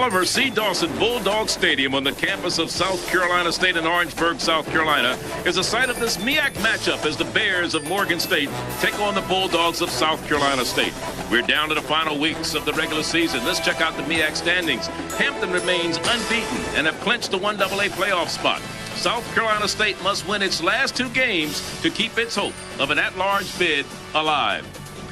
Oliver C. Dawson Bulldog Stadium on the campus of South Carolina State in Orangeburg, South Carolina, is the site of this MEAC matchup as the Bears of Morgan State take on the Bulldogs of South Carolina State. We're down to the final weeks of the regular season. Let's check out the MEAC standings. Hampton remains unbeaten and have clinched the 1AA playoff spot. South Carolina State must win its last 2 games to keep its hope of an at-large bid alive.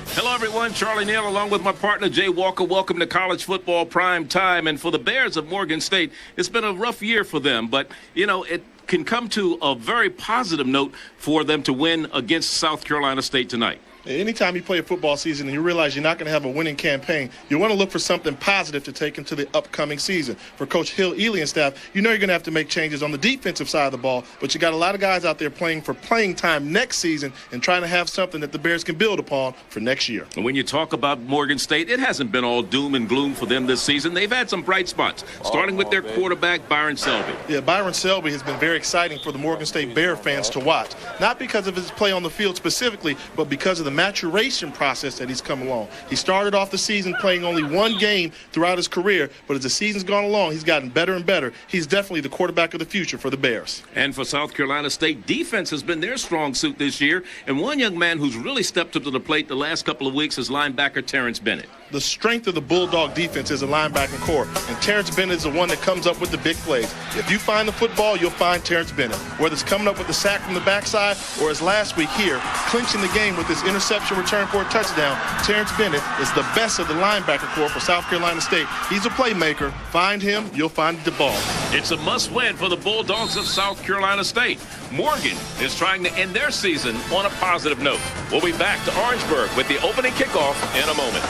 Hello, everyone. Charlie Neal along with my partner, Jay Walker. Welcome to College Football Prime Time. And for the Bears of Morgan State, it's been a rough year for them. But, you know, it can come to a very positive note for them to win against South Carolina State tonight. Anytime you play a football season and you realize you're not going to have a winning campaign, you want to look for something positive to take into the upcoming season. For Coach Hill, Ely, and staff, you know you're going to have to make changes on the defensive side of the ball, but you got a lot of guys out there playing for playing time next season and trying to have something that the Bears can build upon for next year. And when you talk about Morgan State, it hasn't been all doom and gloom for them this season. They've had some bright spots, starting with their quarterback, Byron Selby. Yeah, Byron Selby has been very exciting for the Morgan State Bear fans to watch, not because of his play on the field specifically, but because of the maturation process that he's come along. He started off the season playing only 1 game throughout his career, but as the season's gone along, he's gotten better and better. He's definitely the quarterback of the future for the Bears. And for South Carolina State, defense has been their strong suit this year, and one young man who's really stepped up to the plate the last couple of weeks is linebacker Terrence Bennett. The strength of the Bulldog defense is a linebacking core, and Terrence Bennett is the one that comes up with the big plays. If you find the football, you'll find Terrence Bennett, whether it's coming up with the sack from the backside or as last week here, clinching the game with this interception return for a touchdown. Terrence Bennett is the best of the linebacker core for South Carolina State. He's a playmaker. Find him, you'll find the ball. It's a must-win for the Bulldogs of South Carolina State. Morgan is trying to end their season on a positive note. We'll be back to Orangeburg with the opening kickoff in a moment.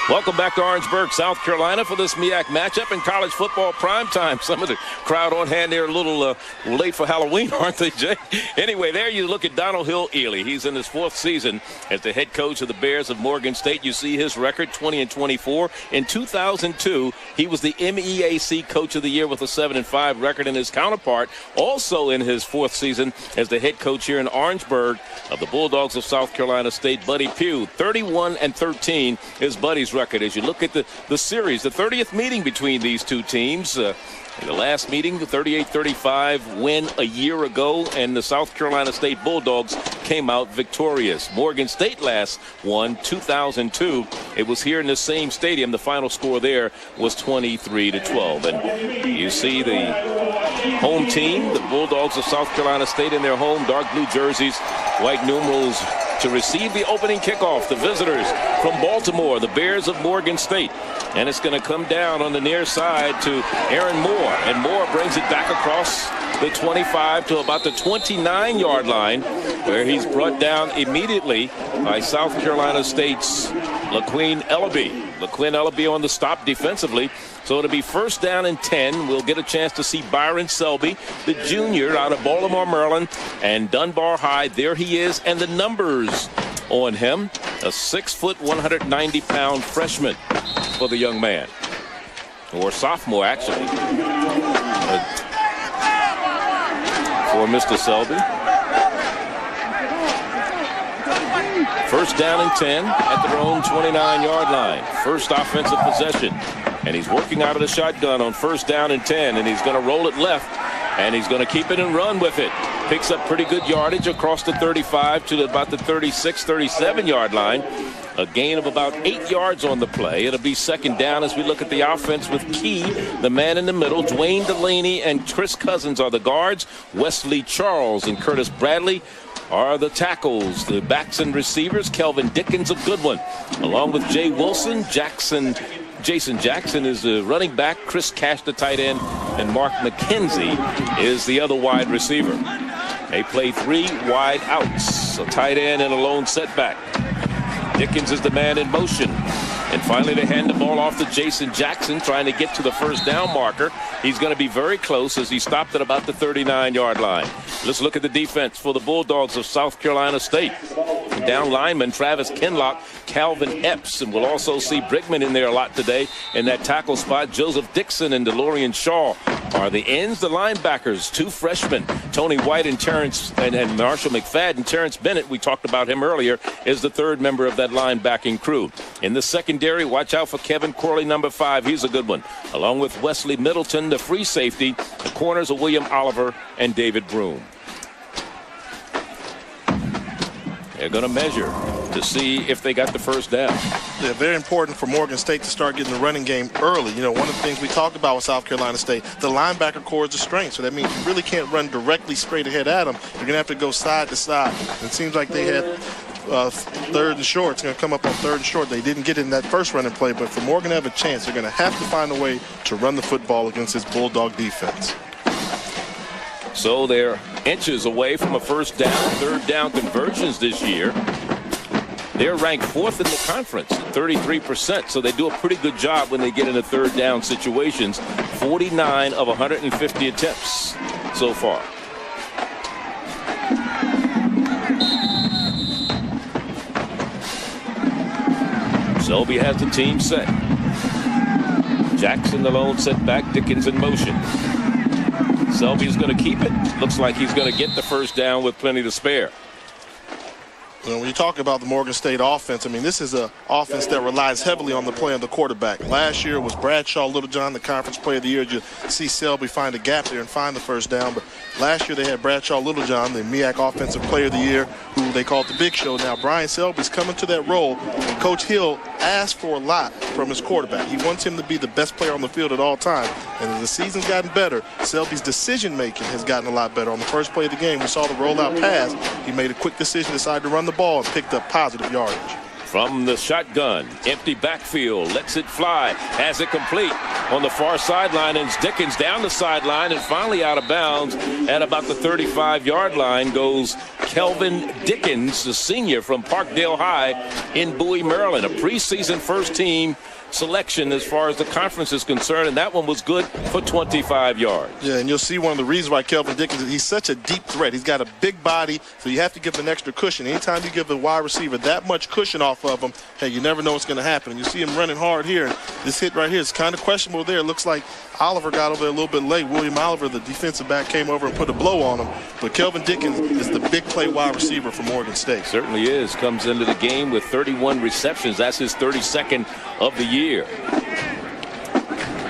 Welcome back to Orangeburg, South Carolina for this MEAC matchup in college football primetime. Some of the crowd on hand there a little late for Halloween, aren't they, Jay? Anyway, there you look at Donald Hill Ely. He's in his 4th season as the head coach of the Bears of Morgan State. You see his record, 20-24. In 2002, he was the MEAC Coach of the Year with a 7-5 record, and his counterpart also in his 4th season as the head coach here in Orangeburg of the Bulldogs of South Carolina State, Buddy Pugh. 31-13 is Buddy's record. As you look at the series, the 30th meeting between these two teams, in the last meeting, the 38-35 win a year ago, and the South Carolina State Bulldogs came out victorious. Morgan State last won 2002. It was here in the same stadium. The final score there was 23-12. And you see the home team, the Bulldogs of South Carolina State, in their home dark blue jerseys, white numerals, to receive the opening kickoff. The visitors from Baltimore, the Bears of Morgan State. And it's going to come down on the near side to Aaron Moore. And Moore brings it back across the 25 to about the 29-yard line, where he's brought down immediately by South Carolina State's LaQueen Ellaby. LaQueen Ellaby on the stop defensively. So it'll be 1st down and 10. We'll get a chance to see Byron Selby, the junior out of Baltimore, Maryland, and Dunbar High. There he is, and the numbers on him. A 6-foot, 190-pound freshman for the young man, or sophomore actually, for Mr. Selby. 1st down and 10 at their own 29-yard line. First offensive possession. And he's working out of the shotgun on 1st down and 10, and he's going to roll it left, and he's going to keep it and run with it. Picks up pretty good yardage across the 35 to about the 36, 37-yard line. A gain of about 8 yards on the play. It'll be 2nd down as we look at the offense with Key, the man in the middle. Dwayne Delaney and Chris Cousins are the guards. Wesley Charles and Curtis Bradley are the tackles. The backs and receivers, Kelvin Dickens of Goodwin, along with Jay Wilson, Jason Jackson is the running back, Chris Cash the tight end, and Mark McKenzie is the other wide receiver. They play 3 wide outs, a tight end and a lone setback. Dickens is the man in motion. And finally, they hand the ball off to Jason Jackson, trying to get to the 1st down marker. He's going to be very close as he stopped at about the 39-yard line. Let's look at the defense for the Bulldogs of South Carolina State. second down. Lineman Travis Kinlock, Calvin Epps, and we'll also see Brickman in there a lot today in that tackle spot. Joseph Dixon and DeLorean Shaw are the ends. The linebackers, two freshmen, Tony White and Terrence and Marshall McFadden. Terrence Bennett, we talked about him earlier, is the third member of that linebacking crew. In the secondary, watch out for Kevin Corley, number 5. He's a good one. Along with Wesley Middleton, the free safety. The corners are William Oliver and David Broom. They're going to measure to see if they got the first down. Yeah, very important for Morgan State to start getting the running game early. You know, one of the things we talked about with South Carolina State, the linebacker core is a strength. So that means you really can't run directly straight ahead at them. You're going to have to go side to side. It seems like they had third and short. It's going to come up on third and short. They didn't get it in that first running play, but for Morgan to have a chance, they're going to have to find a way to run the football against this Bulldog defense. So they're inches away from a first down, third down conversions this year. They're ranked 4th in the conference at 33%, so they do a pretty good job when they get into third down situations. 49 of 150 attempts so far. Selby has the team set. Jackson the lone setback, Dickens in motion. Selby's going to keep it. Looks like he's going to get the first down with plenty to spare. When you talk about the Morgan State offense, I mean, this is an offense that relies heavily on the play of the quarterback. Last year was Bradshaw Littlejohn, the conference player of the year. You see Selby find a gap there and find the first down. But last year they had Bradshaw Littlejohn, the MEAC offensive player of the year, who they called the Big Show. Now Brian Selby's coming to that role, and Coach Hill asked for a lot from his quarterback. He wants him to be the best player on the field at all times. And as the season's gotten better, Selby's decision-making has gotten a lot better. On the first play of the game, we saw the rollout pass. He made a quick decision, decided to run the ball, and picked up positive yardage. From the shotgun, empty backfield, lets it fly, has it complete on the far sideline, and Dickens down the sideline and finally out of bounds at about the 35-yard line goes Kelvin Dickens, the senior from Parkdale High in Bowie, Maryland, a preseason first-team selection as far as the conference is concerned, and that one was good for 25 yards. Yeah, and you'll see one of the reasons why Kelvin Dickens, he's such a deep threat. He's got a big body, so you have to give him an extra cushion. Anytime you give the wide receiver that much cushion off of him, hey, you never know what's going to happen. And you see him running hard here. This hit right here is kind of questionable there. It looks like Oliver got over there a little bit late. William Oliver, the defensive back, came over and put a blow on him. But Kelvin Dickens is the big play wide receiver for Morgan State. Certainly is. Comes into the game with 31 receptions. That's his 32nd of the year.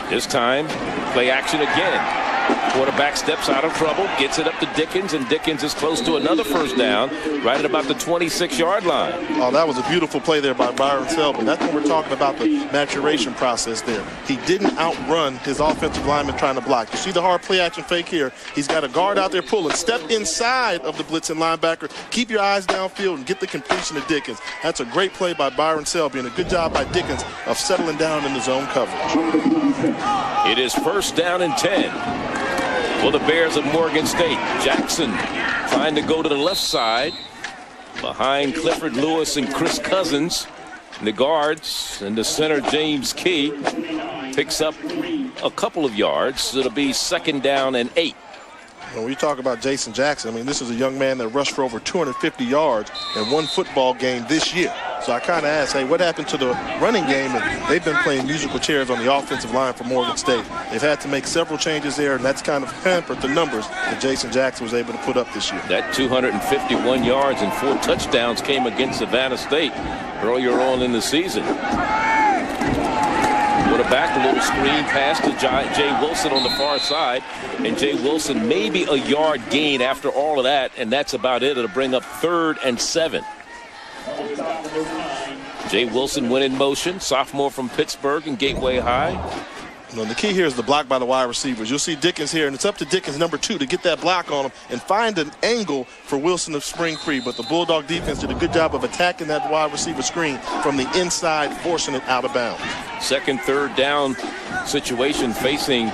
This time, play action again. Quarterback steps out of trouble, gets it up to Dickens, and Dickens is close to another first down, right at about the 26-yard line. Oh, that was a beautiful play there by Byron Selby. That's when we're talking about the maturation process there. He didn't outrun his offensive lineman trying to block. You see the hard play action fake here. He's got a guard out there pulling. Step inside of the blitzing linebacker. Keep your eyes downfield and get the completion to Dickens. That's a great play by Byron Selby and a good job by Dickens of settling down in the zone coverage. It is first down and 10. For the Bears of Morgan State. Jackson trying to go to the left side behind Clifford Lewis and Chris Cousins. And the guards and the center James Key picks up a couple of yards. It'll be second down and 8. When we talk about Jason Jackson, I mean, this is a young man that rushed for over 250 yards in one football game this year. So I kind of asked, hey, what happened to the running game? And they've been playing musical chairs on the offensive line for Morgan State. They've had to make several changes there, and that's kind of hampered the numbers that Jason Jackson was able to put up this year. That 251 yards and 4 touchdowns came against Savannah State earlier on in the season. Quarterback, a little screen pass to Jay Wilson on the far side, and Jay Wilson maybe a yard gain after all of that, and that's about it. It'll bring up 3rd and 7. Jay Wilson went in motion, sophomore from Pittsburgh and Gateway High. You know, the key here is the block by the wide receivers. You'll see Dickens here, and it's up to Dickens, number 2, to get that block on him and find an angle for Wilson to spring free. But the Bulldog defense did a good job of attacking that wide receiver screen from the inside, forcing it out of bounds. Second, third down situation facing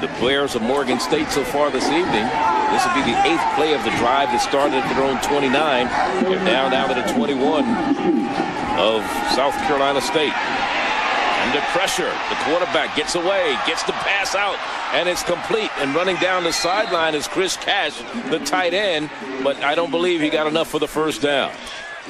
the Bears of Morgan State so far this evening. This will be the 8th play of the drive that started at their own 29. They're now to the 21 of South Carolina State. Under pressure, the quarterback gets away, gets the pass out, and it's complete. And running down the sideline is Chris Cash, the tight end, but I don't believe he got enough for the first down.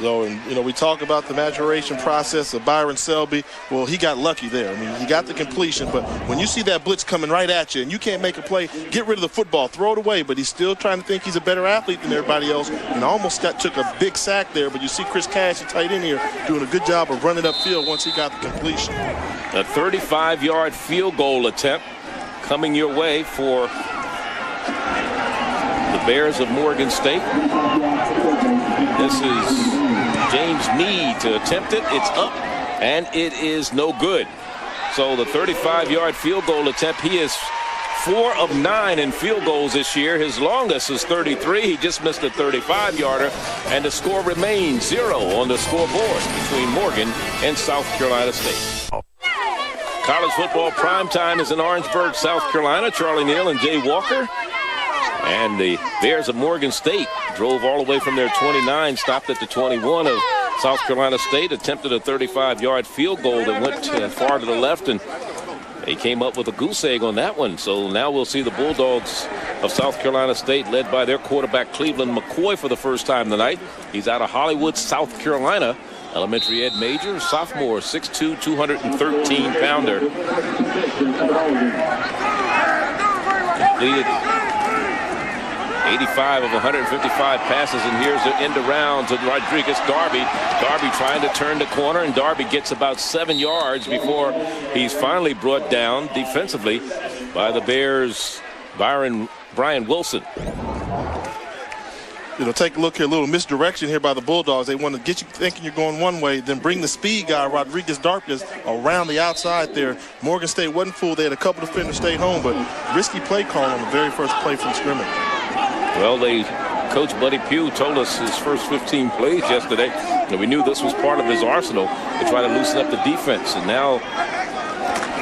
So, and, we talk about the maturation process of Byron Selby. Well, he got lucky there. I mean, he got the completion, but when you see that blitz coming right at you and you can't make a play, get rid of the football, throw it away, but he's still trying to think he's a better athlete than everybody else, and almost took a big sack there, but you see Chris Cash, the tight end here, doing a good job of running upfield once he got the completion. A 35-yard field goal attempt coming your way for the Bears of Morgan State. This is James Meade to attempt it. It's up, and it is no good. So the 35-yard field goal attempt, he is 4 of 9 in field goals this year. His longest is 33. He just missed a 35-yarder, and the score remains 0 on the scoreboard between Morgan and South Carolina State. College football primetime is in Orangeburg, South Carolina. Charlie Neal and Jay Walker. And the Bears of Morgan State drove all the way from their 29, stopped at the 21 of South Carolina State, attempted a 35-yard field goal that went far to the left, and they came up with a goose egg on that one. So now we'll see the Bulldogs of South Carolina State led by their quarterback Cleveland McCoy for the first time tonight. He's out of Hollywood, South Carolina. Elementary ed major, sophomore, 6'2", 213-pounder. Completed 85 of 155 passes, and here's the end around to Rodriguez Darby. Darby trying to turn the corner, and Darby gets about 7 yards before he's finally brought down defensively by the Bears' Brian Wilson. Take a look here, a little misdirection here by the Bulldogs. They want to get you thinking you're going one way, then bring the speed guy, Rodriguez Darby, around the outside there. Morgan State wasn't fooled. They had a couple of defenders stayed home, but risky play call on the very first play from scrimmage. Well, Coach Buddy Pugh told us his first 15 plays yesterday, and we knew this was part of his arsenal to try to loosen up the defense. And now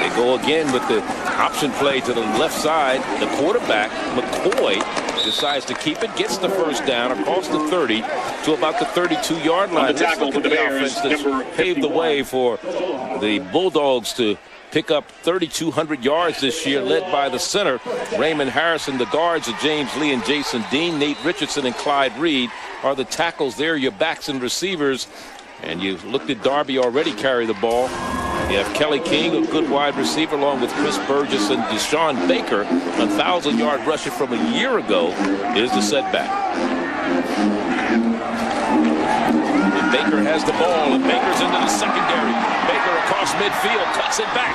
they go again with the option play to the left side. The quarterback, McCoy, decides to keep it, gets the first down across the 30 to about the 32-yard line. Let's look at the offense that's paved the way for the Bulldogs to pick up 3,200 yards this year, led by the center, Raymond Harrison. The guards are James Lee and Jason Dean. Nate Richardson and Clyde Reed are the tackles. There, your backs and receivers. And you looked at Darby already carry the ball. You have Kelly King, a good wide receiver, along with Chris Burgess and Deshaun Baker. 1,000-yard rusher from a year ago is the setback. And Baker has the ball, and Baker's into the secondary. Baker across midfield, cuts it back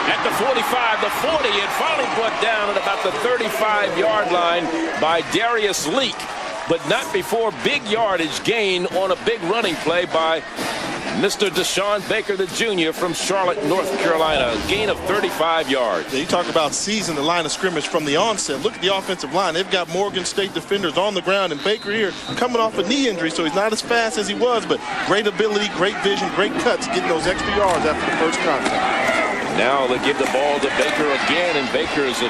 at the 45, the 40, and finally brought down at about the 35-yard line by Darius Leak, but not before big yardage gain on a big running play by Mr. Deshaun Baker, the junior from Charlotte, North Carolina. A gain of 35 yards. Yeah, you talk about seizing the line of scrimmage from the onset. Look at the offensive line. They've got Morgan State defenders on the ground, and Baker here coming off a knee injury, so he's not as fast as he was, but great ability, great vision, great cuts, getting those extra yards after the first contact. Now they give the ball to Baker again, and Baker is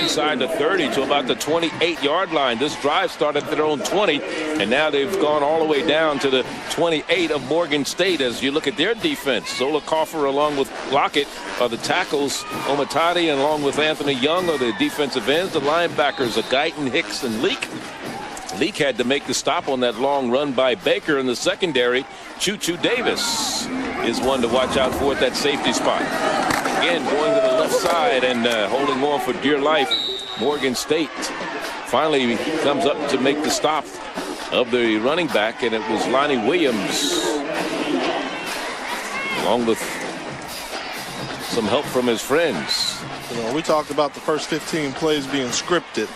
inside the 30 to about the 28-yard line. This drive started at their own 20, and now they've gone all the way down to the 28 of Morgan State. As you look at their defense, Zola Coffer along with Lockett are the tackles. Omatati and along with Anthony Young are the defensive ends. The linebackers are Guyton, Hicks, and Leak. Leak had to make the stop on that long run by Baker in the secondary. Choo-Choo Davis is one to watch out for at that safety spot. Again, going to the left side and holding on for dear life. Morgan State finally comes up to make the stop of the running back, and it was Lonnie Williams, along with some help from his friends. We talked about the first 15 plays being scripted,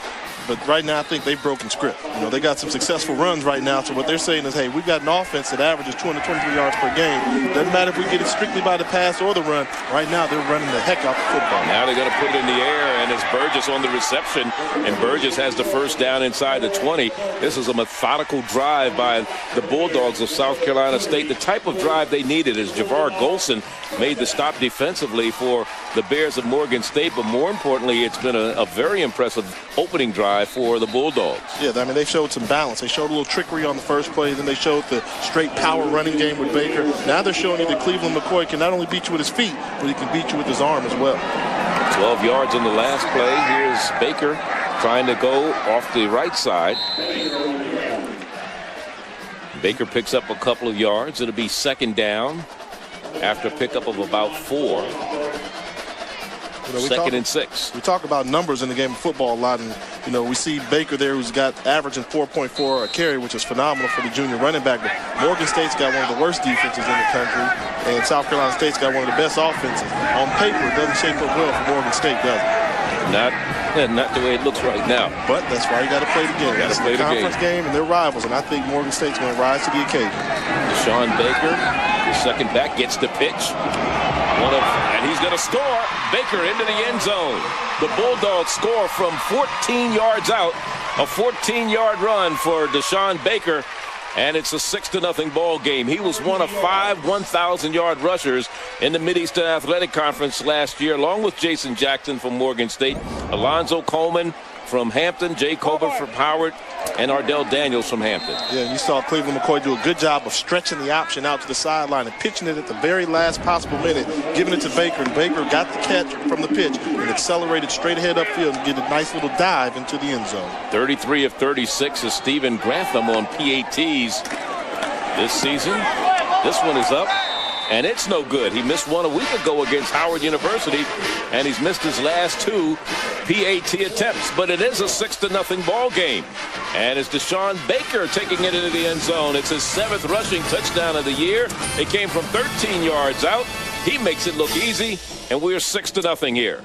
but right now I think they've broken script. They got some successful runs right now, so what they're saying is, hey, we've got an offense that averages 223 yards per game. Doesn't matter if we get it strictly by the pass or the run. Right now they're running the heck out the football. Now they're going to put it in the air, and it's Burgess on the reception, and Burgess has the first down inside the 20. This is a methodical drive by the Bulldogs of South Carolina State. The type of drive they needed as Javar Golson made the stop defensively for the Bears of Morgan State, but more importantly, it's been a very impressive opening drive for the Bulldogs. Yeah, I mean, they showed some balance. They showed a little trickery on the first play, then they showed the straight power running game with Baker. Now they're showing you that Cleveland McCoy can not only beat you with his feet, but he can beat you with his arm as well. 12 yards on the last play. Here's Baker trying to go off the right side. Baker picks up a couple of yards. It'll be second down after a pickup of about 4. Second and 6. We talk about numbers in the game of football a lot, and we see Baker there, who's got averaging 4.4 a carry, which is phenomenal for the junior running back. But Morgan State's got one of the worst defenses in the country, and South Carolina State's got one of the best offenses. On paper, it doesn't shape up well for Morgan State, does it? Not the way it looks right now. But that's why you got to play the game. It's a conference game, and they're rivals, and I think Morgan State's going to rise to the occasion. Deshaun Baker, the second back, gets the pitch. And he's going to score. Baker into the end zone. The Bulldogs score from 14 yards out. A 14-yard run for Deshaun Baker. And it's a 6-0 ball game. He was one of 5 1,000-yard rushers in the Mid-Eastern Athletic Conference last year, along with Jason Jackson from Morgan State, Alonzo Coleman from Hampton, Jay Colbert from Howard, and Ardell Daniels from Hampton. Yeah, you saw Cleveland McCoy do a good job of stretching the option out to the sideline and pitching it at the very last possible minute, giving it to Baker, and Baker got the catch from the pitch and accelerated straight ahead upfield and get a nice little dive into the end zone. 33 of 36 is Stephen Grantham on PATs this season. This one is up, and it's no good. He missed one a week ago against Howard University, and he's missed his last 2 PAT attempts. But it is a 6-0 ball game, and it's Deshaun Baker taking it into the end zone. It's his 7th rushing touchdown of the year. It came from 13 yards out. He makes it look easy, and we're 6-0 here.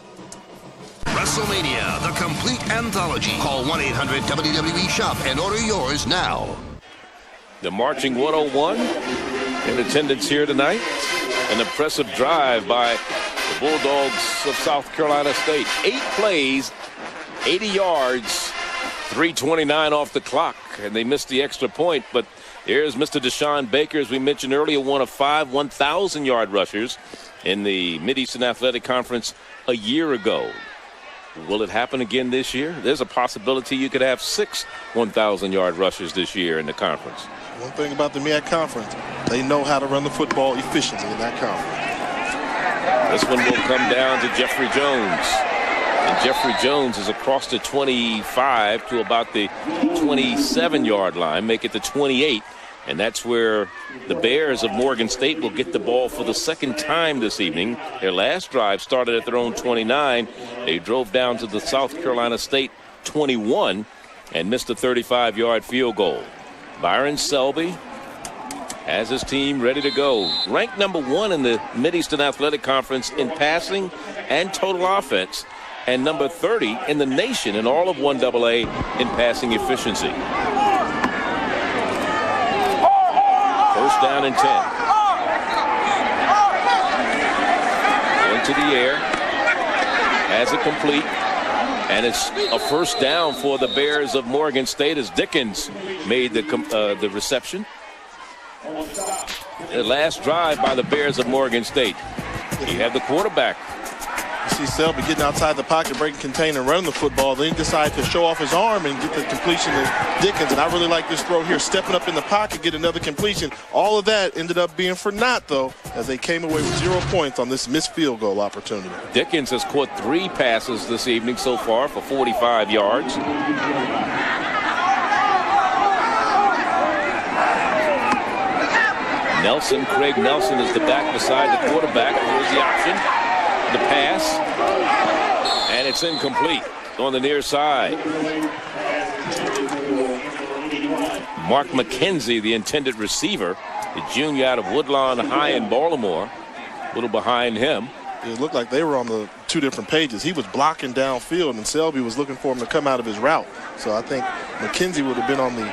WrestleMania, the complete anthology. Call 1-800-WWE-SHOP and order yours now. The marching 101 in attendance here tonight. An impressive drive by the Bulldogs of South Carolina State. 8 plays, 80 yards, 3:29 off the clock, and they missed the extra point. But here's Mr. Deshaun Baker, as we mentioned earlier, one of 5 1,000-yard rushers in the Mid-Eastern Athletic Conference a year ago. Will it happen again this year? There's a possibility you could have 6 1,000-yard rushers this year in the conference. One thing about the MEAC Conference, they know how to run the football efficiently in that conference. This one will come down to Jeffrey Jones. And Jeffrey Jones is across the 25 to about the 27-yard line, make it the 28. And that's where the Bears of Morgan State will get the ball for the second time this evening. Their last drive started at their own 29. They drove down to the South Carolina State 21 and missed a 35-yard field goal. Byron Selby has his team ready to go. Ranked number 1 in the Mid-Eastern Athletic Conference in passing and total offense, and number 30 in the nation in all of 1AA in passing efficiency. First down and 10. Into the air. Has it complete. And it's a first down for the Bears of Morgan State as Dickens made the reception. The last drive by the Bears of Morgan State. He had the quarterback. You see Selby getting outside the pocket, breaking container, running the football. Then he decided to show off his arm and get the completion to Dickens. And I really like this throw here, stepping up in the pocket, get another completion. All of that ended up being for naught, though, as they came away with 0 points on this missed field goal opportunity. Dickens has caught 3 passes this evening so far for 45 yards. Nelson, Craig Nelson is the back beside the quarterback. Here's the option, the pass, and it's incomplete on the near side. Mark McKenzie, the intended receiver, the junior out of Woodlawn High in Baltimore, a little behind him. It looked like they were on the 2 different pages. He was blocking downfield, and Selby was looking for him to come out of his route. So I think McKenzie would have been on the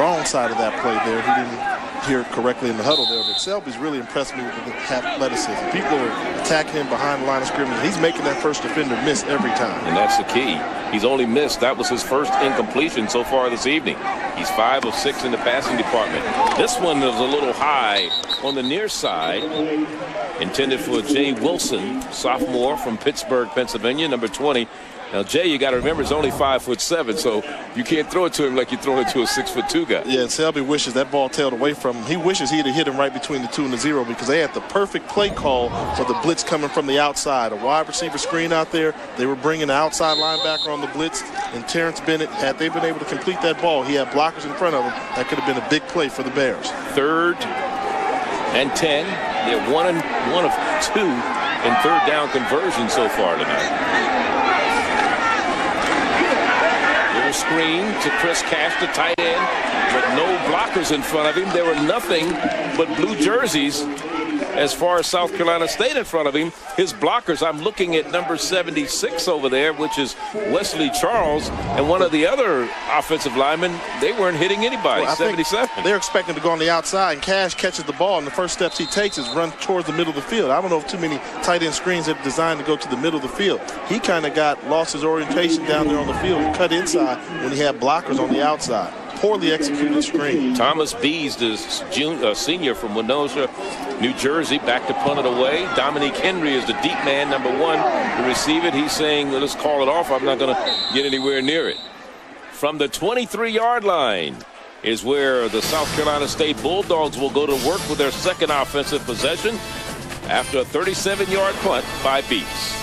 wrong side of that play there. He didn't hear correctly in the huddle there, but Selby's really impressed me with the athleticism. People are attacking him behind the line of scrimmage. He's making that first defender miss every time. And that's the key. He's only missed. That was his first incompletion so far this evening. He's 5 of 6 in the passing department. This one is a little high on the near side. intended for Jay Wilson, sophomore from Pittsburgh, Pennsylvania, number 20. Now, Jay, you got to remember, is only 5'7", so you can't throw it to him like you throw it to a 6'2" guy. Yeah, and Selby wishes that ball tailed away from him. He wishes he'd have hit him right between the 2 and the 0 because they had the perfect play call for the blitz coming from the outside. A wide receiver screen out there. They were bringing the outside linebacker on the blitz, and Terrence Bennett, had they been able to complete that ball, he had blockers in front of him. That could have been a big play for the Bears. 3rd and 10. They're 1 of 2 in third down conversion so far tonight. Screen to Chris Cash, the tight end, but no blockers in front of him. There were nothing but blue jerseys as far as South Carolina State in front of him. His blockers, I'm looking at number 76 over there, which is Wesley Charles, and one of the other offensive linemen, they weren't hitting anybody. Well, 77. They're expecting to go on the outside, and Cash catches the ball, and the first steps he takes is run towards the middle of the field. I don't know if too many tight end screens are designed to go to the middle of the field. He kind of lost his orientation down there on the field and cut inside when he had blockers on the outside. Poorly executed screen. Thomas Bees, the senior from Winona, New Jersey, back to punt it away. Dominique Henry is the deep man, number 1, to receive it. He's saying, let's call it off. I'm not going to get anywhere near it. From the 23-yard line is where the South Carolina State Bulldogs will go to work with their second offensive possession after a 37-yard punt by Bees.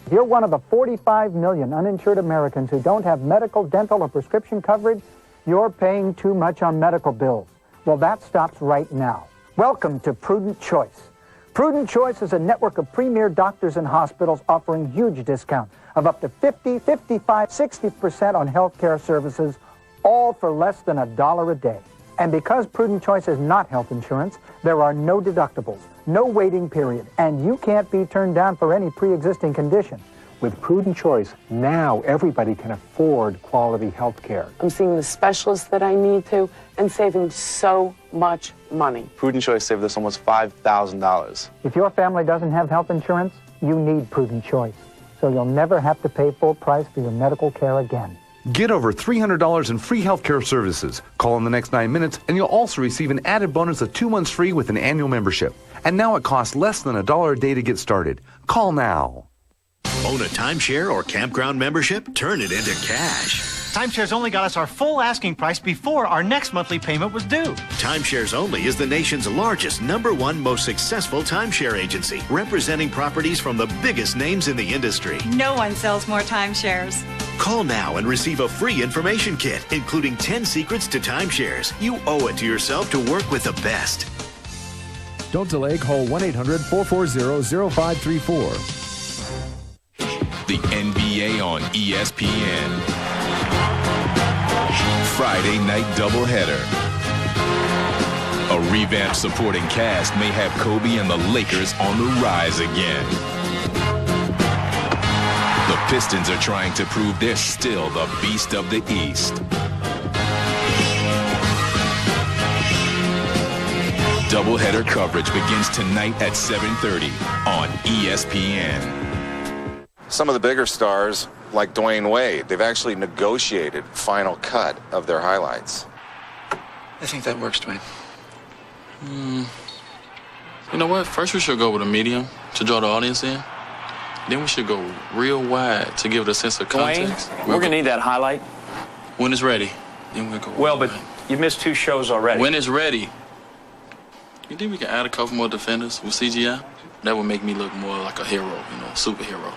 If you're one of the 45 million uninsured Americans who don't have medical, dental, or prescription coverage, you're paying too much on medical bills. Well, that stops right now. Welcome to Prudent Choice. Prudent Choice is a network of premier doctors and hospitals offering huge discounts of up to 50, 55, 60% on health care services, all for less than $1 a day. And because Prudent Choice is not health insurance, there are no deductibles, no waiting period, and you can't be turned down for any pre-existing condition. With Prudent Choice, now everybody can afford quality health care. I'm seeing the specialists that I need to and saving so much money. Prudent Choice saved us almost $5,000. If your family doesn't have health insurance, you need Prudent Choice, so you'll never have to pay full price for your medical care again. Get over $300 in free healthcare services. Call in the next 9 minutes, and you'll also receive an added bonus of 2 months free with an annual membership. And now it costs less than $1 a day to get started. Call now. Own a timeshare or campground membership? Turn it into cash. Timeshares Only got us our full asking price before our next monthly payment was due. Timeshares Only is the nation's largest, #1 most successful timeshare agency, representing properties from the biggest names in the industry. No one sells more timeshares. Call now and receive a free information kit, including 10 secrets to timeshares. You owe it to yourself to work with the best. Don't delay. Call 1-800-440-0534. The NBA on ESPN. Friday night doubleheader. A revamped supporting cast may have Kobe and the Lakers on the rise again. The Pistons are trying to prove they're still the beast of the East. Doubleheader coverage begins tonight at 7:30 on ESPN. Some of the bigger stars, like Dwayne Wade, they've actually negotiated final cut of their highlights. I think that works, Dwayne. You know what? First we should go with a medium to draw the audience in. Then we should go real wide to give it a sense of context. Dwayne, we're going to need that highlight. When it's ready, then we'll go. Well, but you missed 2 shows already. When it's ready. You think we can add a couple more defenders with CGI? That would make me look more like a hero, superhero.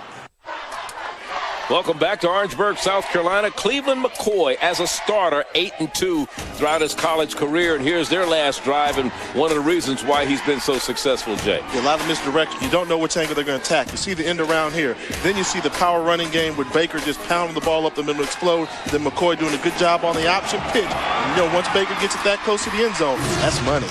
Welcome back to Orangeburg, South Carolina. Cleveland McCoy as a starter, 8-2 throughout his college career. And here's their last drive and one of the reasons why he's been so successful, Jay. A lot of misdirection. You don't know which angle they're going to attack. You see the end around here. Then you see the power running game with Baker just pounding the ball up the middle, explode. Then McCoy doing a good job on the option pitch. And, once Baker gets it that close to the end zone, that's money.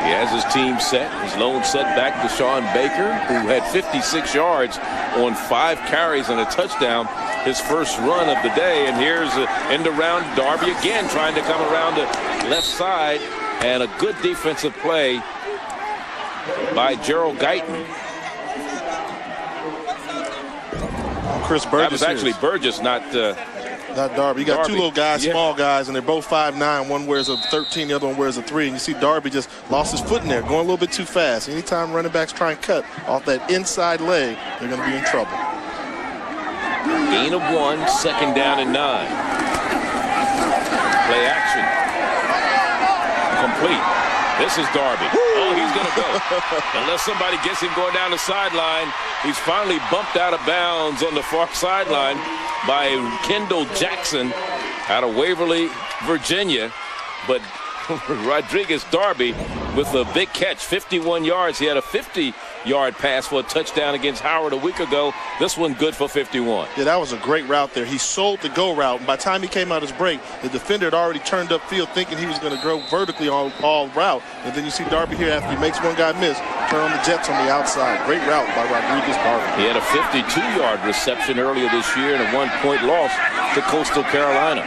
He has his team set. His lone setback to Sean Baker, who had 56 yards on 5 carries and a touchdown, his first run of the day. And here's an end around. Darby again trying to come around the left side. And a good defensive play by Gerald Guyton. Chris Burgess. That was actually Burgess, not Darby. You got Darby. two little guys, small guys, and they're both 5'9". One wears a 13, the other one wears a 3. And you see Darby just lost his foot in there, going a little bit too fast. Anytime running backs try and cut off that inside leg, they're going to be in trouble. Gain of 1, 2nd down and 9. Play action. Complete. This is Darby. Oh, he's going to go. Unless somebody gets him going down the sideline. He's finally bumped out of bounds on the far sideline by Kendall Jackson out of Waverly, Virginia. But Rodriguez Darby with a big catch, 51 yards. He had a 50-yard pass for a touchdown against Howard a week ago. This one good for 51. Yeah, that was a great route there. He sold the go route, and by the time he came out his break, the defender had already turned upfield thinking he was going to go vertically all route. And then you see Darby here after he makes one guy miss, turn on the jets on the outside. Great route by Rodriguez Darby. He had a 52-yard reception earlier this year and a 1-point loss to Coastal Carolina.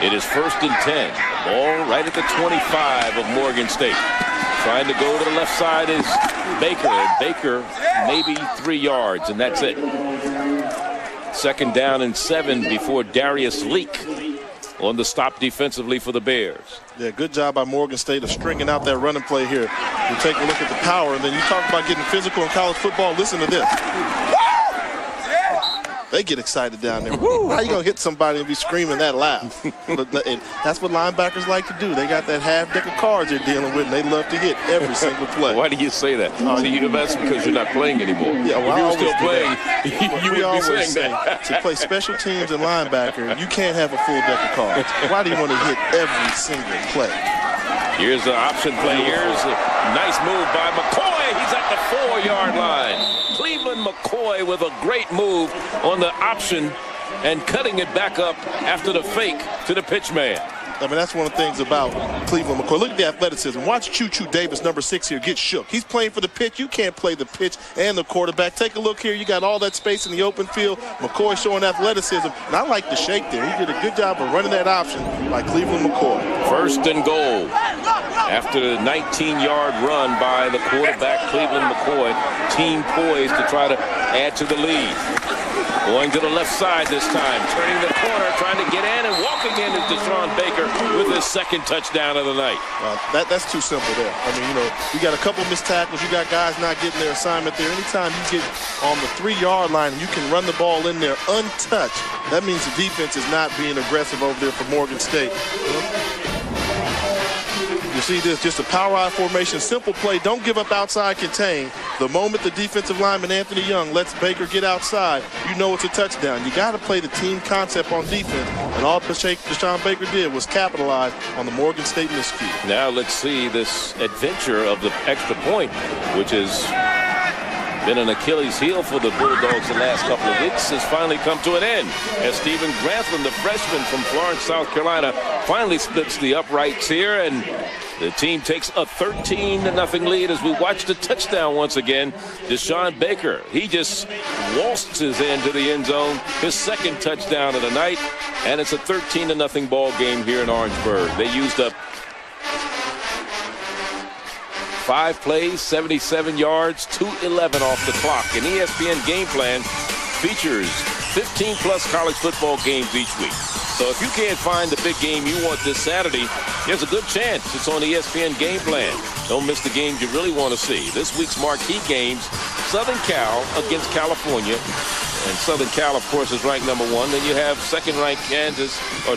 It is 1st and 10. Ball right at the 25 of Morgan State. Trying to go to the left side is Baker. And Baker maybe 3 yards, and that's it. 2nd down and 7 before Darius Leak on the stop defensively for the Bears. Yeah, good job by Morgan State of stringing out that running play here. You take a look at the power, and then you talk about getting physical in college football. Listen to this. They get excited down there. Woo, how you going to hit somebody and be screaming that loud? But that's what linebackers like to do. They got that half deck of cards they're dealing with, and they love to hit every single play. Why do you say that? That's because you're not playing anymore. Yeah, well, if you were still playing, you would be saying that. To play special teams and linebacker, you can't have a full deck of cards. Why do you want to hit every single play? Here's the option play. Here's a nice move by McCoy. He's at the 4-yard line. Cleveland McCoy with a great move on the option and cutting it back up after the fake to the pitch man. I mean, that's one of the things about Cleveland McCoy. Look at the athleticism. Watch Choo-Choo Davis, number 6 here, get shook. He's playing for the pitch. You can't play the pitch and the quarterback. Take a look here. You got all that space in the open field. McCoy showing athleticism. And I like the shake there. He did a good job of running that option by Cleveland McCoy. 1st and goal. After the 19-yard run by the quarterback, Cleveland McCoy, team poised to try to add to the lead. Going to the left side this time, turning the corner, trying to get in, and walking in is Deshaun Baker with his 2nd touchdown of the night. That's too simple there. I mean, you got a couple missed tackles. You got guys not getting their assignment there. Anytime you get on the 3-yard line and you can run the ball in there untouched, that means the defense is not being aggressive over there for Morgan State. You see this, just a power I formation, simple play. Don't give up outside contain. The moment the defensive lineman, Anthony Young, lets Baker get outside, you know it's a touchdown. You got to play the team concept on defense, and all Deshaun Baker did was capitalize on the Morgan State miscue. Now let's see this adventure of the extra point, which has been an Achilles heel for the Bulldogs the last couple of weeks, has finally come to an end as Stephen Grantham, the freshman from Florence, South Carolina, finally splits the uprights here, and the team takes a 13-0 lead as we watch the touchdown once again. Deshaun Baker, he just waltzes into the end zone, his 2nd touchdown of the night, and it's a 13-0 ball game here in Orangeburg. They used up 5 plays, 77 yards, 2:11 off the clock. An ESPN game plan features 15-plus college football games each week. So if you can't find the big game you want this Saturday, there's a good chance it's on ESPN Game Plan. Don't miss the games you really want to see. This week's marquee games, Southern Cal against California. And Southern Cal, of course, is ranked number 1. Then you have 2nd-ranked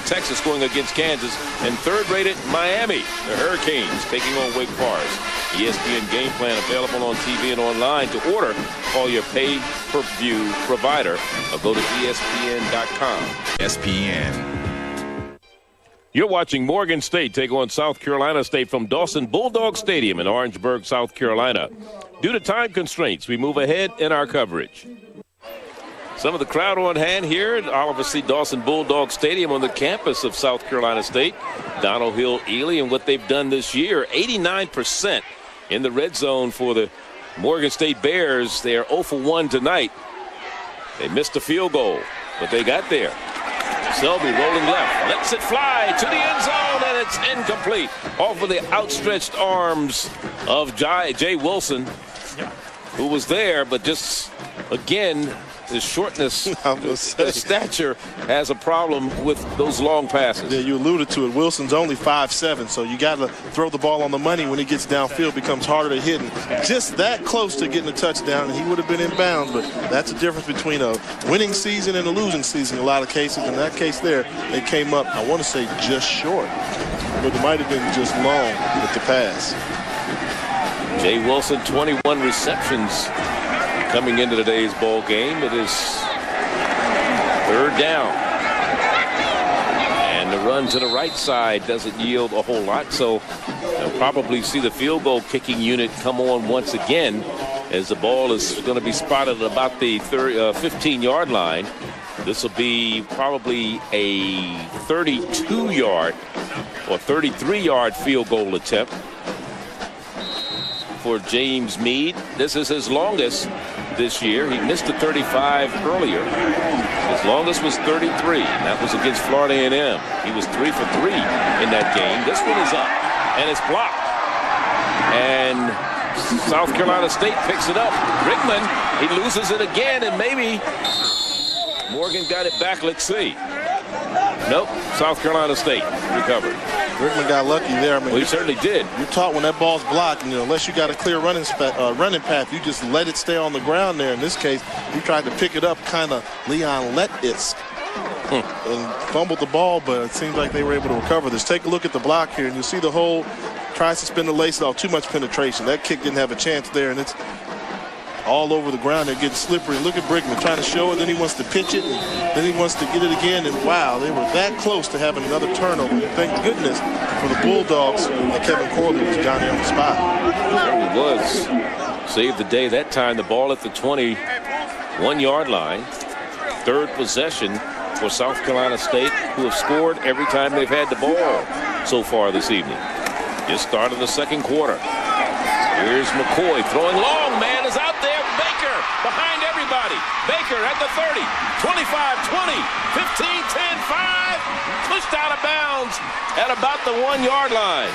Texas going against Kansas. And 3rd-rated Miami, the Hurricanes, taking on Wake Forest. ESPN Game Plan available on TV and online. To order, call your pay-per-view provider or go to ESPN.com. ESPN. You're watching Morgan State take on South Carolina State from Dawson Bulldog Stadium in Orangeburg, South Carolina. Due to time constraints, we move ahead in our coverage. Some of the crowd on hand here at Oliver C. Dawson Bulldog Stadium on the campus of South Carolina State. Donald Hill Ely and what they've done this year, 89% in the red zone for the Morgan State Bears. They are 0 for 1 tonight. They missed a field goal, but they got there. Selby rolling left, lets it fly to the end zone, and it's incomplete. Off of the outstretched arms of Jay Wilson, who was there, but just, again, his shortness, his stature has a problem with those long passes. Yeah, you alluded to it. Wilson's only 5'7", so you got to throw the ball on the money when he gets downfield. It becomes harder to hit. And just that close to getting a touchdown, and he would have been in bounds. But that's the difference between a winning season and a losing season in a lot of cases. In that case there, they came up, I want to say, just short. But it might have been just long with the pass. Jay Wilson, 21 receptions coming into today's ball game. It is 3rd down. And the run to the right side doesn't yield a whole lot, so they'll probably see the field goal kicking unit come on once again as the ball is going to be spotted at about the 15-yard line. This will be probably a 32-yard or 33-yard field goal attempt for James Meade. This is his longest this year. He missed the 35 earlier. His longest was 33, and that was against Florida A&M. He was 3 for 3 in that game. This one is up, and it's blocked. And South Carolina State picks it up. Rickman, he loses it again, and maybe Morgan got it back. Let's see. Nope, South Carolina State recovered. Rickman got lucky there. I mean, well, he certainly did. You're taught when that ball's blocked, and unless you got a clear running path, you just let it stay on the ground there. In this case, he tried to pick it up kind of Leon Lett-isk and fumbled the ball, but it seems like they were able to recover this. Take a look at the block here, and you'll see the hole. Tries to spin the laces off, too much penetration. That kick didn't have a chance there, and it's all over the ground. They're getting slippery. Look at Brickman trying to show it, then he wants to pitch it, and then he wants to get it again, and wow, they were that close to having another turnover. Thank goodness for the Bulldogs that Kevin Corley was down there on the spot. It was. Saved the day that time. The ball at the 21-yard line. 3rd possession for South Carolina State, who have scored every time they've had the ball so far this evening. Just started the 2nd quarter. Here's McCoy throwing long. Man is out there. Baker behind everybody. Baker at the 30, 25, 20, 15, 10, 5. Pushed out of bounds at about the 1-yard line.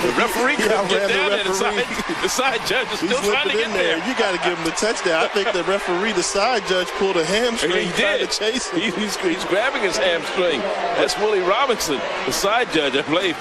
The referee couldn't get down there. The side judge is still trying to get there. You got to give him the touchdown. I think the referee, the side judge, pulled a hamstring trying to chase him. He's grabbing his hamstring. That's Willie Robinson, the side judge, I believe.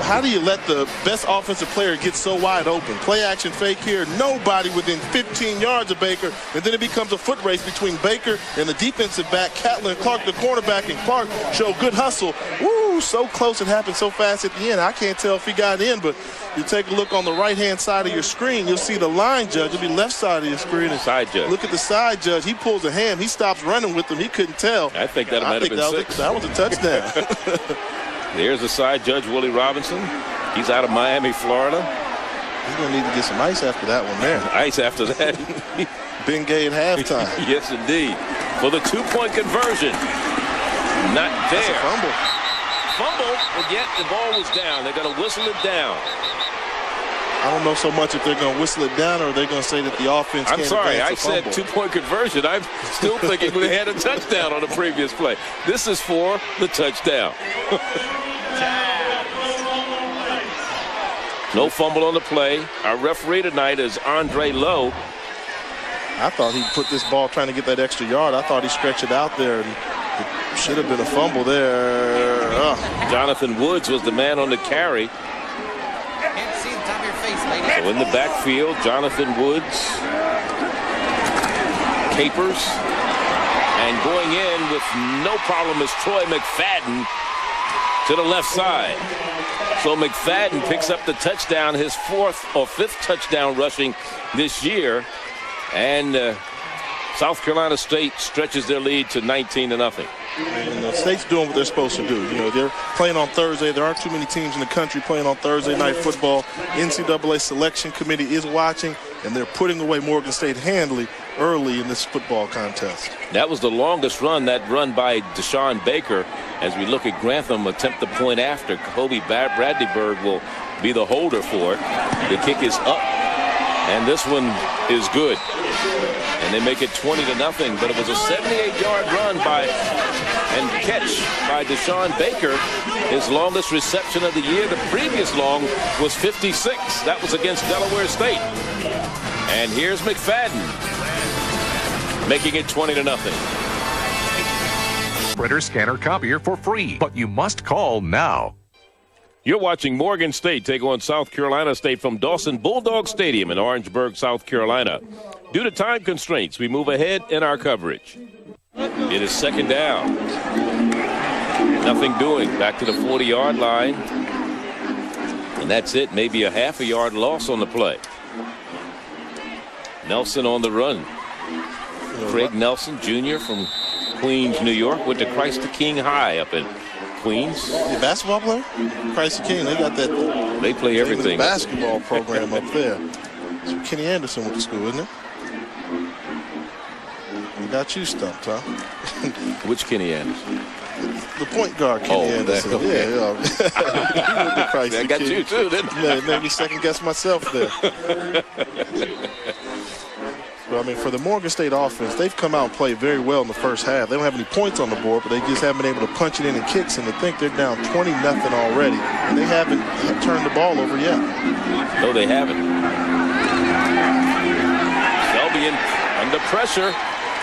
How do you let the best offensive player get so wide open? Play action fake here, nobody within 15 yards of Baker, and then it becomes a foot race between Baker and the defensive back, Catlin and Clark, the cornerback, and Clark show good hustle. Woo, so close, it happened so fast at the end. I can't tell if he got in, but you take a look on the right-hand side of your screen, you'll see the line judge. It'll be left side of your screen. And side judge. Look at the side judge. He pulls a ham. He stops running with him. He couldn't tell. I think that might have been 6. That was a touchdown. There's the side judge, Willie Robinson. He's out of Miami, Florida. He's going to need to get some ice after that one there. Ice after that. Ben Gay at halftime. Yes, indeed. For the 2-point conversion. Not there. That's a fumble. Fumble, and yet the ball was down. They're going to whistle it down. I don't know so much if they're going to whistle it down or they're going to say that the offense can't sorry, I advance a said fumble. 2-point conversion. I'm still thinking they had a touchdown on the previous play. This is for the touchdown. No fumble on the play. Our referee tonight is Andre Lowe. I thought he put this ball trying to get that extra yard. I thought he stretched it out there. And it should have been a fumble there. Jonathan Woods was the man on the carry. So in the backfield, Jonathan Woods capers. And going in with no problem is Troy McFadden to the left side. So McFadden picks up the touchdown, his 4th or 5th touchdown rushing this year. And South Carolina State stretches their lead to 19-0. And the State's doing what they're supposed to do. You know, they're playing on Thursday. There aren't too many teams in the country playing on Thursday night football. NCAA selection committee is watching, and they're putting away Morgan State handily early in this football contest. That was the longest run, that run by Deshaun Baker. As we look at Grantham attempt the point after, Kobe Bradleyburg will be the holder for it. The kick is up, and this one is good. And they make it 20-0, but it was a 78-yard run and catch by Deshaun Baker. His longest reception of the year. The previous long was 56. That was against Delaware State. And here's McFadden. making it 20-0. Printer, scanner, copier for free, but you must call now. You're watching Morgan State take on South Carolina State from Dawson Bulldog Stadium in Orangeburg, South Carolina. Due to time constraints, we move ahead in our coverage. It is second down. Nothing doing. Back to the 40-yard line. And that's it. Maybe a half a yard loss on the play. Nelson on the run. Craig Nelson, Jr. from Queens, New York, went to Christ the King High up in Queens. The basketball player? Christ the King, they got that. They play everything. Basketball program up there. So Kenny Anderson went to school, isn't it? We got you stumped, huh? Which Kenny Anderson? The point guard, Kenny Anderson. Okay. Yeah. I got you too, didn't I? Yeah, it made me second guess myself there. But, I mean, for the Morgan State offense, they've come out and played very well in the first half. They don't have any points on the board, but they just haven't been able to punch it in and kicks. And to think they're down 20-0 already, and they haven't turned the ball over yet. No, they haven't. Selby under pressure.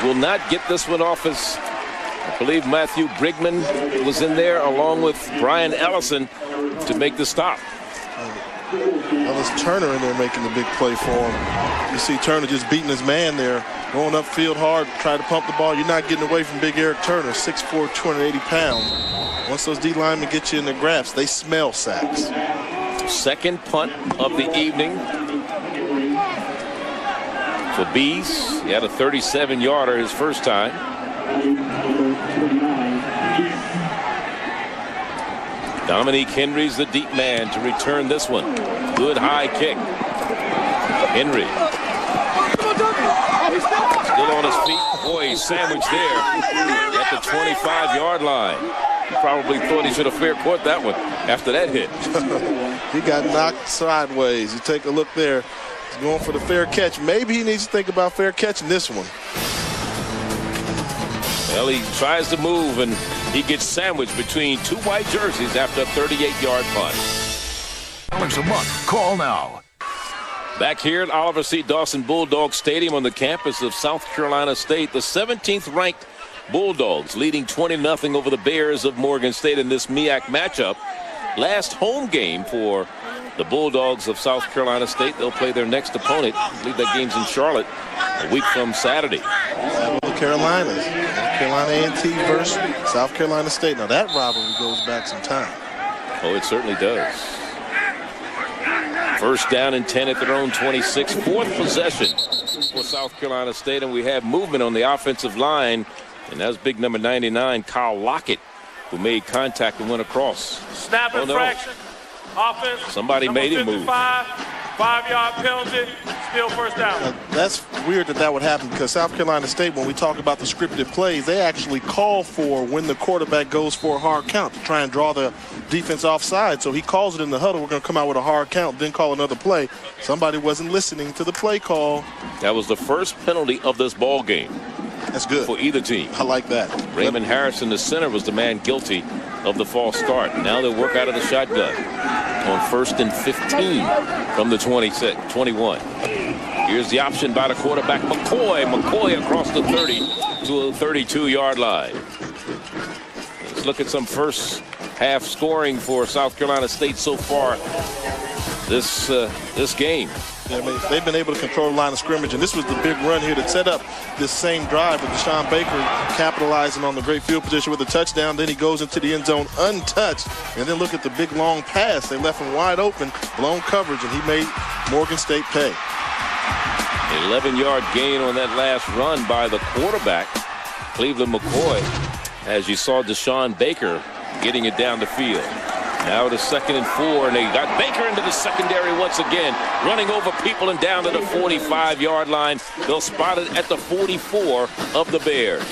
Will not get this one off his, I believe Matthew Brigman was in there along with Brian Ellison to make the stop. Ellis Turner in there making the big play for him. You see Turner just beating his man there, going upfield hard, try to pump the ball. You're not getting away from big Eric Turner, 6'4", 280 pounds. Once those D linemen get you in the grabs, they smell sacks. Second punt of the evening for Bees. He had a 37-yarder his first time. Dominique Henry's the deep man to return this one. Good high kick. Henry. Still on his feet. Boy, he's sandwiched there at the 25-yard line. Probably thought he should have fair caught that one after that hit. He got knocked sideways. You take a look there. He's going for the fair catch. Maybe he needs to think about fair catching this one. Well, he tries to move, and he gets sandwiched between two white jerseys after a 38-yard punt. $1 a month. Call now. Back here at Oliver C. Dawson Bulldog Stadium on the campus of South Carolina State, the 17th ranked Bulldogs leading 20-0 over the Bears of Morgan State in this MEAC matchup. Last home game for the Bulldogs of South Carolina State. They'll play their next opponent. I believe that game's in Charlotte a week from Saturday. The Carolinas. Carolina A&T versus South Carolina State. Now that rivalry goes back some time. Oh, it certainly does. First down and 10 at their own 26. Fourth possession for South Carolina State, and we have movement on the offensive line. And that's big number 99, Kyle Lockett, who made contact and went across. Snap infraction. Offense. Somebody made him move. 5-yard penalty. Still first down. That's weird that would happen because South Carolina State, when we talk about the scripted plays, they actually call for when the quarterback goes for a hard count to try and draw the defense offside. So he calls it in the huddle. We're going to come out with a hard count, then call another play. Somebody wasn't listening to the play call. That was the first penalty of this ball game. That's good. For either team. I like that. Raymond Harrison, the center, was the man guilty of the false start. Now they'll work out of the shotgun on 1st and 15 from the 21. Here's the option by the quarterback, McCoy. McCoy across the 30 to a 32-yard line. Let's look at some first half scoring for South Carolina State so far this game. Yeah, I mean, they've been able to control the line of scrimmage, and this was the big run here that set up this same drive with Deshaun Baker capitalizing on the great field position with a touchdown. Then he goes into the end zone untouched, and then look at the big long pass. They left him wide open, blown coverage, and he made Morgan State pay. 11-yard gain on that last run by the quarterback, Cleveland McCoy, as you saw Deshaun Baker getting it down the field. Now to 2nd and 4, and they got Baker into the secondary once again, running over people and down to the 45-yard line. They'll spot it at the 44 of the Bears.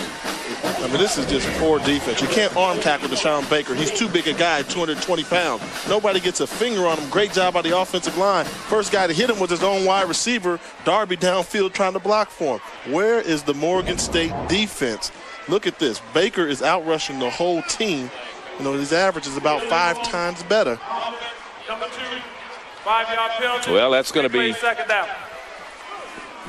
I mean, this is just poor defense. You can't arm tackle Deshaun Baker. He's too big a guy, 220 pounds. Nobody gets a finger on him. Great job by the offensive line. First guy to hit him was his own wide receiver, Darby, downfield trying to block for him. Where is the Morgan State defense? Look at this. Baker is out-rushing the whole team. You know, his average is about 5 times better. Number 2, 5-yard penalty. Well, that's going to be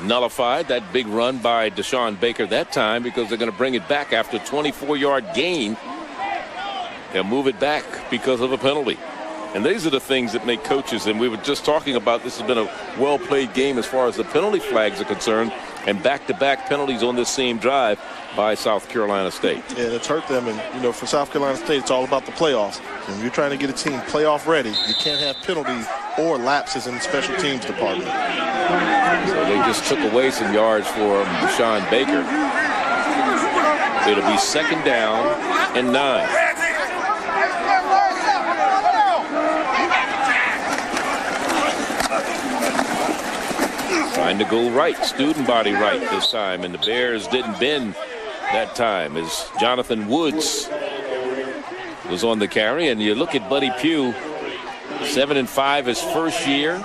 nullified, that big run by Deshaun Baker that time, because they're going to bring it back after a 24-yard gain. They'll move it back because of a penalty. And these are the things that make coaches, and we were just talking about, this has been a well-played game as far as the penalty flags are concerned, and back-to-back penalties on this same drive by South Carolina State. Yeah, that's hurt them. And, you know, for South Carolina State, it's all about the playoffs. And when you're trying to get a team playoff ready, you can't have penalties or lapses in the special teams department. So they just took away some yards for Deshaun Baker. It'll be 2nd down and 9. Trying to go right, student body right this time, and the Bears didn't bend that time as Jonathan Woods was on the carry. And you look at Buddy Pugh, 7-5 his first year,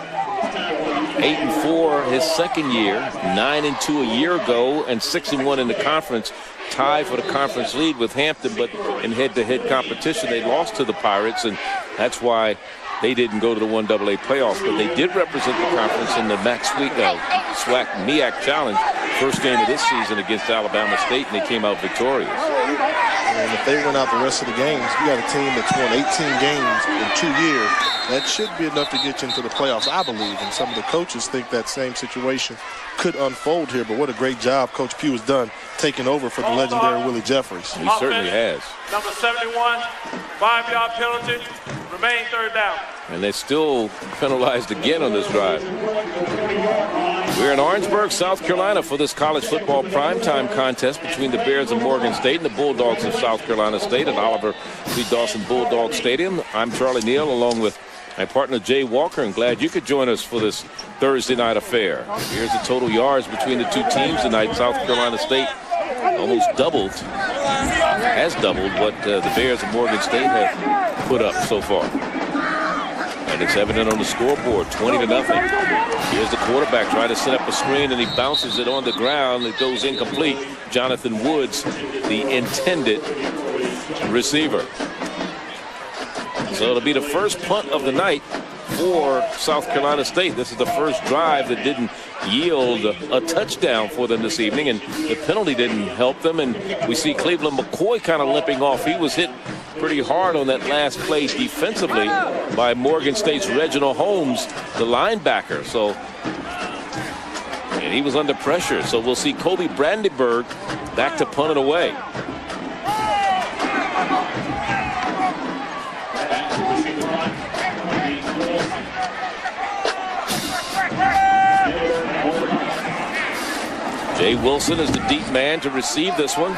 8-4 his second year, 9-2 a year ago, and 6-1 in the conference, tied for the conference lead with Hampton. But in head-to-head competition, they lost to the Pirates, and that's why they didn't go to the 1AA playoffs. But they did represent the conference in the SWAC MEAC Challenge, first game of this season against Alabama State, and they came out victorious. And if they win out the rest of the games, you got a team that's won 18 games in 2 years. That should be enough to get you into the playoffs, I believe. And some of the coaches think that same situation could unfold here. But what a great job Coach Pugh has done taking over for the legendary Willie Jeffries. He certainly has. Number 71, 5-yard penalty, remain 3rd down. And they still penalized again on this drive. We're in Orangeburg, South Carolina for this college football primetime contest between the Bears of Morgan State and the Bulldogs of South Carolina State at Oliver C. Dawson Bulldog Stadium. I'm Charlie Neal along with my partner Jay Walker, and glad you could join us for this Thursday night affair. Here's the total yards between the two teams tonight. South Carolina State almost doubled, has doubled what the Bears of Morgan State have put up so far. And it's evident on the scoreboard, 20-0. Here's the quarterback trying to set up a screen, and he bounces it on the ground. It goes incomplete. Jonathan Woods, the intended receiver. So it'll be the first punt of the night for South Carolina State. This is the first drive that didn't yield a touchdown for them this evening, and the penalty didn't help them. And we see Cleveland McCoy kind of limping off. He was hit pretty hard on that last play defensively by Morgan State's Reginald Holmes, the linebacker. And he was under pressure. So we'll see Kobe Brandenburg back to punt it away. Jay Wilson is the deep man to receive this one.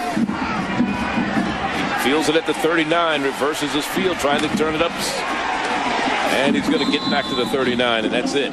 He fields it at the 39, reverses his field, trying to turn it up. And he's going to get back to the 39, and that's it.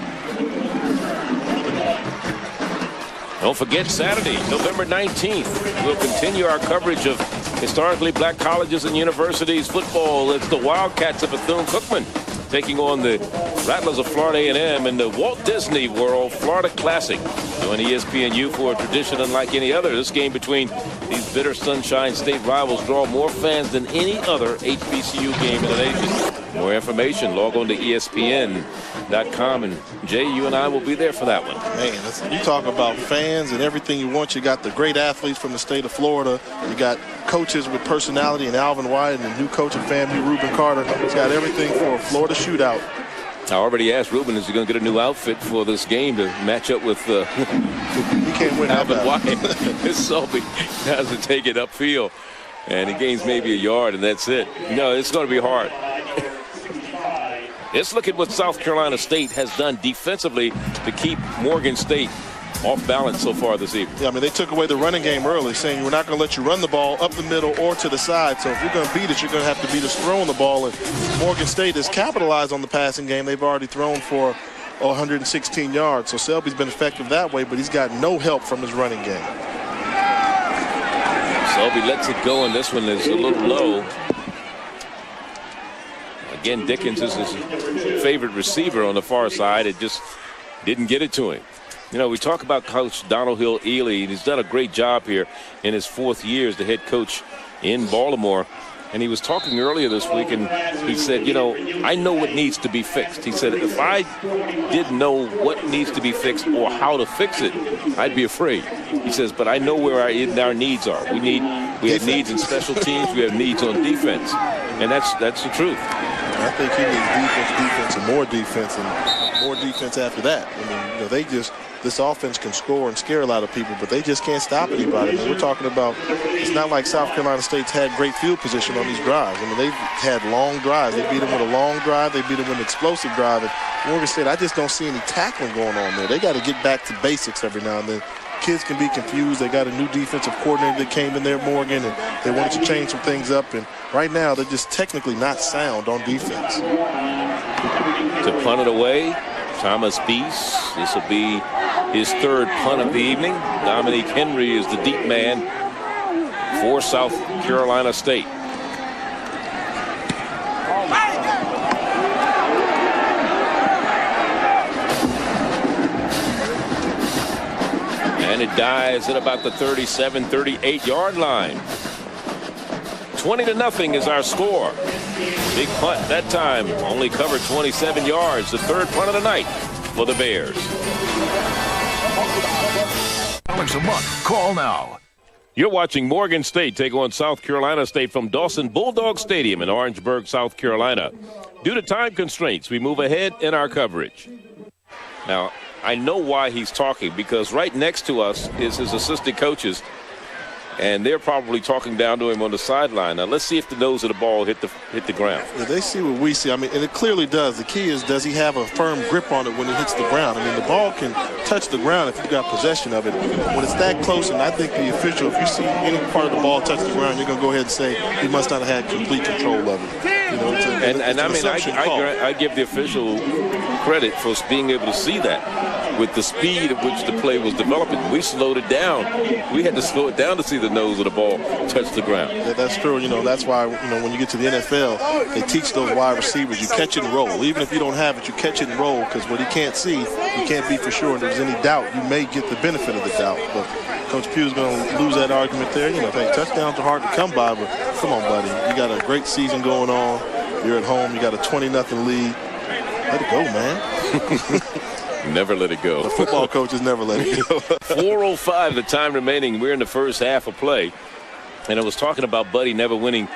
Don't forget, Saturday, November 19th, we'll continue our coverage of historically black colleges and universities football. It's the Wildcats of Bethune-Cookman taking on the Rattlers of Florida A&M in the Walt Disney World Florida Classic. Join ESPNU for a tradition unlike any other. This game between these bitter Sunshine State rivals draw more fans than any other HBCU game in the nation. More information, log on to ESPN.com. And Jay, you and I will be there for that one. Man, you talk about fans and everything you want. You got the great athletes from the state of Florida. You got coaches with personality in Alvin White and the new coach of FAMU, Ruben Carter. He's got everything for a Florida shootout. I already asked Ruben, is he going to get a new outfit for this game to match up with he can't win Alvin White? Selby has to take it upfield, and he gains maybe a yard, and that's it. No, it's going to be hard. Let's look at what South Carolina State has done defensively to keep Morgan State off balance so far this evening. Yeah, I mean, they took away the running game early, saying we're not going to let you run the ball up the middle or to the side. So if you're going to beat it, you're going to have to beat us throwing the ball. And Morgan State has capitalized on the passing game. They've already thrown for 116 yards. So Selby's been effective that way, but he's got no help from his running game. Selby lets it go, and this one is a little low. Again, Dickens is his favorite receiver on the far side. It just didn't get it to him. You know, we talk about Coach Donald Hill Ely, and he's done a great job here in his 4th year as the head coach in Baltimore. And he was talking earlier this week, and he said, you know, I know what needs to be fixed. He said, if I didn't know what needs to be fixed or how to fix it, I'd be afraid. He says, but I know where our needs are. We have needs in special teams. We have needs on defense. And that's the truth. I think he needs defense, and more defense after that. I mean, you know, this offense can score and scare a lot of people, but they just can't stop anybody. I mean, we're talking about, it's not like South Carolina State's had great field position on these drives. I mean, they've had long drives. They beat them with a long drive. They beat them with an explosive drive. And Morgan State, I just don't see any tackling going on there. They got to get back to basics every now and then. Kids can be confused. They got a new defensive coordinator that came in there, Morgan, and they wanted to change some things up. And right now, they're just technically not sound on defense. To punt it away, Thomas Beese. This will be his third punt of the evening. Dominique Henry is the deep man for South Carolina State. And it dies at about the 37, 38-yard line. 20-0 is our score. Big punt that time, only covered 27 yards. The third punt of the night for the Bears. $1 a month. Call now. You're watching Morgan State take on South Carolina State from Dawson Bulldog Stadium in Orangeburg, South Carolina. Due to time constraints, we move ahead in our coverage. Now, I know why he's talking, because right next to us is his assistant coaches, and they're probably talking down to him on the sideline. Now, let's see if the nose of the ball hit the ground. Yeah, they see what we see. I mean, and it clearly does. The key is, does he have a firm grip on it when it hits the ground? I mean, the ball can touch the ground if you've got possession of it. When it's that close, and I think the official, if you see any part of the ball touch the ground, you're going to go ahead and say he must not have had complete control of it. You know, I give the official credit for being able to see that. With the speed at which the play was developing, we slowed it down. We had to slow it down to see the nose of the ball touch the ground. Yeah, that's true. You know, that's why, you know, when you get to the NFL, they teach those wide receivers, you catch it and roll. Even if you don't have it, you catch it and roll, because what he can't see, you can't be for sure. And if there's any doubt, you may get the benefit of the doubt. But Coach Pugh's going to lose that argument there. You know, touchdowns are hard to come by, but come on, buddy. You got a great season going on. You're at home. You got a 20-0 lead. Let it go, man. Never let it go. The football coaches never let it go. 4:05, the time remaining. We're in the first half of play. And I was talking about Buddy never winning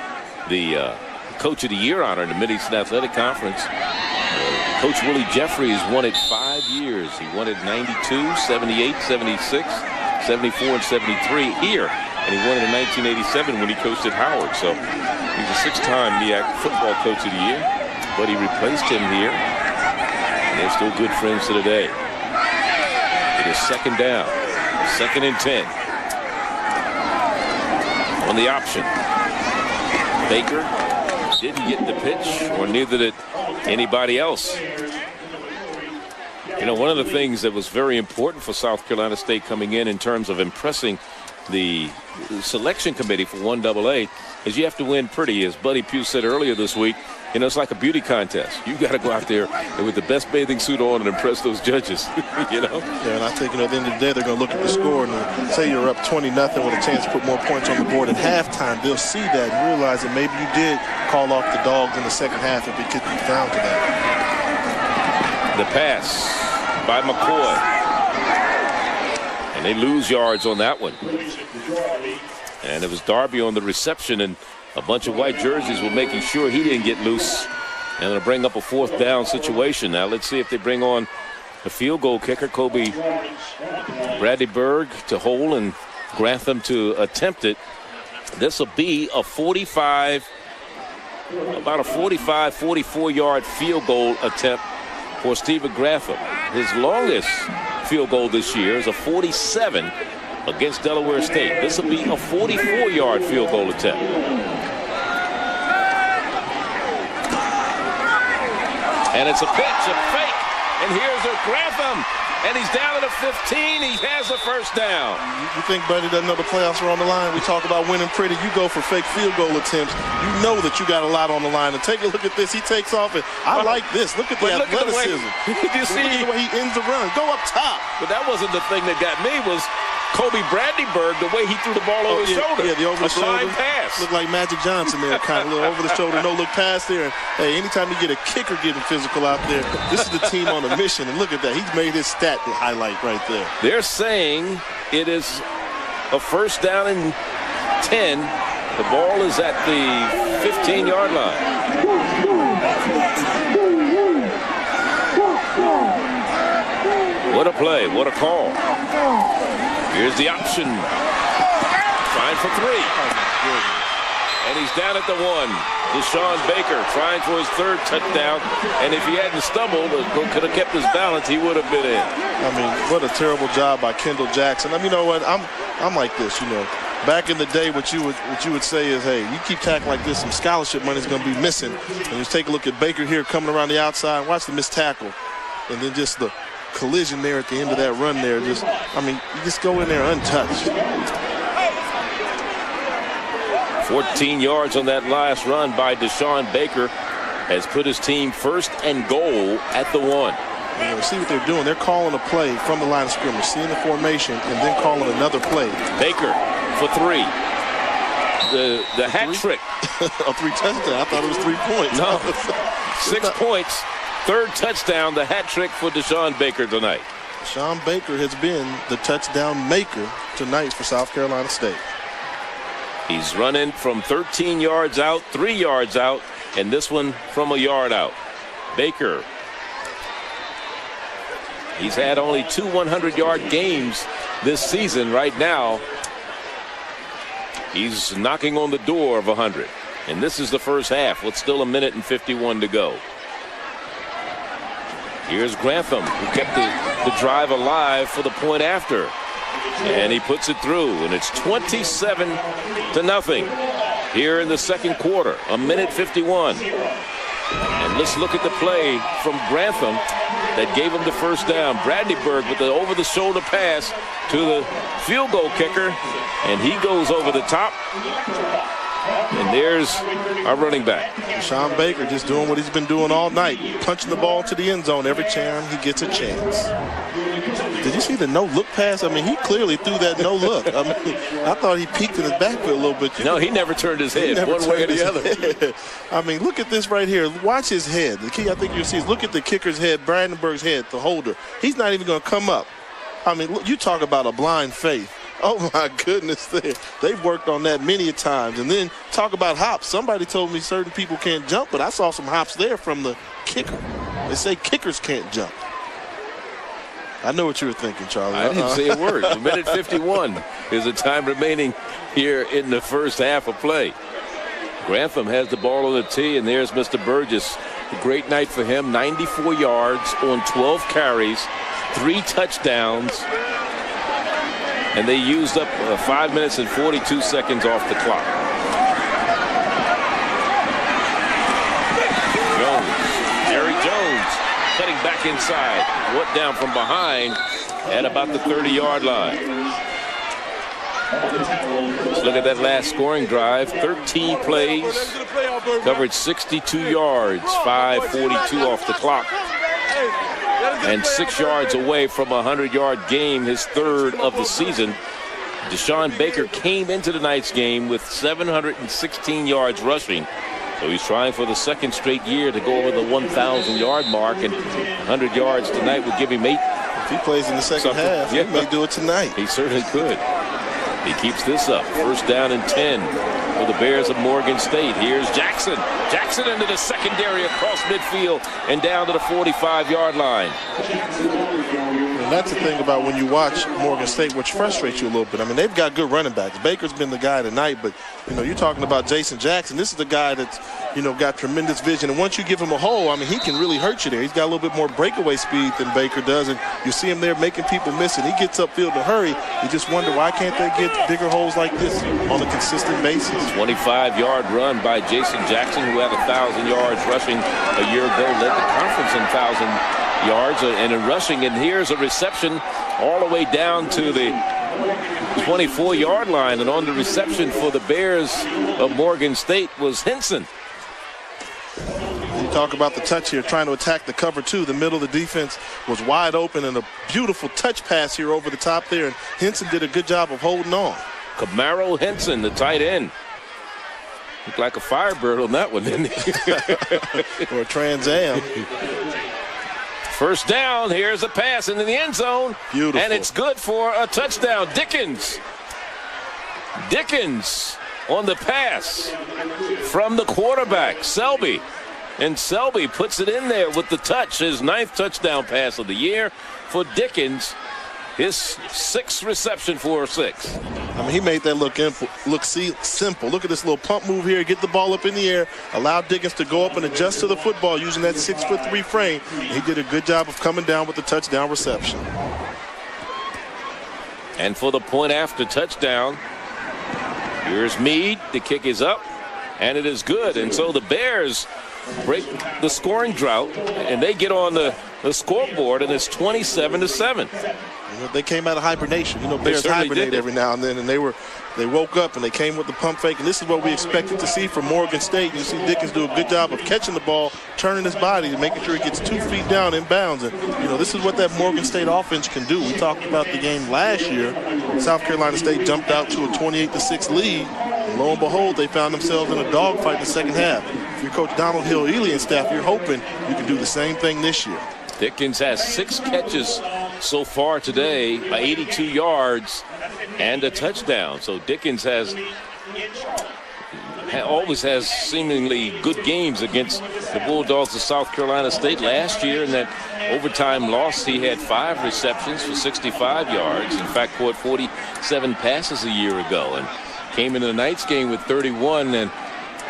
the Coach of the Year honor in the Mid-Eastern Athletic Conference. Coach Willie Jeffries won it 5 years. He won it 92, 78, 76, 74, and 73 here. And he won it in 1987 when he coached at Howard. So he's a 6-time MEAC Football Coach of the Year. Buddy replaced him here. They're still good friends to today. It is second down. 2nd and 10. On the option. Baker didn't get the pitch, or neither did anybody else. You know, one of the things that was very important for South Carolina State coming in terms of impressing the selection committee for 1AA is you have to win pretty. As Buddy Pugh said earlier this week, you know, it's like a beauty contest. You got to go out there with the best bathing suit on and impress those judges, you know? Yeah, and I think, you know, at the end of the day, they're going to look at the score and say you're up 20-0 with a chance to put more points on the board at halftime. They'll see that and realize that maybe you did call off the Dogs in the second half if it gets down to that. The pass by McCoy. And they lose yards on that one. And it was Darby on the reception, and a bunch of white jerseys were making sure he didn't get loose. And it'll bring up a 4th down situation. Now let's see if they bring on a field goal kicker, Bradley Berg to hold and Grantham to attempt it. This will be about a 45, 44-yard field goal attempt for Stephen Grantham. His longest field goal this year is a 47 against Delaware State. This will be a 44-yard field goal attempt. And it's a pitch, a fake. And here's a Grantham. And he's down at the 15. He has a first down. You think Buddy doesn't know the playoffs are on the line? We talk about winning pretty. You go for fake field goal attempts. You know that you got a lot on the line. And take a look at this. He takes off. And I like this. Look at the athleticism. Did you see the way he ends the run? Go up top. But that wasn't the thing that got me. Was Kobe Brandyburg the way he threw the ball over his shoulder. Yeah, the over the shoulder pass. Looked like Magic Johnson there, kind of a little over the shoulder, no look pass there. And, hey, anytime you get a kicker getting physical out there, this is the team on a mission. And look at that, he's made his stat highlight right there. They're saying it is a first down and 10. The ball is at the 15-yard line. What a play, what a call. Here's the option. Trying for 3. And he's down at the 1. Deshaun Baker trying for his 3rd touchdown. And if he hadn't stumbled or could have kept his balance, he would have been in. I mean, what a terrible job by Kendall Jackson. I mean, you know what? I'm like this, you know. Back in the day, what you would say is, hey, you keep tackling like this, some scholarship money is going to be missing. And you take a look at Baker here coming around the outside. Watch the missed tackle. And then just the collision there at the end of that run there. Just, I mean, you just go in there untouched. 14 yards on that last run by Deshaun Baker has put his team 1st and goal at the 1. You know, see what they're doing. They're calling a play from the line of scrimmage, seeing the formation, and then calling another play. Baker for 3. The hat trick. A 3 touchdown. I thought it was 3 points. No. 6 points. 3rd touchdown, the hat trick for Deshaun Baker tonight. Deshaun Baker has been the touchdown maker tonight for South Carolina State. He's running from 13 yards out, 3 yards out, and this one from a yard out. Baker. He's had only 2 100-yard games this season. Right now, he's knocking on the door of 100. And this is the first half with still 1:51 to go. Here's Grantham, who kept the drive alive for the point after. And he puts it through, and it's 27-0 here in the second quarter, 1:51. And let's look at the play from Grantham that gave him the first down. Brandyburg with the over-the-shoulder pass to the field goal kicker, and he goes over the top. And there's our running back. Deshaun Baker just doing what he's been doing all night, punching the ball to the end zone every time he gets a chance. Did you see the no-look pass? I mean, he clearly threw that no-look. I mean, I thought he peeked in his backfield a little bit. No, he never turned his head one way or the other. I mean, look at this right here. Watch his head. The key I think you'll see is look at the kicker's head, Brandenburg's head, the holder. He's not even going to come up. I mean, look, you talk about a blind faith. Oh, my goodness. They've worked on that many a times. And then talk about hops. Somebody told me certain people can't jump, but I saw some hops there from the kicker. They say kickers can't jump. I know what you were thinking, Charlie. I didn't say a word. 1:51 is the time remaining here in the first half of play. Grantham has the ball on the tee, and there's Mr. Burgess. A great night for him. 94 yards on 12 carries, 3 touchdowns. And they used up 5 minutes and 42 seconds off the clock. Jones, Jerry Jones, cutting back inside. Went down from behind at about the 30-yard line. Let's look at that last scoring drive. 13 plays, covered 62 yards, 5:42 off the clock. And 6 yards away from a 100-yard game, his 3rd of the season. Deshaun Baker came into tonight's game with 716 yards rushing. So he's trying for the 2nd straight year to go over the 1,000-yard mark, and 100 yards tonight would give him 8. If he plays in the second half, he may do it tonight. He certainly could. He keeps this up. First down and 10 for the Bears of Morgan State. Here's Jackson. Jackson into the secondary across midfield and down to the 45-yard line. And that's the thing about when you watch Morgan State, which frustrates you a little bit. I mean, they've got good running backs. Baker's been the guy tonight, but, you know, you're talking about Jason Jackson. This is the guy that's, you know, got tremendous vision. And once you give him a hole, I mean, he can really hurt you there. He's got a little bit more breakaway speed than Baker does, and you see him there making people miss it. He gets upfield in a hurry. You just wonder, why can't they get bigger holes like this on a consistent basis? 25-yard run by Jason Jackson, who had 1,000 yards rushing a year ago, led the conference in 1,000 yards and in rushing. And here's a reception all the way down to the 24-yard line. And on the reception for the Bears of Morgan State was Henson. talk about the touch here, trying to attack the cover two. The middle of the defense was wide open, and a beautiful touch pass here over the top there. And Henson did a good job of holding on. Camaro Henson, the tight end. Looked like a Firebird on that one, didn't he? Or a Trans Am. First down, here's a pass into the end zone. Beautiful. And it's good for a touchdown. Dickens on the pass from the quarterback, Selby. And Selby puts it in there with the touch, his 9th touchdown pass of the year for Dickens. His 6th reception for 6. I mean, he made that look simple. Look at this little pump move here. Get the ball up in the air. Allow Dickens to go up and adjust to the football using that 6'3" frame. He did a good job of coming down with the touchdown reception. And for the point after touchdown, here's Meade. The kick is up, and it is good. And so the Bears break the scoring drought, and they get on the scoreboard, and it's 27-7. They came out of hibernation. Bears hibernate every now and then, and they woke up and they came with the pump fake. And this is what we expected to see from Morgan State. You see Dickens do a good job of catching the ball, turning his body, and making sure he gets 2 feet down in bounds. And this is what that Morgan State offense can do. We talked about the game last year. South Carolina State jumped out to a 28-6 lead. And lo and behold, they found themselves in a dogfight in the second half. If you're Coach Donald Hill-Ely and staff, you're hoping you can do the same thing this year. Dickens has 6 catches so far today, 82 yards and a touchdown. So Dickens always has seemingly good games against the Bulldogs of South Carolina State. Last year in that overtime loss, he had 5 receptions for 65 yards. In fact, caught 47 passes a year ago and came into the Knights game with 31 and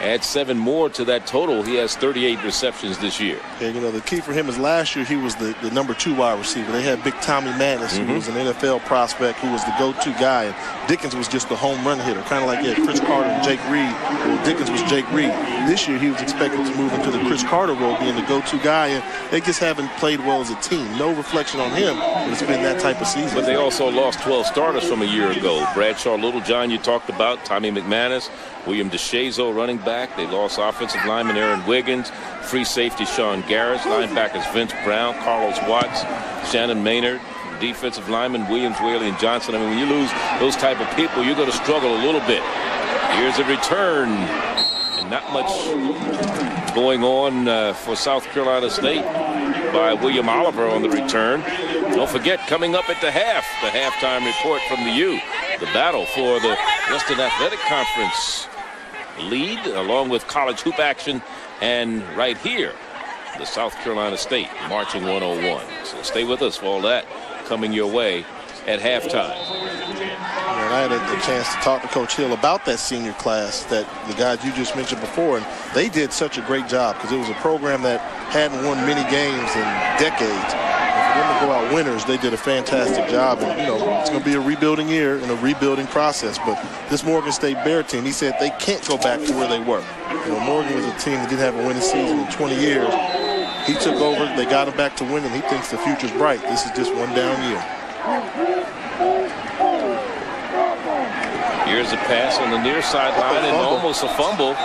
add 7 more to that total. He has 38 receptions this year. And, the key for him is last year he was the number 2 wide receiver. They had big Tommy Madness, who was an NFL prospect, who was the go-to guy. And Dickens was just the home run hitter, kind of like Chris Carter and Jake Reed. Well, Dickens was Jake Reed. This year he was expected to move into the Chris Carter role, being the go-to guy. And they just haven't played well as a team. No reflection on him, but it's been that type of season. But they also lost 12 starters from a year ago. Bradshaw Littlejohn, you talked about, Tommy McManus, William DeShazo, running back. They lost offensive lineman Aaron Wiggins, free safety Sean Garrett, linebackers Vince Brown, Carlos Watts, Shannon Maynard, defensive lineman Williams, Whaley, and Johnson. I mean, when you lose those type of people, you're going to struggle a little bit. Here's a return, and not much going on for South Carolina State by William Oliver on the return. Don't forget, coming up at the halftime report from the U, the battle for the Western Athletic Conference lead, along with college hoop action, and right here, the South Carolina State marching 101. So stay with us for all that coming your way at halftime. And I had a chance to talk to Coach Hill about that senior class, that the guys you just mentioned before, and they did such a great job because it was a program that hadn't won many games in decades. And for them to go out winners, they did a fantastic job. And, it's going to be a rebuilding year and a rebuilding process. But this Morgan State Bear team, he said they can't go back to where they were. Morgan was a team that didn't have a winning season in 20 years. He took over. They got him back to winning. He thinks the future's bright. This is just one down year. Here's a pass on the near sideline and almost a fumble.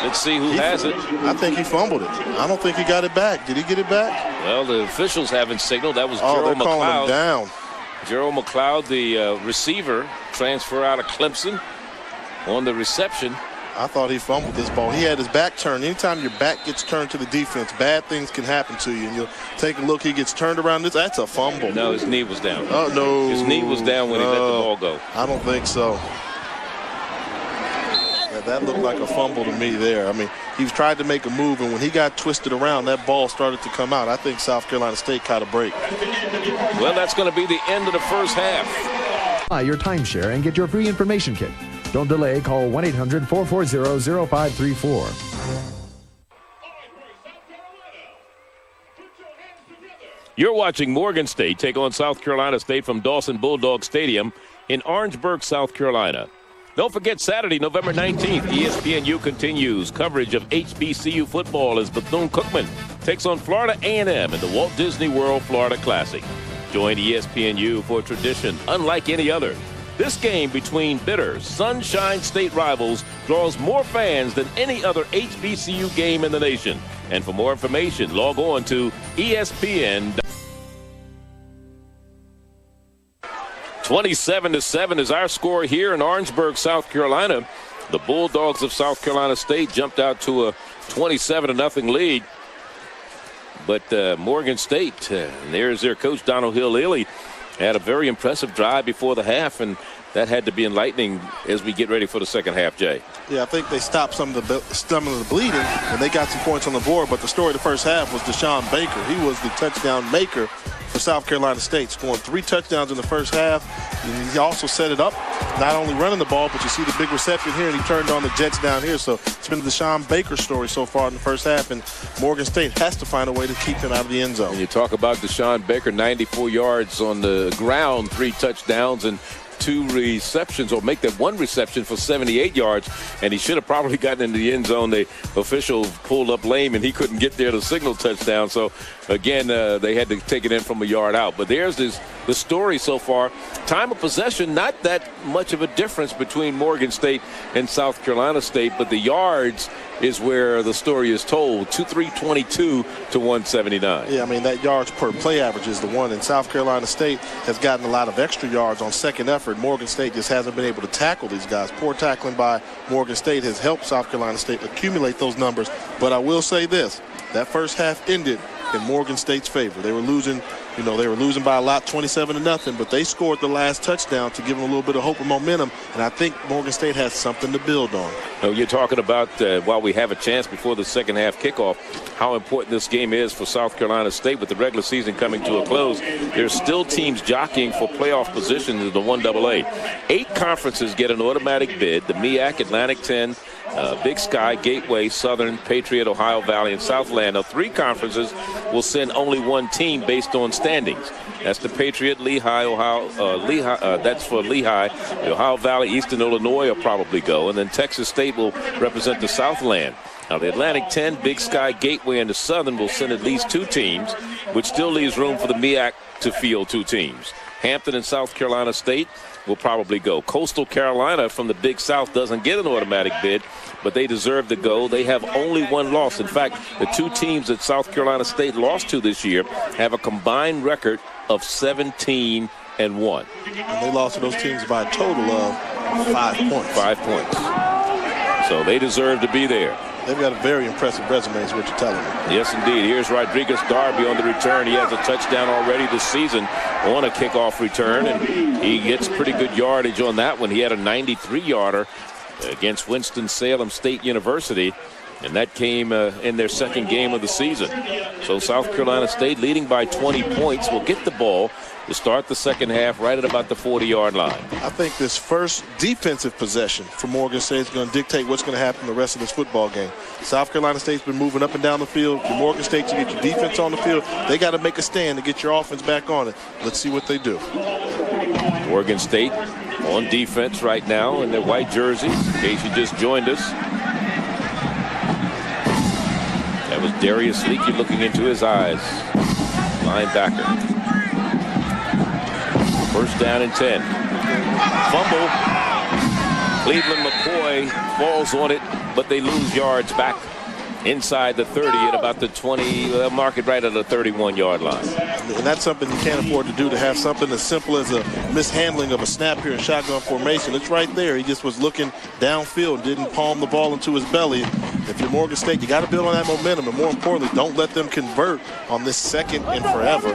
Let's see who has it. I think he fumbled it. I don't think he got it back. Did he get it back? Well, the officials haven't signaled. That was Gerald McLeod. Calling him down. Gerald McLeod, the receiver, transfer out of Clemson on the reception. I thought he fumbled this ball. He had his back turned. Anytime your back gets turned to the defense, bad things can happen to you. And you'll take a look. He gets turned around. That's a fumble. No, his knee was down. Oh, no. His knee was down when he let the ball go. I don't think so. That looked like a fumble to me there. I mean, he tried to make a move, and when he got twisted around, that ball started to come out. I think South Carolina State caught a break. Well, that's going to be the end of the first half. Buy your timeshare and get your free information kit. Don't delay. Call 1-800-440-0534. You're watching Morgan State take on South Carolina State from Dawson Bulldog Stadium in Orangeburg, South Carolina. Don't forget, Saturday, November 19th, ESPNU continues coverage of HBCU football as Bethune-Cookman takes on Florida A&M in the Walt Disney World Florida Classic. Join ESPNU for a tradition unlike any other. This game between bitter Sunshine State rivals draws more fans than any other HBCU game in the nation. And for more information, log on to ESPN. 27-7 is our score here in Orangeburg, South Carolina. The Bulldogs of South Carolina State jumped out to a 27-0 lead. But Morgan State, and there's their coach, Donald Hill-Ely, had a very impressive drive before the half, and that had to be enlightening as we get ready for the second half, Jay. Yeah, I think they stopped some of the bleeding, and they got some points on the board. But the story of the first half was Deshaun Baker. He was the touchdown maker for South Carolina State, scoring 3 touchdowns in the first half. And he also set it up, not only running the ball, but you see the big reception here, and he turned on the Jets down here. So it's been the Deshaun Baker story so far in the first half, and Morgan State has to find a way to keep him out of the end zone. And you talk about Deshaun Baker, 94 yards on the ground, 3 touchdowns, and 2 receptions, or make that 1 reception for 78 yards, and he should have probably gotten into the end zone. The official pulled up lame, and he couldn't get there to signal touchdown. So again, they had to take it in from a yard out. But there's the story so far. Time of possession, not that much of a difference between Morgan State and South Carolina State, but the yards is where the story is told. 322 to 179. Yeah, I mean, that yards per play average is the one. And South Carolina State has gotten a lot of extra yards on second effort. Morgan State just hasn't been able to tackle these guys. Poor tackling by Morgan State has helped South Carolina State accumulate those numbers. But I will say this, that first half ended in Morgan State's favor. They were losing, by a lot, 27-0, but they scored the last touchdown to give them a little bit of hope and momentum, and I think Morgan State has something to build on. You're talking about, while we have a chance before the second half kickoff, how important this game is for South Carolina State with the regular season coming to a close. There's still teams jockeying for playoff positions in the 1AA. 8 conferences get an automatic bid: the MEAC, Atlantic 10, Big Sky, Gateway, Southern, Patriot, Ohio Valley, and Southland. Now, 3 conferences will send only 1 team based on standings. That's the Patriot, Lehigh, Ohio. That's for Lehigh. The Ohio Valley, Eastern Illinois will probably go, and then Texas State will represent the Southland. Now, the Atlantic 10, Big Sky, Gateway, and the Southern will send at least 2 teams, which still leaves room for the MEAC to field 2 teams. Hampton and South Carolina State will probably go. Coastal Carolina from the Big South doesn't get an automatic bid, but they deserve to go. They have only 1 loss. In fact, the 2 teams that South Carolina State lost to this year have a combined record of 17-1. And they lost to those teams by a total of 5 points. 5 points. So they deserve to be there. They've got a very impressive resume, is what you're telling me. Yes, indeed. Here's Rodriguez Darby on the return. He has a touchdown already this season on a kickoff return, and he gets pretty good yardage on that one. He had a 93-yarder against Winston-Salem State University, and that came in their second game of the season. So South Carolina State, leading by 20 points, will get the ball to start the second half right at about the 40-yard line. I think this first defensive possession for Morgan State is going to dictate what's going to happen the rest of this football game. South Carolina State's been moving up and down the field. For Morgan State to get your defense on the field, they got to make a stand to get your offense back on it. Let's see what they do. Morgan State on defense right now in their white jerseys, in case you just joined us. That was Darius Leakey looking into his eyes. Linebacker. First down and 10. Fumble. Cleveland McCoy falls on it, but they lose yards back inside the 30 at about the 20. They'll mark it right at the 31-yard line. And that's something you can't afford to do, to have something as simple as a mishandling of a snap here in shotgun formation. It's right there. He just was looking downfield and didn't palm the ball into his belly. If you're Morgan State, you got to build on that momentum, and more importantly, don't let them convert on this second and forever.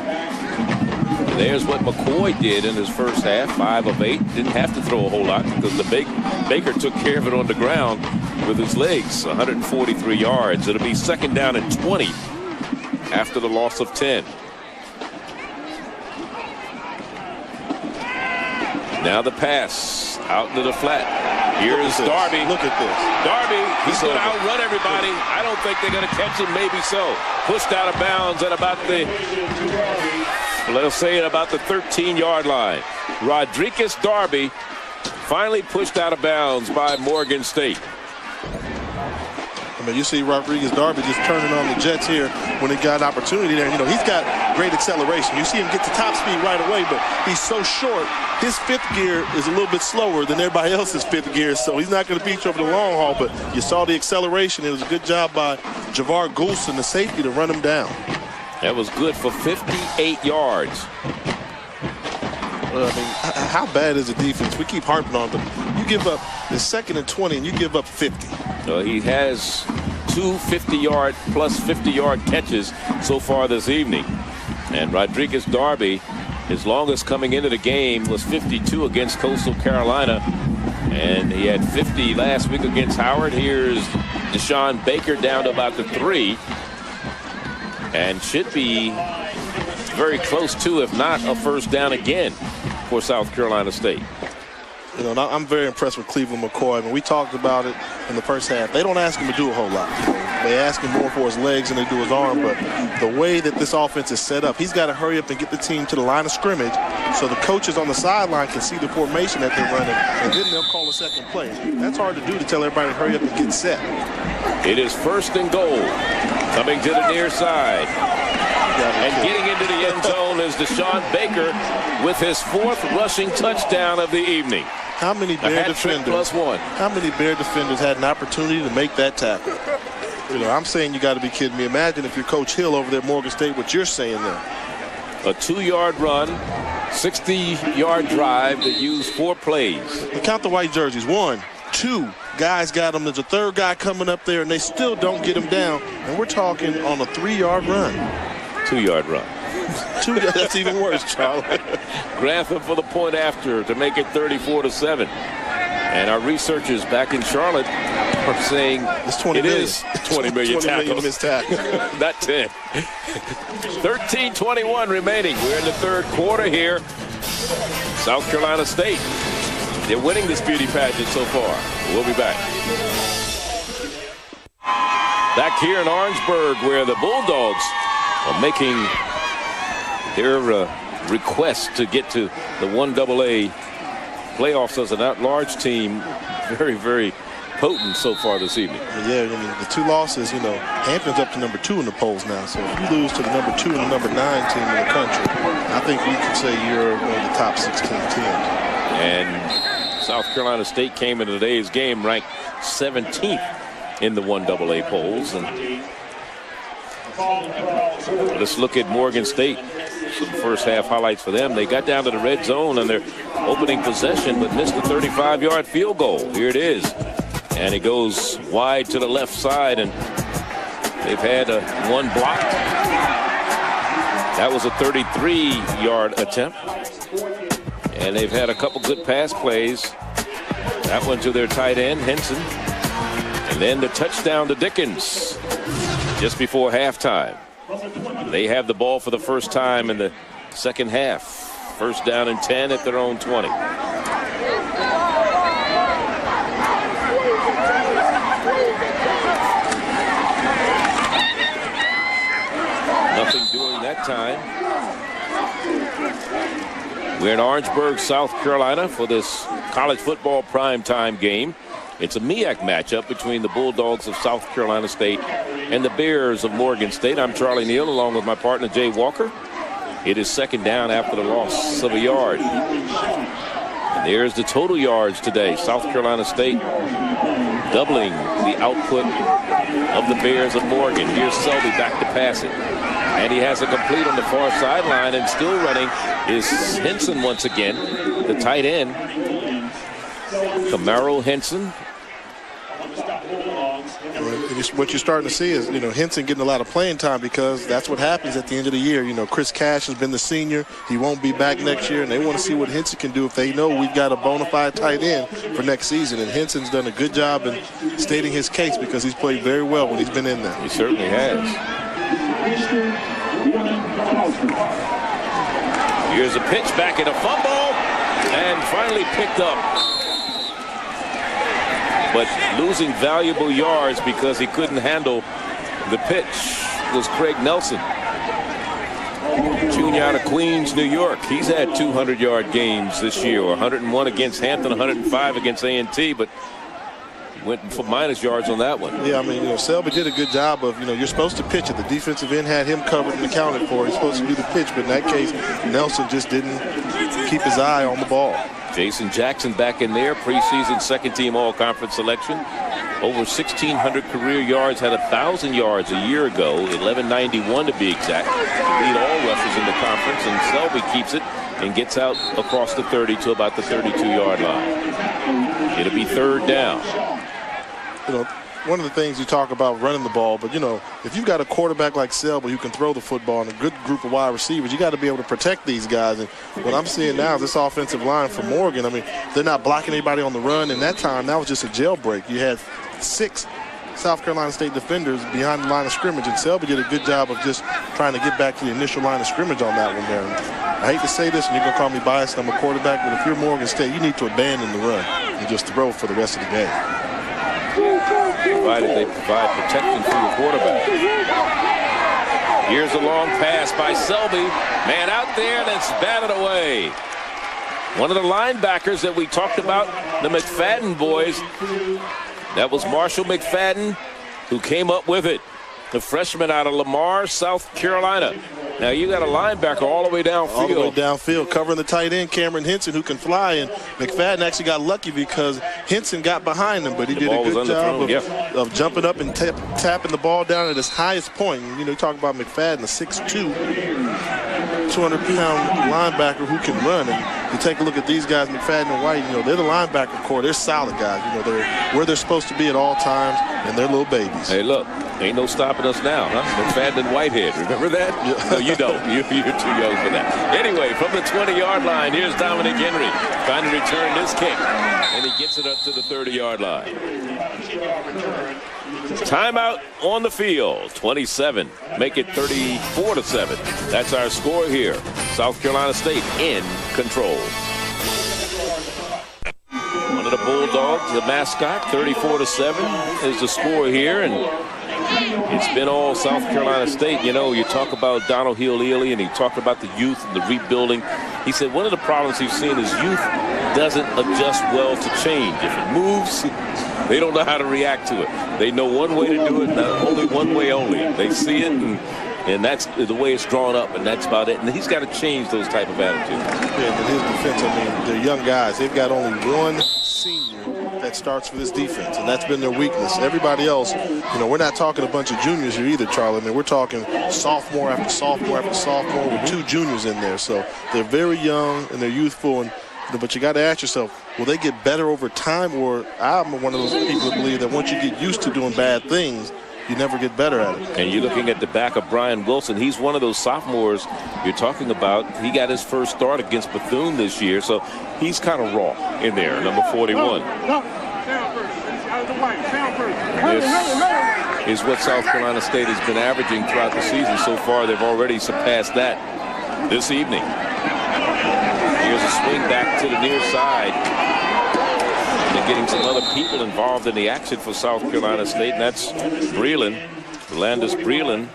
There's what McCoy did in his first half, 5 of 8. Didn't have to throw a whole lot because the Baker took care of it on the ground with his legs, 143 yards. It'll be second down and 20 after the loss of 10. Now the pass out into the flat. Here's Darby. Look at this. Darby, he's going to outrun everybody. I don't think they're going to catch him. Maybe so. Pushed out of bounds at about the, let's say, at about the 13-yard line. Rodriguez Darby finally pushed out of bounds by Morgan State. I mean, you see Rodriguez Darby just turning on the Jets here when he got an opportunity there. You know, he's got great acceleration. You see him get to top speed right away, but he's so short. His fifth gear is a little bit slower than everybody else's fifth gear, so he's not going to beat you over the long haul, but you saw the acceleration. It was a good job by Javar Goulson, the safety, to run him down. That was good for 58 yards. Well, I mean, how bad is the defense? We keep harping on them. You give up the 2nd and 20, and you give up 50. So he has 2 50-yard plus 50-yard catches so far this evening. And Rodriguez Darby, his longest coming into the game was 52 against Coastal Carolina. And he had 50 last week against Howard. Here's Deshaun Baker down to about the 3. And should be very close to, if not a first down again for South Carolina State. You know, I'm very impressed with Cleveland McCoy. I mean, we talked about it in the first half. They don't ask him to do a whole lot. They ask him more for his legs than they do his arm, but the way that this offense is set up, he's got to hurry up and get the team to the line of scrimmage so the coaches on the sideline can see the formation that they're running, and then they'll call a second play. That's hard to do, to tell everybody to hurry up and get set. It is 1st and goal, coming to the near side. And getting into the end zone is Deshaun Baker with his 4th rushing touchdown of the evening. How many Bear defenders? +1. How many Bear defenders had an opportunity to make that tackle? You know, I'm saying you got to be kidding me. Imagine if you're Coach Hill over there at Morgan State, what you're saying there. A 2-yard run, 60-yard drive that used 4 plays. And count the white jerseys. 1, 2 guys got him. There's a 3rd guy coming up there, and they still don't get him down. And we're talking on a 3-yard run. 2-yard run. 2 yards, that's even worse, Charlie. Grantham for the point after to make it 34-7. And our researchers back in Charlotte are saying it is 20 million tackles. Missed tackles. Not 10. 13:21 remaining. We're in the 3rd quarter here. South Carolina State, they're winning this beauty pageant so far. We'll be back. Back here in Orangeburg, where the Bulldogs are making their request to get to the 1AA playoffs as an at-large team. Very, very potent so far this evening. Yeah, I mean, the 2 losses, you know, Hampton's up to number 2 in the polls now. So if you lose to the number 2 and the number 9 team in the country, I think we could say you're one of the top 16 teams. And South Carolina State came into today's game ranked 17th in the 1AA polls. And let's look at Morgan State. Some first half highlights for them. They got down to the red zone on their opening possession, but missed a 35-yard field goal. Here it is. And it goes wide to the left side, and they've had one block. That was a 33-yard attempt. And they've had a couple good pass plays. That one to their tight end, Henson. And then the touchdown to Dickens just before halftime. They have the ball for the first time in the second half. First down and 10 at their own 20. Nothing doing that time. We're in Orangeburg, South Carolina for this college football primetime game. It's a MEAC matchup between the Bulldogs of South Carolina State and the Bears of Morgan State. I'm Charlie Neal along with my partner Jay Walker. It is second down after the loss of a yard. And there's the total yards today. South Carolina State doubling the output of the Bears of Morgan. Here's Selby back to pass it. And he has a complete on the far sideline, and still running is Henson once again, the tight end. Camaro Henson. What you're starting to see is, you know, Henson getting a lot of playing time, because that's what happens at the end of the year. You know, Chris Cash has been the senior. He won't be back next year, and they want to see what Henson can do if they know we've got a bona fide tight end for next season. And Henson's done a good job in stating his case, because he's played very well when he's been in there. He certainly has. Here's a pitch back at a fumble, and finally picked up. But losing valuable yards because he couldn't handle the pitch was Craig Nelson, junior out of Queens, New York. He's had 200-yard games this year, 101 against Hampton, 105 against A&T, but went for minus yards on that one. Yeah, I mean, Selby did a good job of, you're supposed to pitch it. The defensive end had him covered and accounted for. He's supposed to do the pitch, but in that case, Nelson just didn't keep his eye on the ball. Jason Jackson back in there, preseason second-team all-conference selection. Over 1,600 career yards, had 1,000 yards a year ago, 1,191 to be exact. Lead all rushers in the conference, and Selby keeps it and gets out across the 30 to about the 32-yard line. It'll be third down. One of the things you talk about running the ball, but if you've got a quarterback like Selby who can throw the football and a good group of wide receivers, you got to be able to protect these guys. And what I'm seeing now is this offensive line for Morgan. I mean, they're not blocking anybody on the run. And that time, that was just a jailbreak. You had 6 South Carolina State defenders behind the line of scrimmage, and Selby did a good job of just trying to get back to the initial line of scrimmage on that one there. And I hate to say this, and you're going to call me biased, I'm a quarterback, but if you're Morgan State, you need to abandon the run and just throw for the rest of the game. Provided they provide protection for your quarterback. Here's a long pass by Selby. Man out there, and it's batted away. One of the linebackers that we talked about, the McFadden boys, that was Marshall McFadden who came up with it. The freshman out of Lamar, South Carolina. Now you got a linebacker all the way downfield. All the way downfield, covering the tight end, Cameron Henson, who can fly. And McFadden actually got lucky because Henson got behind him, but he did a good job of jumping up and tapping the ball down at its highest point. And, you talk about McFadden, a 6'2", 200-pound linebacker who can run. And you take a look at these guys, McFadden and White, they're the linebacker core. They're solid guys. They're where they're supposed to be at all times, and they're little babies. Hey, look, ain't no stopping us now, huh? McFadden and Whitehead, remember that? No, you don't. You're too young for that. Anyway, from the 20-yard line, here's Dominic Henry trying to return this kick, and he gets it up to the 30-yard line. Timeout on the field, 27. Make it 34-7. That's our score here. South Carolina State in control. One of the Bulldogs, the mascot, 34-7 is the score here, and it's been all South Carolina State. You talk about Donald Hill-Ely, and he talked about the youth and the rebuilding. He said one of the problems he's seen is youth doesn't adjust well to change. If it moves, they don't know how to react to it. They know one way to do it, not only one way only. They see it, and that's the way it's drawn up, and that's about it. And he's got to change those type of attitudes. Yeah, but his defense, they're young guys. They've got only one senior that starts for this defense, and that's been their weakness. Everybody else, we're not talking a bunch of juniors here either, Charlie. We're talking sophomore after sophomore after sophomore with 2 juniors in there. So they're very young and they're youthful, but you got to ask yourself, will they get better over time? Or I'm one of those people that believe that once you get used to doing bad things, you never get better at it. And you're looking at the back of Brian Wilson. He's one of those sophomores you're talking about. He got his first start against Bethune this year, so he's kind of raw in there, number 41. This is what South Carolina State has been averaging throughout the season so far. They've already surpassed that this evening. Here's a swing back to the near side. They're getting some other people involved in the action for South Carolina State, and that's Breland, Landis Breland.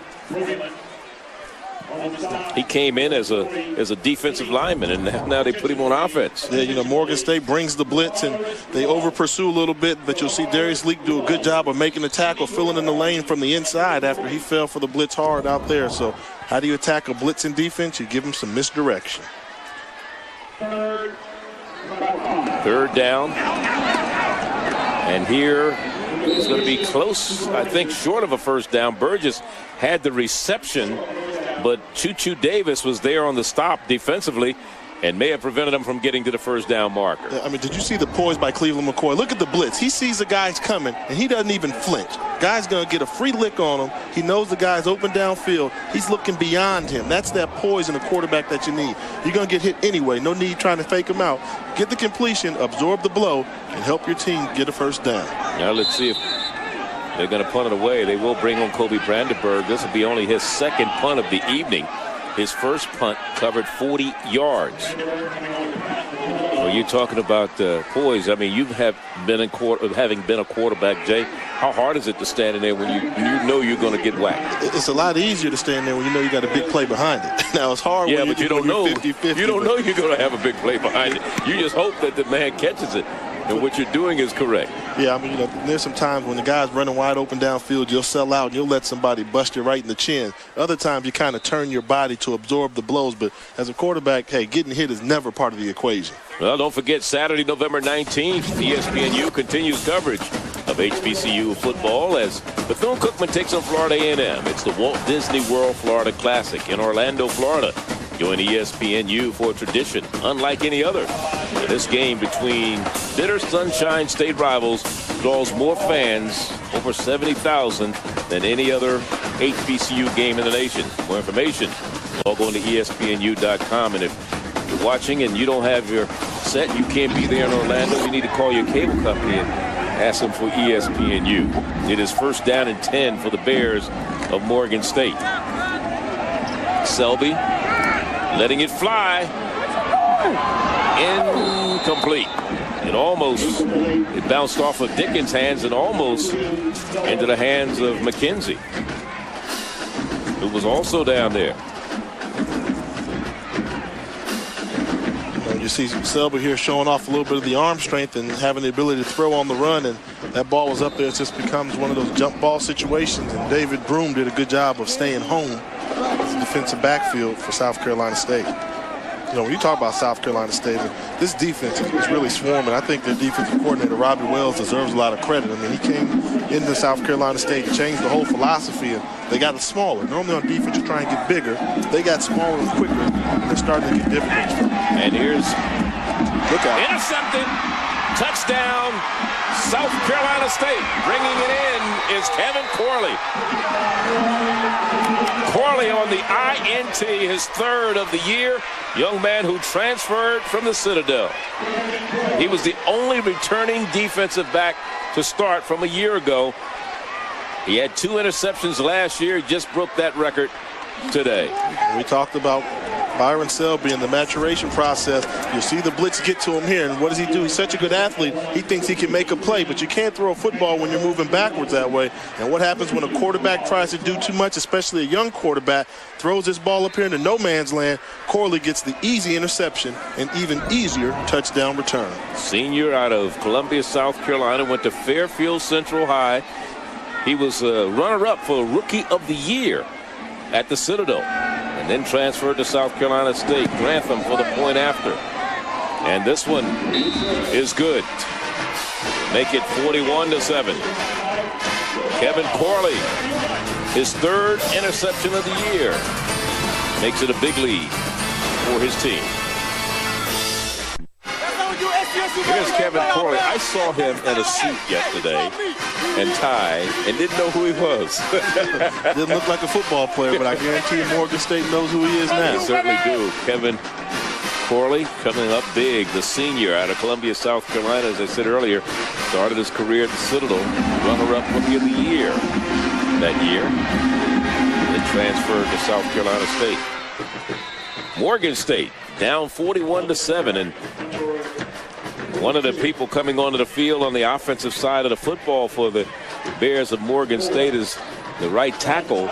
He came in as a defensive lineman, and now they put him on offense. Yeah, Morgan State brings the blitz, and they over-pursue a little bit, but you'll see Darius Leak do a good job of making the tackle, filling in the lane from the inside after he fell for the blitz hard out there. So how do you attack a blitz in defense? You give him some misdirection. Third down. And here it's going to be close, I think, short of a first down. Burgess had the reception, but Choo-Choo Davis was there on the stop defensively and may have prevented him from getting to the first down marker. Did you see the poise by Cleveland McCoy? Look at the blitz. He sees the guy's coming, and he doesn't even flinch. Guy's going to get a free lick on him. He knows the guy's open downfield. He's looking beyond him. That's that poise in a quarterback that you need. You're going to get hit anyway. No need trying to fake him out. Get the completion, absorb the blow, and help your team get a first down. Now let's see if they're going to punt it away. They will bring on Kobe Brandenburg. This will be only his second punt of the evening. His first punt covered 40 yards. Well, you're talking about poise. You have been having been a quarterback, Jay. How hard is it to stand in there when you know you're going to get whacked? It's a lot easier to stand there when you know you got a big play behind it. Now it's hard. Yeah, when but you don't know. 50-50, you don't know you're going to have a big play behind it. You just hope that the man catches it. And what you're doing is correct. Yeah, I mean, there's some times when the guy's running wide open downfield, you'll sell out and you'll let somebody bust you right in the chin. Other times you kind of turn your body to absorb the blows. But as a quarterback, hey, getting hit is never part of the equation. Well, don't forget Saturday, November 19th, ESPNU continues coverage of HBCU football as Bethune-Cookman takes on Florida A&M. It's the Walt Disney World Florida Classic in Orlando, Florida. Join ESPNU for a tradition unlike any other. This game between bitter Sunshine State rivals draws more fans, over 70,000, than any other HBCU game in the nation. For more information, log on to ESPNU.com. And if you're watching and you don't have your set, you can't be there in Orlando, you need to call your cable company and ask them for ESPNU. It is first down and 10 for the Bears of Morgan State. Selby letting it fly. Incomplete. It bounced off of Dickens' hands and almost into the hands of McKenzie, who was also down there. You see Selby here showing off a little bit of the arm strength and having the ability to throw on the run, and that ball was up there. It just becomes one of those jump ball situations, and David Broom did a good job of staying home as a defensive backfield for South Carolina State. When you talk about South Carolina State, this defense is really swarming. I think their defensive coordinator, Robbie Wells, deserves a lot of credit. I mean, he came into South Carolina State, changed the whole philosophy, and they got it smaller. Normally on defense, you try and get bigger. They got smaller and quicker, and they're starting to get dividends from it. And here's look out. Intercepted. Touchdown, South Carolina State. Bringing it in is Kevin Corley. Corley on the INT, his third of the year. Young man who transferred from the Citadel. He was the only returning defensive back to start from a year ago. He had 2 interceptions last year. He just broke that record today. We talked about Byron Selby and the maturation process. You see the blitz get to him here, and what does he do? He's such a good athlete. He thinks he can make a play, but you can't throw a football when you're moving backwards that way. And what happens when a quarterback tries to do too much, especially a young quarterback, throws this ball up here into no man's land? Corley gets the easy interception and even easier touchdown return. Senior out of Columbia, South Carolina, went to Fairfield Central High. He was a runner-up for Rookie of the Year at the Citadel, and then transferred to South Carolina State. Grantham for the point after. And this one is good. Make it 41-7. Kevin Corley, his third interception of the year, makes it a big lead for his team. Here's Kevin Corley. I saw him in a suit yesterday and tie and didn't know who he was. Didn't look like a football player, but I guarantee you Morgan State knows who he is now. They certainly do. Kevin Corley coming up big, the senior out of Columbia, South Carolina, as I said earlier, started his career at the Citadel, runner-up Rookie of the Year that year, then transferred to South Carolina State. Morgan State down 41-7, and one of the people coming onto the field on the offensive side of the football for the Bears of Morgan State is the right tackle,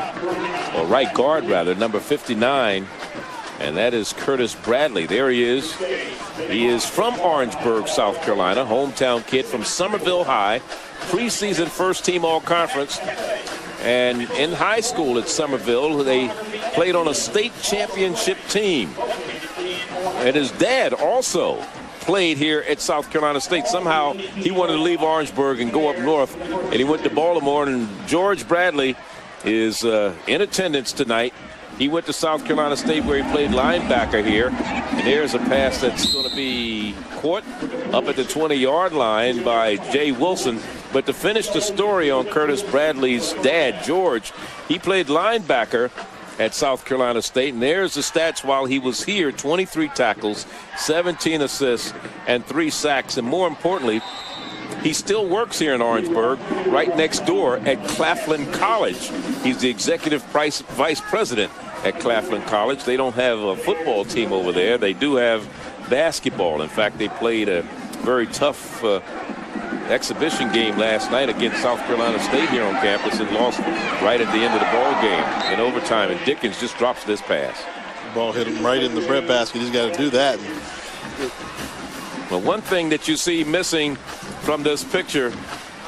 or right guard rather, number 59, and that is Curtis Bradley. There he is. He is from Orangeburg, South Carolina, hometown kid from Somerville High, preseason first-team all-conference. And in high school at Somerville, they played on a state championship team. And his dad also played here at South Carolina State. Somehow he wanted to leave Orangeburg and go up north, and he went to Baltimore. And George Bradley is in attendance tonight. He went to South Carolina State where he played linebacker here. And there's a pass that's going to be caught up at the 20-yard line by Jay Wilson. But to finish the story on Curtis Bradley's dad, George, he played linebacker at South Carolina State. And there's the stats while he was here: 23 tackles, 17 assists, and 3 sacks. And more importantly, he still works here in Orangeburg, right next door at Claflin College. He's the executive vice president at Claflin College. They don't have a football team over there. They do have basketball. In fact, they played a very tough exhibition game last night against South Carolina State here on campus and lost right at the end of the ball game in overtime. And Dickens just drops this pass. The ball hit him right in the breadbasket. He's got to do that. Well, one thing that you see missing from this picture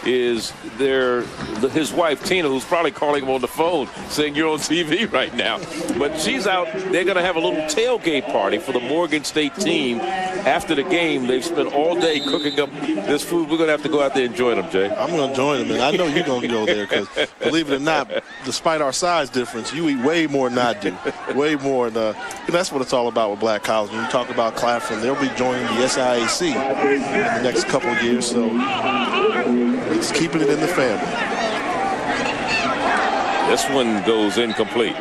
is his wife, Tina, who's probably calling him on the phone saying you're on TV right now. But she's out. They're going to have a little tailgate party for the Morgan State team after the game. They've spent all day cooking up this food. We're going to have to go out there and join them, Jay. I'm going to join them, and I know you're going to go there because, believe it or not, despite our size difference, you eat way more than I do. Way more. And that's what it's all about with Black College. When you talk about Claflin, they'll be joining the SIAC in the next couple of years. So it's keeping it in the family. This one goes incomplete.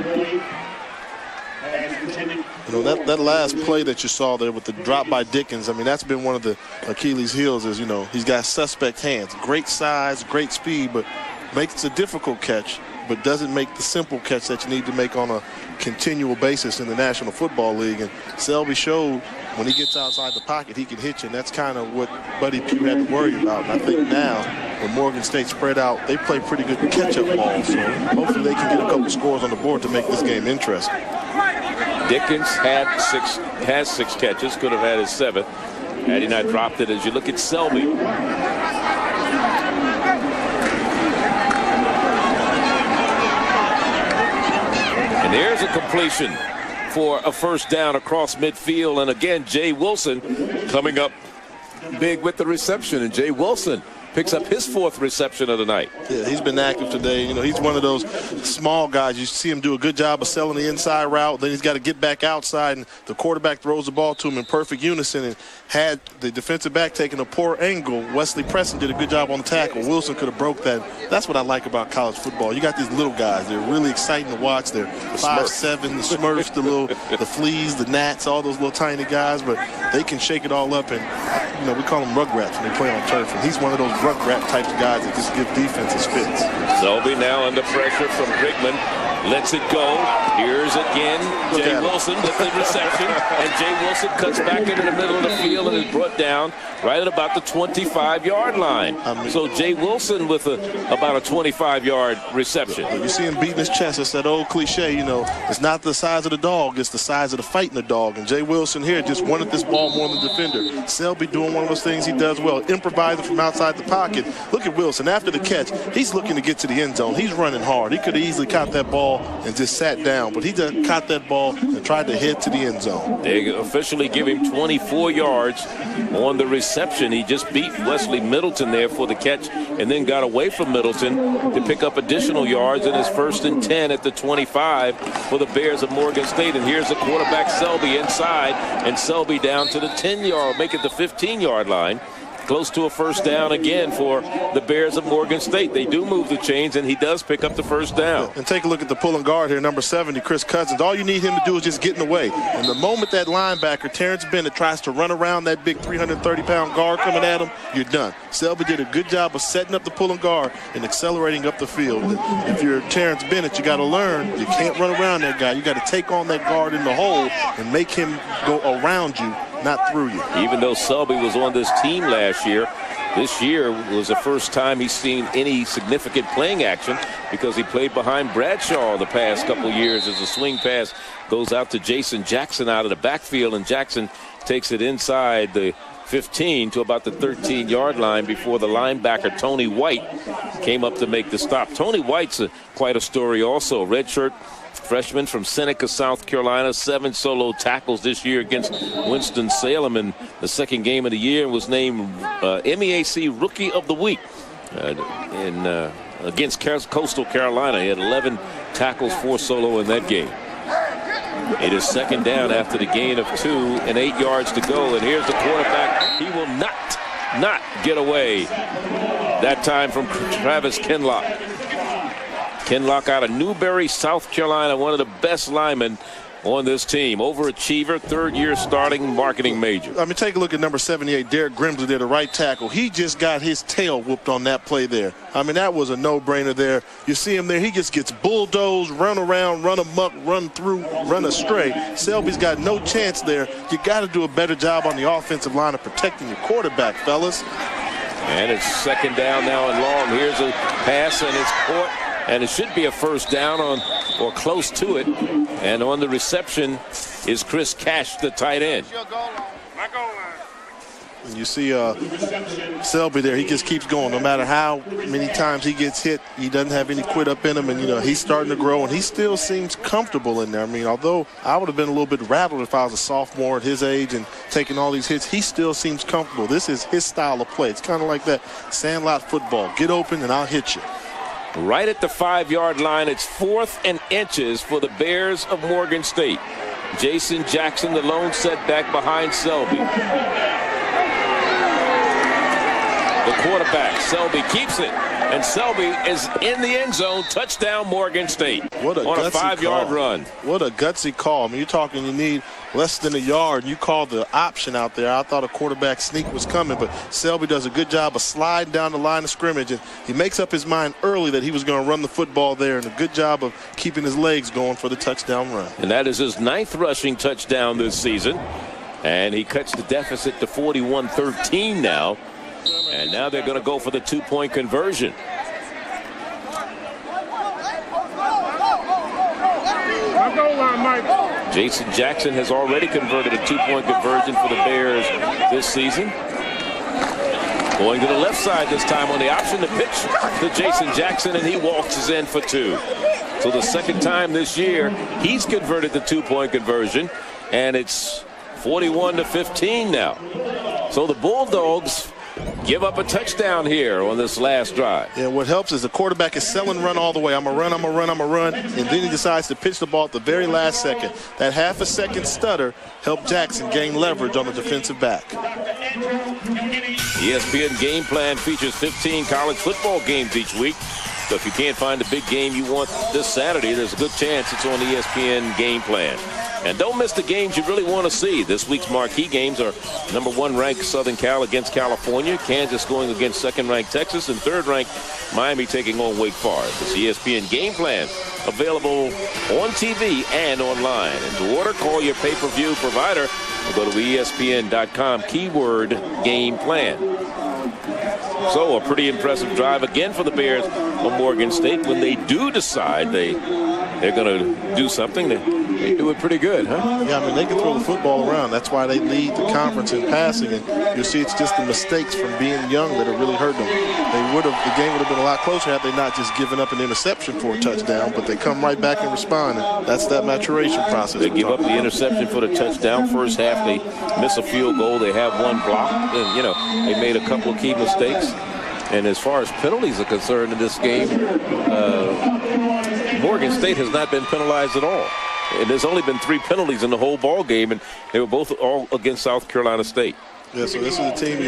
You know, that last play that you saw there with the drop by Dickens, I mean, that's been one of the Achilles' heels is, you know, he's got suspect hands. Great size, great speed, but makes a difficult catch, but doesn't make the simple catch that you need to make on a continual basis in the National Football League. And Selby showed when he gets outside the pocket, he can hit you, and that's kind of what Buddy Pugh had to worry about. And I think now, when Morgan State spread out, they play pretty good catch-up ball. So hopefully they can get a couple scores on the board to make this game interesting. Dickens has six catches, could have had his seventh had he not dropped it. As you look at Selby, and there's a completion for a first down across midfield. And again, Jay Wilson coming up big with the reception. And Jay Wilson picks up his fourth reception of the night. Yeah, he's been active today. You know, he's one of those small guys. You see him do a good job of selling the inside route. Then he's got to get back outside, and the quarterback throws the ball to him in perfect unison. And had the defensive back taken a poor angle, Wesley Preston did a good job on the tackle. Wilson could have broke that. That's what I like about college football. You got these little guys. They're really exciting to watch. They're 5'7", the Smurfs, the Fleas, the Gnats, all those little tiny guys. But they can shake it all up. And, you know, we call them rugrats when they play on turf. And he's one of those rugrat types of guys that just give defenses fits. Selby now under pressure from Grigman. Lets it go. Here's again Jay Wilson with the reception. And Jay Wilson cuts back into the middle of the field and is brought down right at about the 25-yard line. So Jay Wilson with about a 25-yard reception. You see him beating his chest. It's that old cliche, you know, it's not the size of the dog, it's the size of the fight in the dog. And Jay Wilson here just wanted this ball more than the defender. Selby doing one of those things he does well, improvising from outside the pocket. Look at Wilson. After the catch, he's looking to get to the end zone. He's running hard. He could have easily caught that ball and just sat down, but he just caught that ball and tried to head to the end zone. They officially give him 24 yards on the reception. He just beat Wesley Middleton there for the catch and then got away from Middleton to pick up additional yards in his 1st and 10 at the 25 for the Bears of Morgan State. And here's the quarterback Selby inside, and Selby down to the 10-yard, make it the 15-yard line. Close to a first down again for the Bears of Morgan State. They do move the chains, and he does pick up the first down. And take a look at the pulling guard here, number 70, Chris Cousins. All you need him to do is just get in the way. And the moment that linebacker, Terrence Bennett, tries to run around that big 330-pound guard coming at him, you're done. Selby did a good job of setting up the pulling guard and accelerating up the field. If you're Terrence Bennett, you got to learn you can't run around that guy. You got to take on that guard in the hole and make him go around you, not through you. Even though Selby was on this team last year, this year was the first time he's seen any significant playing action because he played behind Bradshaw the past couple years as a swing pass goes out to Jason Jackson out of the backfield, and Jackson takes it inside the 15 to about the 13-yard line before the linebacker Tony White came up to make the stop. Tony White's quite a story also. Redshirt freshman from Seneca, South Carolina, 7 solo tackles this year against Winston-Salem in the second game of the year, and was named MEAC Rookie of the Week against Coastal Carolina. He had 11 tackles, 4 solo in that game. It is second down after the gain of 2 and 8 yards to go, and here's the quarterback. He will not get away that time from Travis Kinlock. Kinlock out of Newberry, South Carolina, one of the best linemen on this team. Overachiever, 3rd-year starting marketing major. I mean, take a look at number 78, Derek Grimsley there, the right tackle. He just got his tail whooped on that play there. I mean, that was a no-brainer there. You see him there, he just gets bulldozed, run around, run amok, run through, run astray. Selby's got no chance there. You got to do a better job on the offensive line of protecting your quarterback, fellas. And it's second down now and long. Here's a pass, and it's caught. And it should be a first down on or close to it. And on the reception is Chris Cash, the tight end. And you see Selby there. He just keeps going. No matter how many times he gets hit, he doesn't have any quit up in him. And, he's starting to grow, and he still seems comfortable in there. I mean, although I would have been a little bit rattled if I was a sophomore at his age and taking all these hits, he still seems comfortable. This is his style of play. It's kind of like that sandlot football. Get open, and I'll hit you. Right at the 5-yard line, it's 4th and inches for the Bears of Morgan State. Jason Jackson, the lone setback behind Selby. The quarterback, Selby, keeps it. And Selby is in the end zone. Touchdown, Morgan State. What a on a gutsy 5-yard call. run. What a gutsy call. I mean, you're talking you need less than a yard. You call the option out there. I thought a quarterback sneak was coming, but Selby does a good job of sliding down the line of scrimmage, and he makes up his mind early that he was going to run the football there, and a good job of keeping his legs going for the touchdown run. And that is his 9th rushing touchdown this season. And he cuts the deficit to 41-13 now. And now they're going to go for the 2-point conversion. Jason Jackson has already converted a 2-point conversion for the Bears this season. Going to the left side this time on the option, to pitch to Jason Jackson, and he walks in for 2. So the second time this year he's converted the 2-point conversion, and it's 41-15 now. So the Bulldogs give up a touchdown here on this last drive. Yeah, what helps is the quarterback is selling run all the way. I'm going to run, I'm going to run, I'm going to run. And then he decides to pitch the ball at the very last second. That half-a-second stutter helped Jackson gain leverage on the defensive back. ESPN Game Plan features 15 college football games each week. So if you can't find the big game you want this Saturday, there's a good chance it's on ESPN Game Plan. And don't miss the games you really want to see. This week's marquee games are number 1 ranked Southern Cal against California, Kansas going against 2nd ranked Texas, and 3rd ranked Miami taking on Wake Forest. It's ESPN Game Plan, available on TV and online. And to order, call your pay-per-view provider or go to ESPN.com, keyword Game Plan. So a pretty impressive drive again for the Bears of Morgan State. When they do decide they're going to do something, they do it pretty good, huh? Yeah, I mean, they can throw the football around. That's why they lead the conference in passing. And you'll see it's just the mistakes from being young that have really hurt them. The game would have been a lot closer had they not just given up an interception for a touchdown, but they come right back and respond. And that's that maturation process. They give up the interception for the touchdown. First half, they miss a field goal. They have 1 block. And, they made a couple of key mistakes. And as far as penalties are concerned in this game, Morgan State has not been penalized at all. And there's only been 3 penalties in the whole ball game, and they were both all against South Carolina State. Yeah, so this is a team,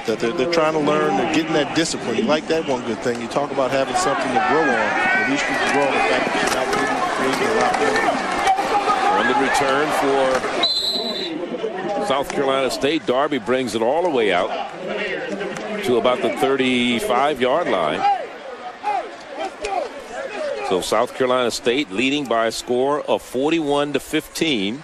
that they're trying to learn. They're getting that discipline. You like that one good thing. You talk about having something to grow on. At least you can grow on the fact that you're not On the return for South Carolina State, Darby brings it all the way out to about the 35-yard line. So South Carolina State leading by a score of 41-15.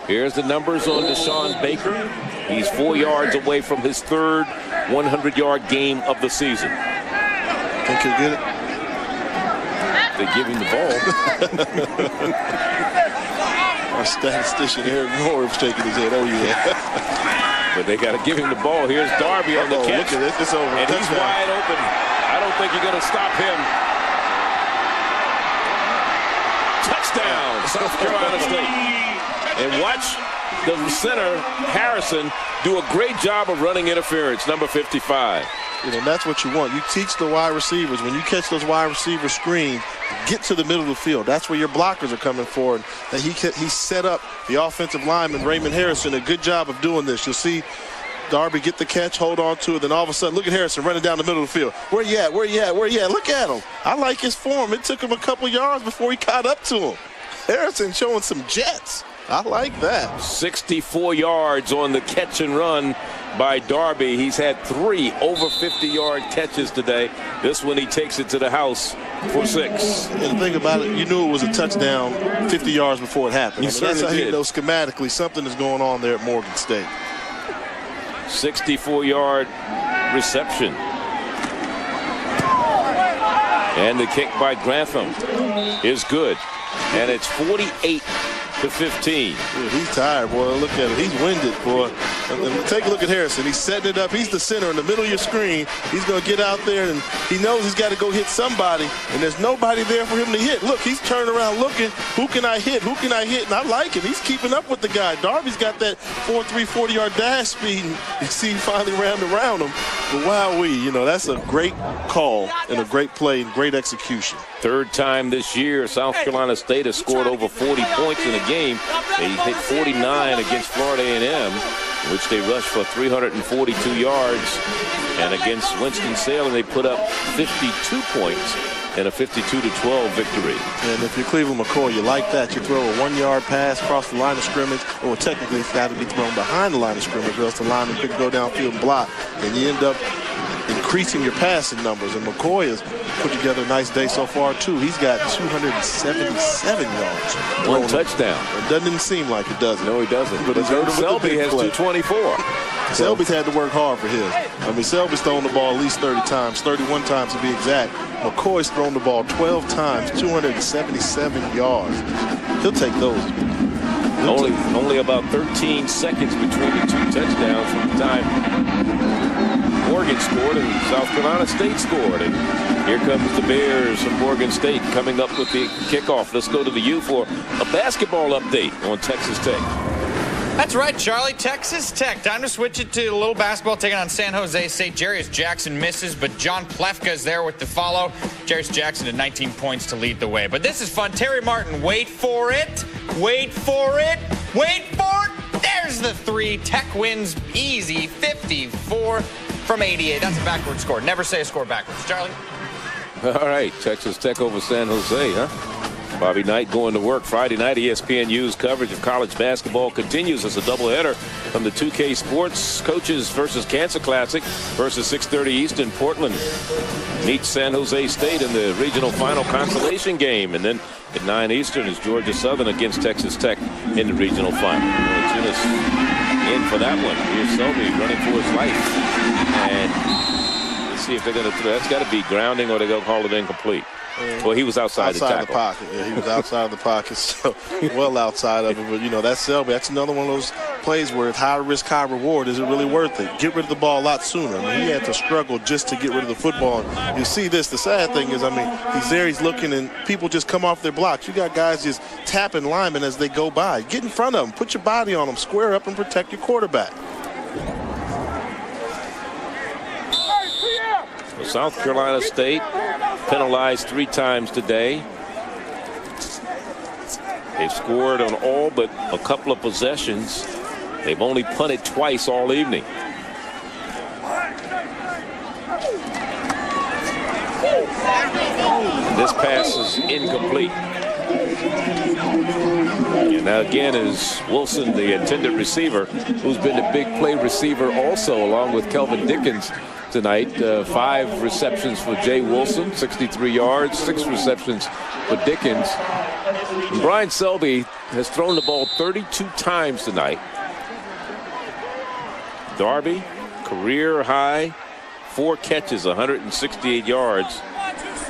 Here's the numbers on Deshaun Baker. He's 4 yards away from his 3rd 100-yard game of the season. Think he'll get it? They give him the ball. Our statistician Eric Moore was shaking his head. Oh, yeah. But they got to give him the ball. Here's Darby on the catch. Look at it. It's over. And he's wide open. I don't think you're going to stop him. Touchdown, South Carolina State. And watch the center, Harrison, do a great job of running interference, number 55. And that's what you want. You teach the wide receivers, when you catch those wide receiver screens, get to the middle of the field. That's where your blockers are coming for. And he set up the offensive lineman, Raymond Harrison, a good job of doing this. You'll see Darby get the catch, hold on to it, then all of a sudden, look at Harrison running down the middle of the field. Where you at? Where you at? Where you at? Look at him. I like his form. It took him a couple yards before he caught up to him. Harrison showing some jets. I like that. 64 yards on the catch and run by Darby. He's had 3 over 50-yard catches today. This one he takes it to the house for 6. And the thing about it, you knew it was a touchdown 50 yards before it happened. He certainly that's how did. you know schematically something is going on there at Morgan State. 64-yard reception. And the kick by Grantham is good. And it's 48-15. Yeah, he's tired, boy. Look at him. He's winded, boy. And take a look at Harrison. He's setting it up. He's the center in the middle of your screen. He's going to get out there, and he knows he's got to go hit somebody, and there's nobody there for him to hit. Look, he's turning around looking, who can I hit? Who can I hit? And I like it. He's keeping up with the guy. Darby's got that 4.3 40-yard dash speed, and you see he finally ran around him. But wowee, you know, that's a great call and a great play and great execution. Third time this year, South Carolina State has scored over 40 points in a game. They hit 49 against Florida A&M, which they rushed for 342 yards. And against Winston-Salem, they put up 52 points in a 52-12 victory. And if you're Cleveland McCoy, you like that. You throw a 1-yard pass across the line of scrimmage, or technically it's got to be thrown behind the line of scrimmage, or else the lineman could go downfield and block, and you end up increasing your passing numbers. And McCoy has put together a nice day so far, too. He's got 277 yards. One touchdown. It doesn't seem like it, does it? No, he doesn't. But Selby has 224. Selby's had to work hard for his. I mean, Selby's thrown the ball at least 30 times, 31 times to be exact. McCoy's thrown the ball 12 times, 277 yards. He'll take those. Only about 13 seconds between the two touchdowns from the time Oregon scored and South Carolina State scored. And here comes the Bears from Oregon State coming up with the kickoff. Let's go to the U for a basketball update on Texas Tech. That's right, Charlie. Texas Tech. Time to switch it to a little basketball, taking on San Jose State. Jarius Jackson misses, but John Plefka is there with the follow. Jarius Jackson had 19 points to lead the way. But this is fun. Terry Martin, wait for it. Wait for it. Wait for it. There's the three. Tech wins easy, 54 from 88. That's a backward score. Never say a score backwards. Charlie? All right, Texas Tech over San Jose, huh? Bobby Knight going to work Friday night. ESPNU's coverage of college basketball continues as a doubleheader from the 2K Sports Coaches versus Cancer Classic versus 6:30 Eastern. Portland meets San Jose State in the regional final consolation game. And then at 9 Eastern is Georgia Southern against Texas Tech in the regional final. We'll tune us in for that one. Here's Selby running for his life. And let's see if they're going to throw. That's got to be grounding or they're going to call it incomplete. Well, he was outside the tackle. The pocket. Yeah, he was outside of the pocket, so well outside of it. But, you know, that's Selby. That's another one of those plays where it's high risk, high reward. Is it really worth it? Get rid of the ball a lot sooner. I mean, he had to struggle just to get rid of the football. And you see this. The sad thing is, I mean, he's there, he's looking, and people just come off their blocks. You got guys just tapping linemen as they go by. Get in front of them. Put your body on them. Square up and protect your quarterback. South Carolina State penalized 3 times today. They've scored on all but a couple of possessions. They've only punted twice all evening. This pass is incomplete. And now again is Wilson, the intended receiver, who's been a big play receiver also, along with Kelvin Dickens tonight. 5 receptions for Jay Wilson, 63 yards, 6 receptions for Dickens. And Brian Selby has thrown the ball 32 times tonight. Darby, career high, 4 catches, 168 yards.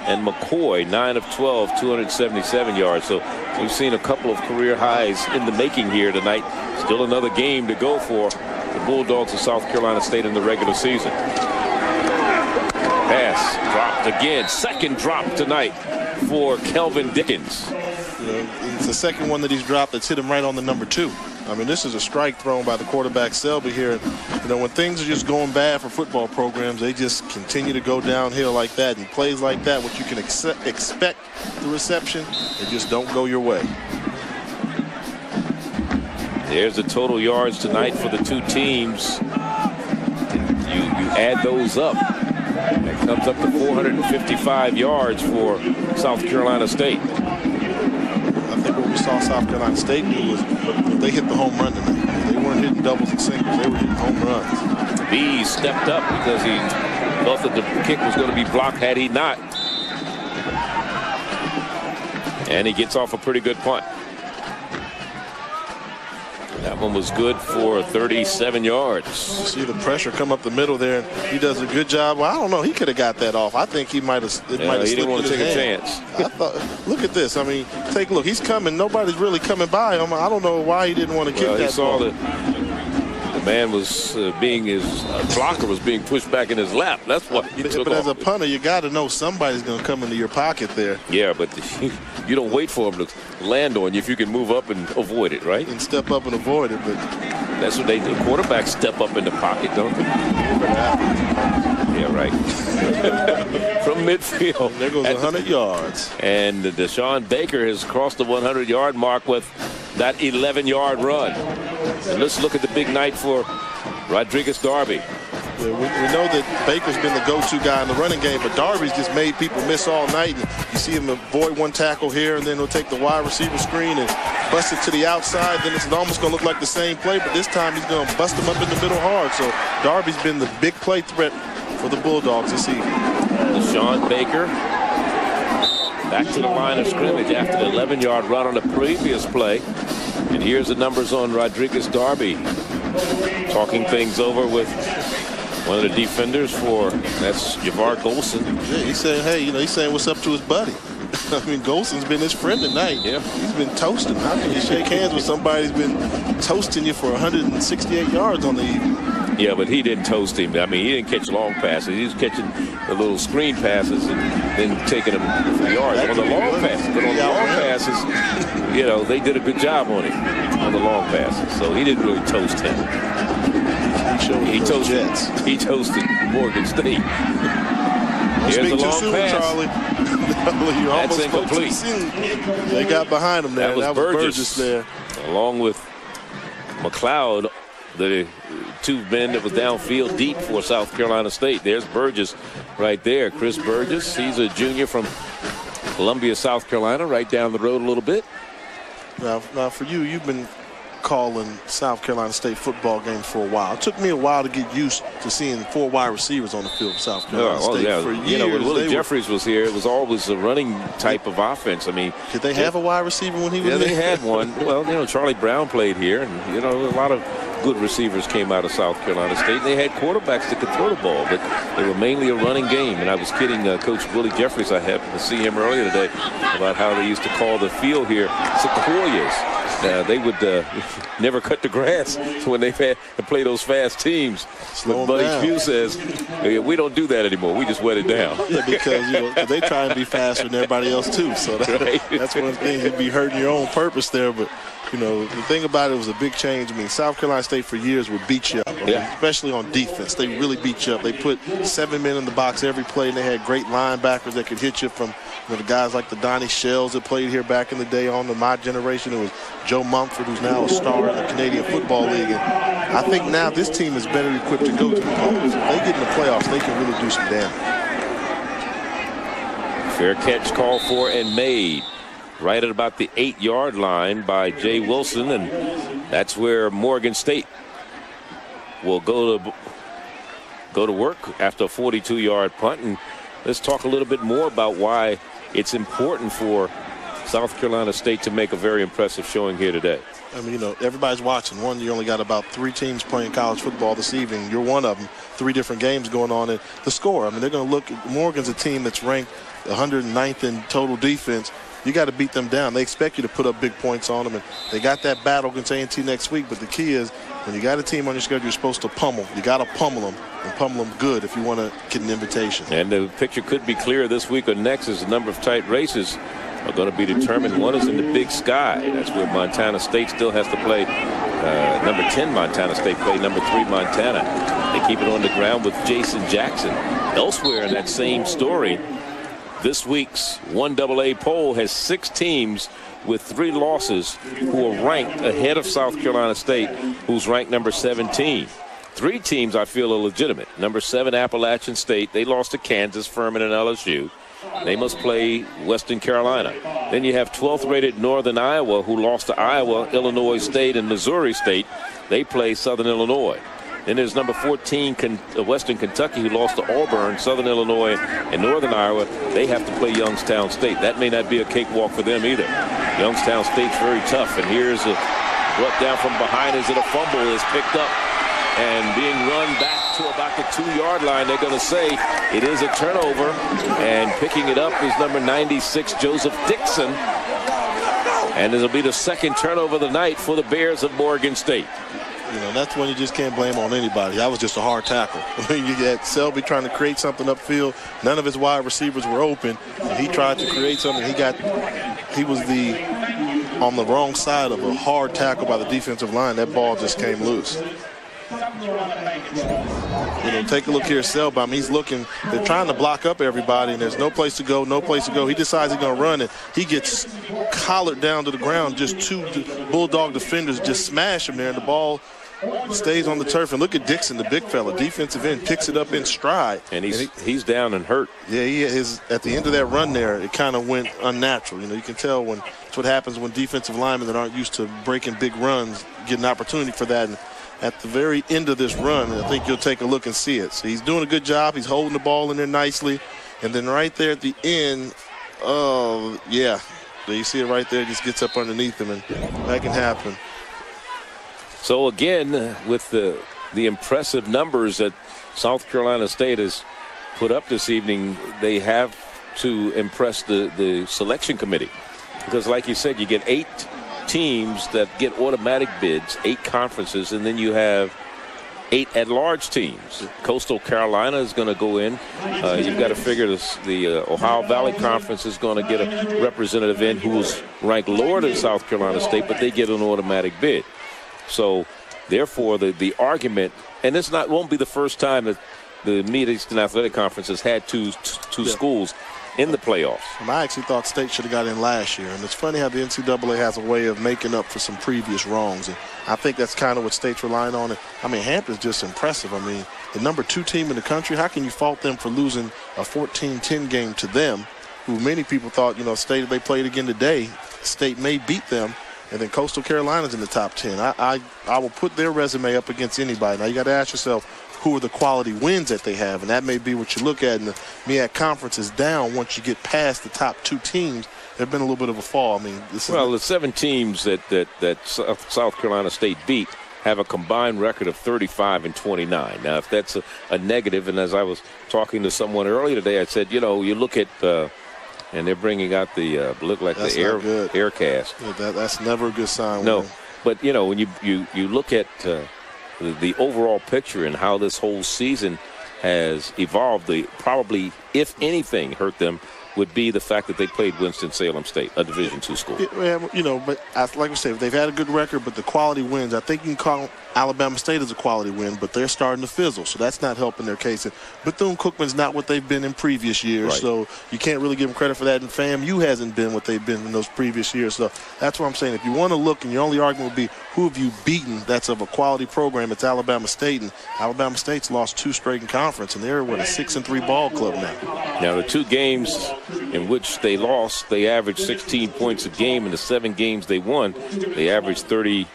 And McCoy, 9 of 12, 277 yards. So we've seen a couple of career highs in the making here tonight. Still another game to go for the Bulldogs of South Carolina State in the regular season. Pass dropped again. Second drop tonight for Kelvin Dickens. You know, it's the second one that he's dropped that's hit him right on the number 2. I mean, this is a strike thrown by the quarterback Selby here. You know, when things are just going bad for football programs, they just continue to go downhill like that. And plays like that, what you can expect the reception, they just don't go your way. There's the total yards tonight for the 2 teams. You add those up. That comes up to 455 yards for South Carolina State. I think what we saw South Carolina State do was they hit the home run tonight. They weren't hitting doubles and singles. They were hitting home runs. Bees stepped up because he thought that the kick was going to be blocked had he not. And he gets off a pretty good punt. That one was good for 37 yards. You see the pressure come up the middle there. He does a good job. Well, I don't know. He could have got that off. I think he might have. He didn't want to take a chance. I thought, look at this. I mean, take a look. He's coming. Nobody's really coming by him. I don't know why he didn't want to kick that he saw ball. the man was his blocker was being pushed back in his lap. That's what he took But off. as a punter, you got to know somebody's going to come into your pocket there. Yeah, but you don't wait for him to land on you if you can move up and avoid it, right? And step up and avoid it. But that's what they do. Quarterbacks step up in the pocket, don't they? Yeah, right. From midfield. There goes 100 yards. And Deshaun Baker has crossed the 100-yard mark with that 11-yard run. And let's look at the big night for Rodriguez Darby. Yeah, we know that Baker's been the go-to guy in the running game, but Darby's just made people miss all night. And you see him avoid one tackle here, and then he'll take the wide receiver screen and bust it to the outside. Then it's almost going to look like the same play, but this time he's going to bust him up in the middle hard. So Darby's been the big play threat for the Bulldogs this evening. Deshaun Baker back to the line of scrimmage after the 11-yard run on the previous play. And here's the numbers on Rodriguez Darby. Talking things over with one of the defenders that's Javar Golson. Yeah, he's saying, hey, he's saying what's up to his buddy. I mean, Golson's been his friend tonight. Yeah. He's been toasting. How can you shake hands with somebody who's been toasting you for 168 yards on the evening? Yeah, but he didn't toast him. I mean, he didn't catch long passes. He was catching the little screen passes and then taking them for yards on the long passes. But on the long passes, they did a good job on him on the long passes. So he didn't really toast him. He toasted Morgan State. Here's the long pass. Charlie. You That's incomplete. They got behind him there. That was Burgess there. Along with McLeod, the two men that was downfield deep for South Carolina State. There's Burgess right there. Chris Burgess, he's a junior from Columbia, South Carolina, right down the road a little bit. Now for you've been calling South Carolina State football games for a while. It took me a while to get used to seeing 4 wide receivers on the field for South Carolina State. Yeah. For years, when Willie Jeffries was here, it was always a running type of offense. I mean, did they have a wide receiver when he was there? there? They had one. Well, Charlie Brown played here, and a lot of good receivers came out of South Carolina State. They had quarterbacks that could throw the ball, but they were mainly a running game. And I was kidding Coach Willie Jeffries. I happened to see him earlier today about how they used to call the field here sequoias. They would never cut the grass when they had to play those fast teams. But Buddy Pugh says, we don't do that anymore. We just wet it down. Yeah, because they try and be faster than everybody else too. So that's one of the things you'd be hurting your own purpose there. But the thing about it was a big change. I mean, South Carolina State for years would beat you up, especially on defense. They really beat you up. They put 7 men in the box every play, and they had great linebackers that could hit you from the guys like the Donnie Shells that played here back in the day on my generation. It was Joe Mumford, who's now a star in the Canadian Football League. And I think now this team is better equipped to go to the playoffs. If they get in the playoffs, they can really do some damage. Fair catch called for and made right at about the 8-yard line by Jay Wilson, and that's where Morgan State will go to work after a 42-yard punt. And let's talk a little bit more about why it's important for South Carolina State to make a very impressive showing here today. I mean, everybody's watching. You only got about 3 teams playing college football this evening. You're one of them. 3 different games going on. And the score, I mean, they're going to look at Morgan's a team that's ranked 109th in total defense. You got to beat them down. They expect you to put up big points on them. And they got that battle against A&T next week. But the key is when you got a team on your schedule, you're supposed to pummel. You got to pummel them and pummel them good if you want to get an invitation. And the picture could be clear this week or next as the number of tight races are going to be determined. One is in the Big Sky. That's where Montana State still has to play. Number 10 Montana State play number 3 Montana. They keep it on the ground with Jason Jackson. Elsewhere in that same story, this week's 1AA poll has 6 teams with 3 losses who are ranked ahead of South Carolina State, who's ranked number 17. 3 teams I feel are legitimate. Number 7 Appalachian State. They lost to Kansas, Furman, and LSU. They must play Western Carolina. Then you have 12th rated Northern Iowa, who lost to Iowa, Illinois State, and Missouri State. They play Southern Illinois. Then there's number 14 Western Kentucky, who lost to Auburn, Southern Illinois, and Northern Iowa. They have to play Youngstown State. That may not be a cakewalk for them either. Youngstown State's very tough, and here's a Brought down from behind as it a fumble is picked up and being run back to about the 2-yard line. They're going to say it is a turnover, and picking it up is number 96, Joseph Dixon. And it'll be the second turnover of the night for the Bears of Morgan State. You know, that's when you just can't blame on anybody. That was just a hard tackle. I mean, you had Selby trying to create something upfield. None of his wide receivers were open. And he tried to create something. He was on the wrong side of a hard tackle by the defensive line. That ball just came loose. You know, take a look here, Selby. I mean, he's looking. They're trying to block up everybody, and there's no place to go, no place to go. He decides he's going to run, and he gets collared down to the ground. Just 2 Bulldog defenders just smash him there, and the ball stays on the turf. And look at Dixon, the big fella, defensive end, picks it up in stride. And he's down and hurt. Yeah, he is. At the end of that run there, it kind of went unnatural. You know, you can tell that's what happens when defensive linemen that aren't used to breaking big runs get an opportunity for that. And at the very end of this run, I think you'll take a look and see it. So he's doing a good job. He's holding the ball in there nicely. And then right there at the end, yeah, you see it right there, just gets up underneath him, and that can happen. So again, with the impressive numbers that South Carolina State has put up this evening, they have to impress the selection committee. Because like you said, you get 8 teams that get automatic bids, 8 conferences, and then you have 8 at-large teams. Coastal Carolina is going to go in. You've got to figure the Ohio Valley Conference is going to get a representative in who's ranked lower than South Carolina State, but they get an automatic bid. So, therefore, the argument, and this won't be the first time that the Mid-Eastern Athletic Conference has had two schools in the playoffs. I actually thought State should have got in last year, and it's funny how the NCAA has a way of making up for some previous wrongs, and I think that's kind of what State's relying on. And I mean, Hampton's just impressive. I mean, the number 2 team in the country, how can you fault them for losing a 14-10 game to them, who many people thought, you know, State, if they played again today, State may beat them, and then Coastal Carolina's in the top 10. I will put their resume up against anybody. Now, you got to ask yourself, who are the quality wins that they have, and that may be what you look at. And the MEAC conference is down once you get past the top 2 teams. There's been a little bit of a fall. I mean, the 7 teams that South Carolina State beat have a combined record of 35-29. Now, if that's a negative, and as I was talking to someone earlier today, I said, you know, you look at and they're bringing out the look like that's the air cast. Yeah, that's never a good sign. No, but you know, when you look at the overall picture and how this whole season has evolved, probably, if anything, hurt them would be the fact that they played Winston-Salem State, a Division II school. Yeah, you know, but like I said, they've had a good record, but the quality wins. I think you can call Alabama State as a quality win, but they're starting to fizzle, so that's not helping their case. And Bethune-Cookman's not what they've been in previous years, right. So you can't really give them credit for that. And FAMU hasn't been what they've been in those previous years. So that's what I'm saying. If you want to look, and your only argument would be, who have you beaten that's of a quality program? It's Alabama State, and Alabama State's lost 2 straight in conference, and they're, a 6-3 ball club now. Now, the 2 games in which they lost, they averaged 16 points a game. In the 7 games they won, they averaged 30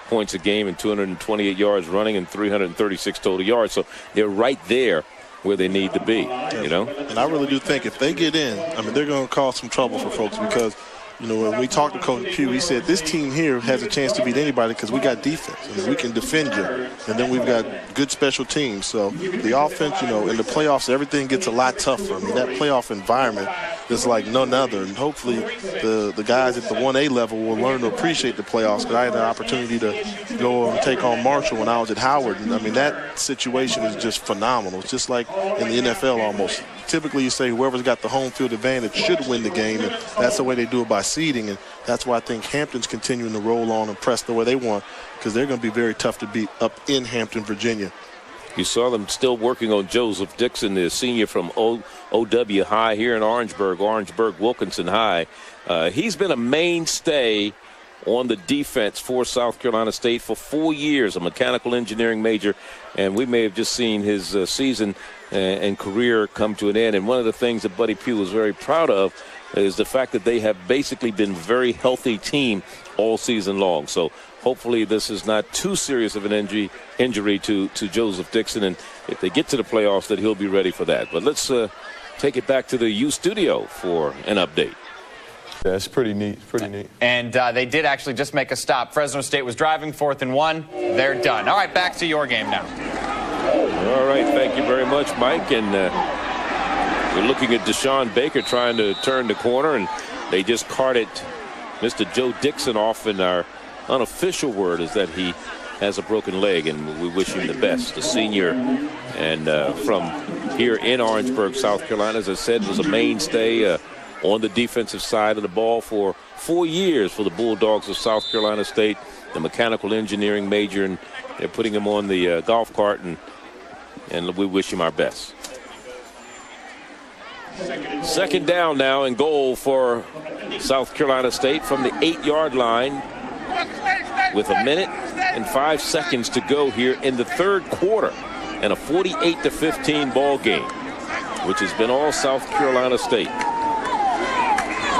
points a game and 228 yards running and 336 total yards. So they're right there where they need to be, you know? And I really do think if they get in, I mean, they're going to cause some trouble for folks because, you know, when we talked to Coach Pugh, he said this team here has a chance to beat anybody because we got defense. I mean, we can defend you, and then we've got good special teams. So the offense, you know, in the playoffs, everything gets a lot tougher. I mean, that playoff environment is like none other, and hopefully the guys at the 1A level will learn to appreciate the playoffs. Because I had the opportunity to go and take on Marshall when I was at Howard, and I mean, that situation is just phenomenal. It's just like in the NFL almost. Typically, you say whoever's got the home field advantage should win the game, and that's the way they do it by seeding, and that's why I think Hampton's continuing to roll on and press the way they want, because they're going to be very tough to beat up in Hampton, Virginia. You saw them still working on Joseph Dixon, the senior from OW High here in Orangeburg Wilkinson High. He's been a mainstay on the defense for South Carolina State for 4 years, a mechanical engineering major, and we may have just seen his season and career come to an end. And one of the things that Buddy Pugh was very proud of is the fact that they have basically been a very healthy team all season long. So hopefully this is not too serious of an injury to Joseph Dixon, and if they get to the playoffs, that he'll be ready for that. But let's take it back to the U studio for an update. That's pretty neat. Pretty neat. And they did actually just make a stop. Fresno State was driving 4th and 1. They're done. All right, back to your game now. All right, thank you very much, Mike. And we're looking at Deshaun Baker trying to turn the corner, and they just carted Mr. Joe Dixon off, and our unofficial word is that he has a broken leg, and we wish him the best. The senior, and from here in Orangeburg, South Carolina, as I said, was a mainstay on the defensive side of the ball for 4 years for the Bulldogs of South Carolina State, the mechanical engineering major, and they're putting him on the golf cart, and we wish him our best. Second down now and goal for South Carolina State from the 8-yard line with 1 minute and 5 seconds to go here in the third quarter, and a 48-15 ball game, which has been all South Carolina State.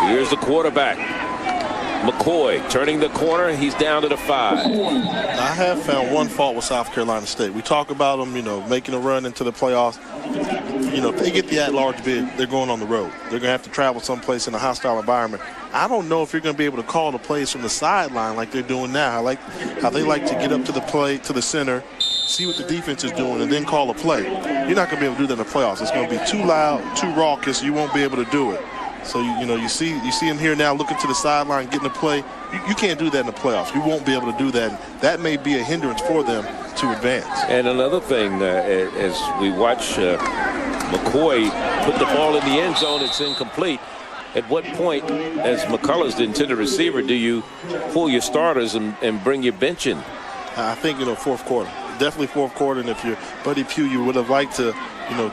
Here's the quarterback, McCoy, turning the corner. He's down to the 5. I have found one fault with South Carolina State. We talk about them, making a run into the playoffs. If they get the at-large bid, they're going on the road. They're going to have to travel someplace in a hostile environment. I don't know if you're going to be able to call the plays from the sideline like they're doing now. I like how they like to get up to the play, to the center, see what the defense is doing, and then call a play. You're not going to be able to do that in the playoffs. It's going to be too loud, too raucous. You won't be able to do it. So, you see him here now looking to the sideline, getting a play. You can't do that in the playoffs. You won't be able to do that. That may be a hindrance for them to advance. And another thing, as we watch McCoy put the ball in the end zone, it's incomplete. At what point, as McCullers, the intended receiver, do you pull your starters and bring your bench in? I think, fourth quarter. Definitely fourth quarter. And if you're Buddy Pugh, you would have liked to,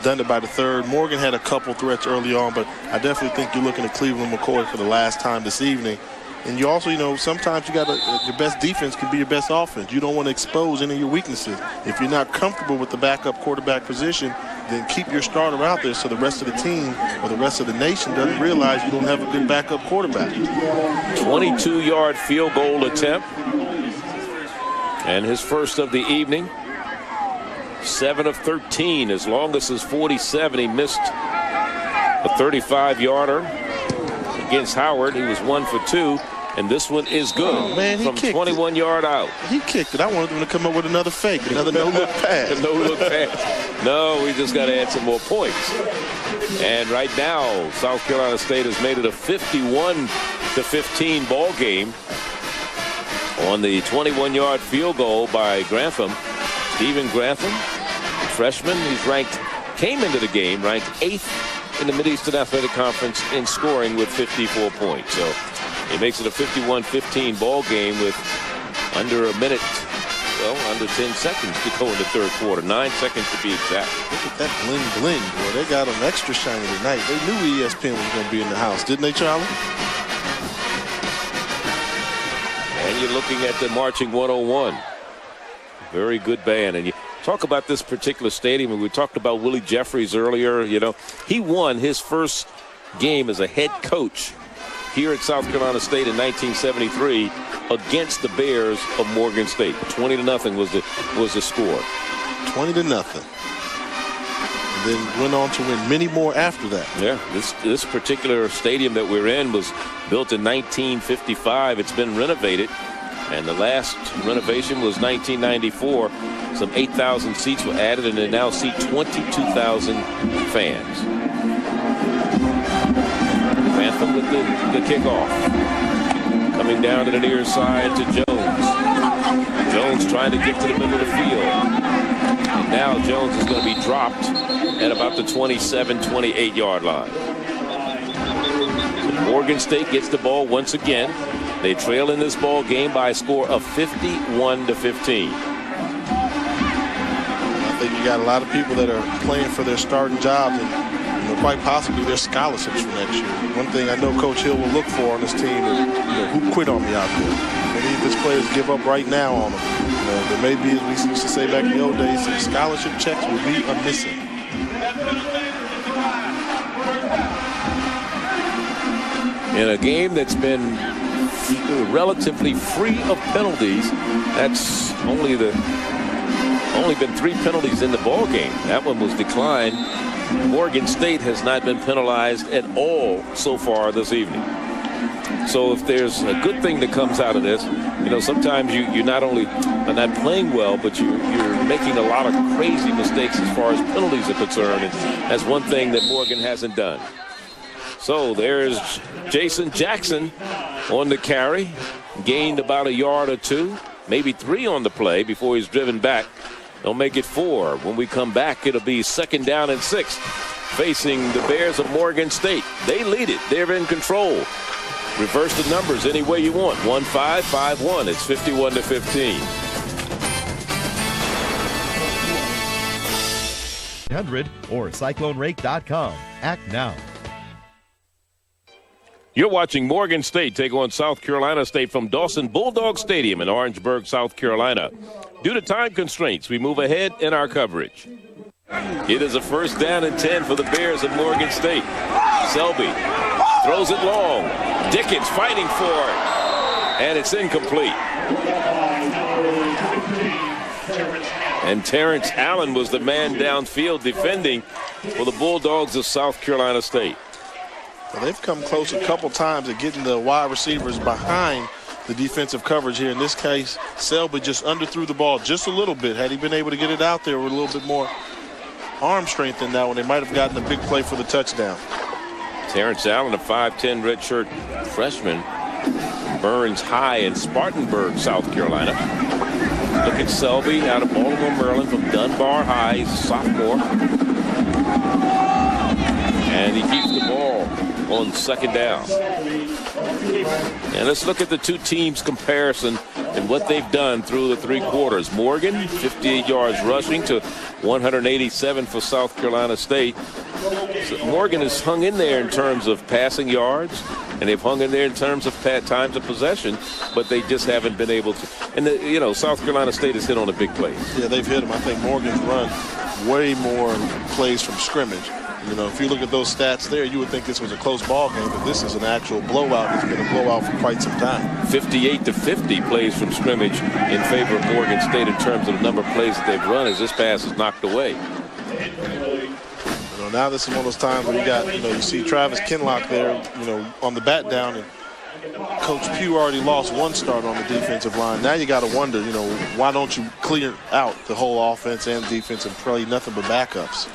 done it by the third. Morgan had a couple threats early on, but I definitely think you're looking at Cleveland McCoy for the last time this evening. And you also, sometimes you got your best defense can be your best offense. You don't want to expose any of your weaknesses. If you're not comfortable with the backup quarterback position, then keep your starter out there so the rest of the team or the rest of the nation doesn't realize you don't have a good backup quarterback. 22-yard field goal attempt. And his first of the evening. 7 of 13, as long as his 47. He missed a 35-yarder against Howard. He was 1 for 2, and this one is good. Oh, man, he from 21-yard out. He kicked it. I wanted him to come up with another fake, another no-look pass. No-look pass. No, we just got to add some more points. And right now, South Carolina State has made it a 51-15 ball game on the 21-yard field goal by Grantham. Stephen Grantham, freshman. He's came into the game ranked 8th in the Mid-Eastern Athletic Conference in scoring with 54 points. So it makes it a 51-15 ball game with under a minute, under 10 seconds to go in the third quarter. 9 seconds to be exact. Look at that bling, boy. They got them extra shiny tonight. They knew ESPN was going to be in the house, didn't they, Charlie? And you're looking at the Marching 101. Very good band. And you talk about this particular stadium, and we talked about Willie Jeffries earlier. He won his first game as a head coach here at South Carolina State in 1973 against the Bears of Morgan State. 20-0 was the score. 20-0. And then went on to win many more after that. Yeah, this particular stadium that we're in was built in 1955. It's been renovated. And the last renovation was 1994. Some 8,000 seats were added, and they now seat 22,000 fans. Grantham with the kickoff. Coming down to the near side to Jones. Jones trying to get to the middle of the field. And now Jones is going to be dropped at about the 27-28 line. Morgan State gets the ball once again. They trail in this ball game by a score of 51-15. I think you got a lot of people that are playing for their starting jobs and quite possibly their scholarships for next year. One thing I know Coach Hill will look for on this team is who quit on me out there. Many of his players give up right now on them. There may be, as we used to say back in the old days, some scholarship checks will be missing. In a game that's been relatively free of penalties, that's only been 3 penalties in the ball game. That one was declined. Morgan State has not been penalized at all so far this evening. So if there's a good thing that comes out of this, you know, sometimes you not only are not playing well, but you're making a lot of crazy mistakes as far as penalties are concerned. And that's one thing that Morgan hasn't done. So there's Jason Jackson on the carry. Gained about a yard or two, maybe 3 on the play before he's driven back. They'll make it 4. When we come back, it'll be 2nd down and 6. Facing the Bears of Morgan State. They lead it. They're in control. Reverse the numbers any way you want. 1-5, 5-1. It's 51-15. 100 or CycloneRake.com. Act now. You're watching Morgan State take on South Carolina State from Dawson Bulldog Stadium in Orangeburg, South Carolina. Due to time constraints, we move ahead in our coverage. It is a 1st down and 10 for the Bears of Morgan State. Selby throws it long. Dickens fighting for it. And it's incomplete. And Terrence Allen was the man downfield defending for the Bulldogs of South Carolina State. Well, they've come close a couple times at getting the wide receivers behind the defensive coverage here. In this case, Selby just underthrew the ball just a little bit. Had he been able to get it out there with a little bit more arm strength than that one, they might have gotten a big play for the touchdown. Terrence Allen, a 5'10 redshirt freshman, Burns High in Spartanburg, South Carolina. Look at Selby out of Baltimore, Maryland from Dunbar High. He's a sophomore. And he keeps the ball on 2nd down. And let's look at the two teams' comparison and what they've done through the 3 quarters. Morgan, 58 yards rushing to 187 for South Carolina State. So Morgan has hung in there in terms of passing yards, and they've hung in there in terms of times of possession, but they just haven't been able to. And, you know, South Carolina State has hit on the big plays. Yeah, they've hit them. I think Morgan's run way more plays from scrimmage. You know, if you look at those stats there, you would think this was a close ball game, but this is an actual blowout. It's been a blowout for quite some time. 58-50 plays from scrimmage in favor of Morgan State in terms of the number of plays that they've run as this pass is knocked away. You know, now this is one of those times where you got, you know, you see Travis Kinlock there, you know, on the bat down, and Coach Pugh already lost 1 start on the defensive line. Now you got to wonder, you know, why don't you clear out the whole offense and defense and play nothing but backups?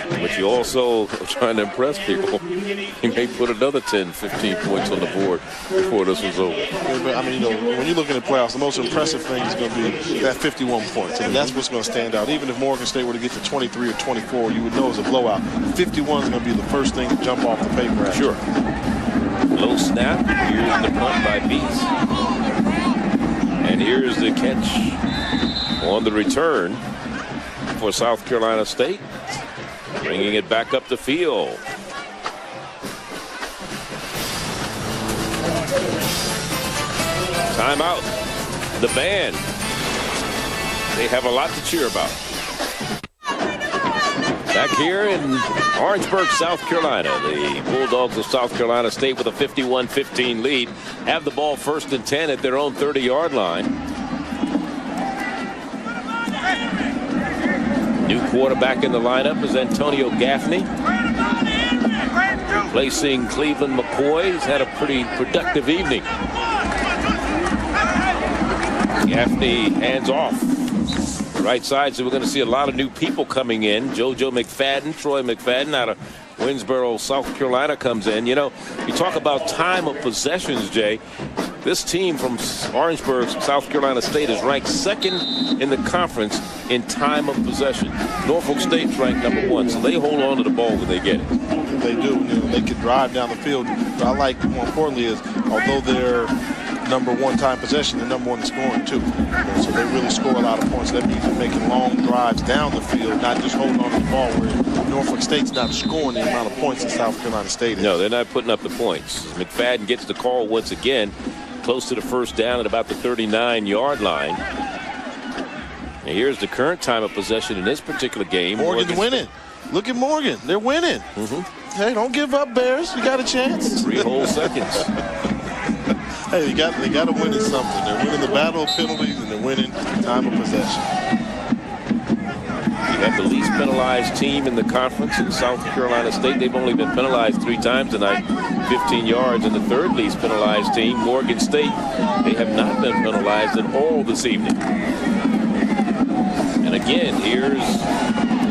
But you also are trying to impress people. You may put another 10, 15 points on the board before this was over. Yeah, but, I mean, you know, when you're looking at playoffs, the most impressive thing is going to be that 51 points. And that's what's going to stand out. Even if Morgan State were to get to 23 or 24, you would know it's a blowout. 51 is going to be the first thing to jump off the paper. Sure. Low snap. Here's the punt by Beats. And here's the catch on the return for South Carolina State. Bringing it back up the field. Timeout. The band. They have a lot to cheer about. Back here in Orangeburg, South Carolina, the Bulldogs of South Carolina State with a 51-15 lead have the ball 1st and 10 at their own 30-yard line. New quarterback in the lineup is Antonio Gaffney, replacing Cleveland McCoy. He's had a pretty productive evening. Gaffney hands off. Right side, so we're going to see a lot of new people coming in. JoJo McFadden, Troy McFadden out of Winsboro, South Carolina comes in. You know, you talk about time of possessions, Jay. This team from Orangeburg, South Carolina State is ranked 2nd in the conference in time of possession. Norfolk State's ranked number 1, so they hold on to the ball when they get it. They do. You know, they can drive down the field. What I like more importantly is, although they're number 1 time possession, they're number 1 in scoring too. So they really score a lot of points. That means they're making long drives down the field, not just holding on to the ball, where Norfolk State's not scoring the amount of points that South Carolina State is. No, they're not putting up the points. McFadden gets the call once again, close to the 1st down at about the 39-yard line. And here's the current time of possession in this particular game. Morgan's winning. Look at Morgan. They're winning. Hey, don't give up, Bears. You got a chance. 3 whole seconds. Hey, they got to win in something. They're winning the battle of penalties, and they're winning time of possession. You have the least penalized team in the conference in South Carolina State. They've only been penalized 3 times tonight, 15 yards. And the third least penalized team, Morgan State, they have not been penalized at all this evening. And again, here's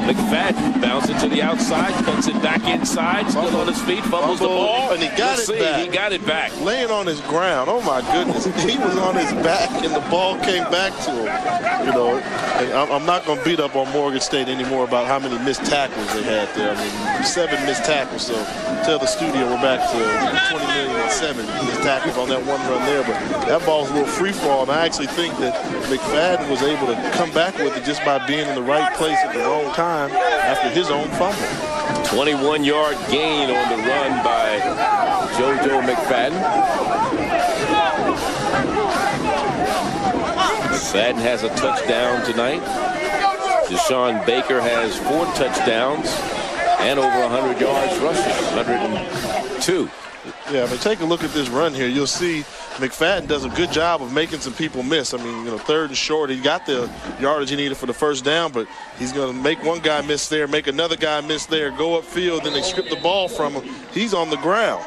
McFadden, bouncing to the outside, cuts it back inside, still on his feet, fumbles the ball. And he got it back. He got it back. Laying on his ground. Oh, my goodness. He was on his back, and the ball came back to him. You know, and I'm not going to beat up on Morgan State anymore about how many missed tackles they had there. I mean, 7 missed tackles. So tell the studio we're back to 20,000,007 missed tackles on that one run there. But that ball's a little free fall, and I actually think that McFadden was able to come back with it just by being in the right place at the wrong time after his own fumble. 21-yard gain on the run by JoJo McFadden. McFadden has a touchdown tonight. Deshaun Baker has 4 touchdowns and over 100 yards rushing, 102. Yeah, but take a look at this run here. You'll see McFadden does a good job of making some people miss. I mean, you know, 3rd and short, he got the yardage he needed for the first down, but he's going to make one guy miss there, make another guy miss there, go upfield, then they strip the ball from him. He's on the ground.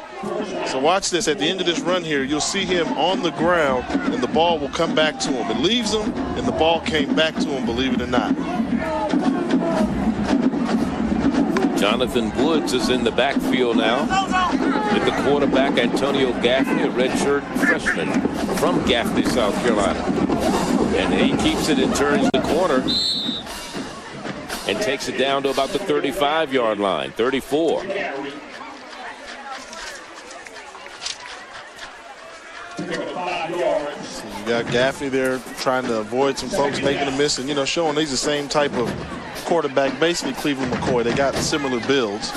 So watch this. At the end of this run here, you'll see him on the ground, and the ball will come back to him. It leaves him, and the ball came back to him, believe it or not. Jonathan Woods is in the backfield now with the quarterback Antonio Gaffney, a redshirt freshman from Gaffney, South Carolina. And he keeps it and turns the corner and takes it down to about the 35-yard line, 34. So you got Gaffney there trying to avoid some folks making a miss, and, you know, showing he's the same type of quarterback, basically Cleveland McCoy. They got similar builds.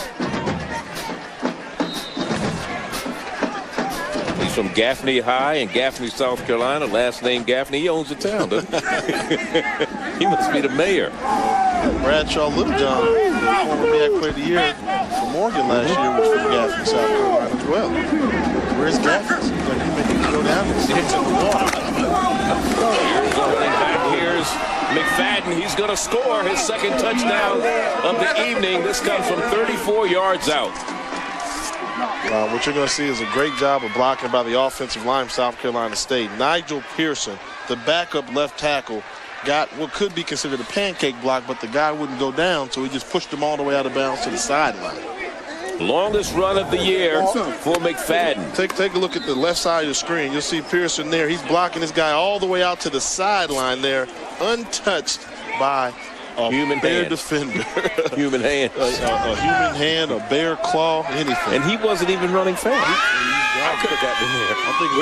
He's from Gaffney High in Gaffney, South Carolina. Last name Gaffney. He owns the town, doesn't he? He must be the mayor. Bradshaw Littlejohn, the former MEAC Player of the Year for Morgan last year, was from Gaffney, South Carolina as well. Where's Gaffney? Seems like he may go down and hits in the wall. Here's the running back. Here's McFadden. He's going to score his 2nd touchdown of the evening. This comes from 34 yards out. What you're going to see is a great job of blocking by the offensive line of South Carolina State. Nigel Pearson, the backup left tackle, got what could be considered a pancake block, but the guy wouldn't go down, so he just pushed him all the way out of bounds to the sideline. Longest run of the year for McFadden. Take a look at the left side of the screen. You'll see Pearson there. He's blocking this guy all the way out to the sideline there, untouched by a human bear hand. Defender. Human hand. A human hand, a bear claw, anything. And he wasn't even running fast. I could have gotten in there. I think if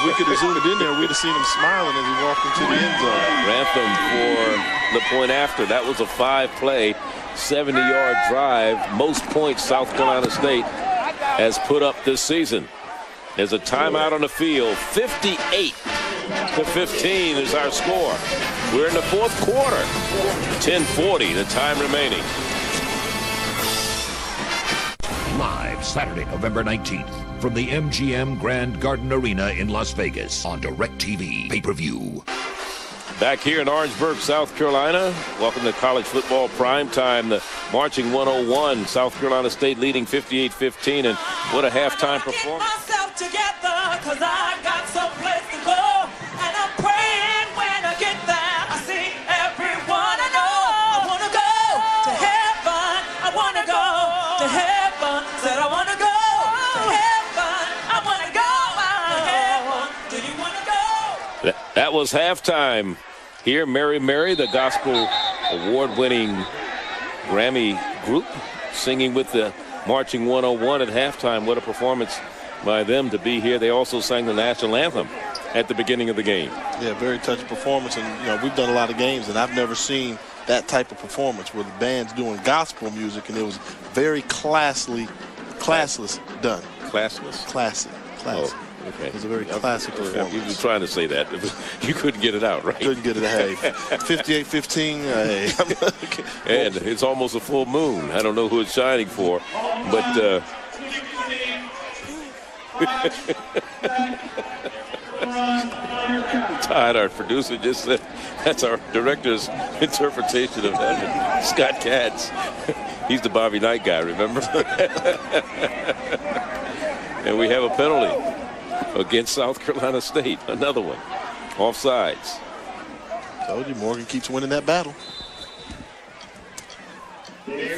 we could have zoomed in there, we'd have seen him smiling as he walked into the end zone. Rantham for the point after. That was a 5-play, 70-yard drive. Most points South Carolina State has put up this season. There's a timeout on the field. 58-15 is our score. We're in the 4th quarter. 10:40, the time remaining. Live Saturday, November 19th from the MGM Grand Garden Arena in Las Vegas on DirecTV pay-per-view. Back here in Orangeburg, South Carolina. Welcome to college football primetime. The marching 101, South Carolina State leading 58-15, and what a halftime performance. Together, 'cause I got someplace to go, and I'm praying when I get there. I see everyone I know. I wanna go to heaven. I wanna go to heaven. Said I wanna go to heaven. I wanna go to heaven. Do you wanna go? That was halftime. Here, Mary Mary, the gospel award-winning Grammy group, singing with the marching 101 at halftime. What a performance by them to be here. They also sang the national anthem at the beginning of the game. Yeah, very touching performance, and you know, we've done a lot of games, and I've never seen that type of performance where the band's doing gospel music, and it was very classless done. Classless? Classy. Oh, okay. It was a very classic performance. You were trying to say that. You couldn't get it out, right? Couldn't get it. Hey, 58-15. Hey. And it's almost a full moon. I don't know who it's shining for, but Todd, our producer, just said that's our director's interpretation of that. Scott Katz. He's the Bobby Knight guy, remember? And we have a penalty against South Carolina State. Another one. Offsides. Told you, Morgan keeps winning that battle.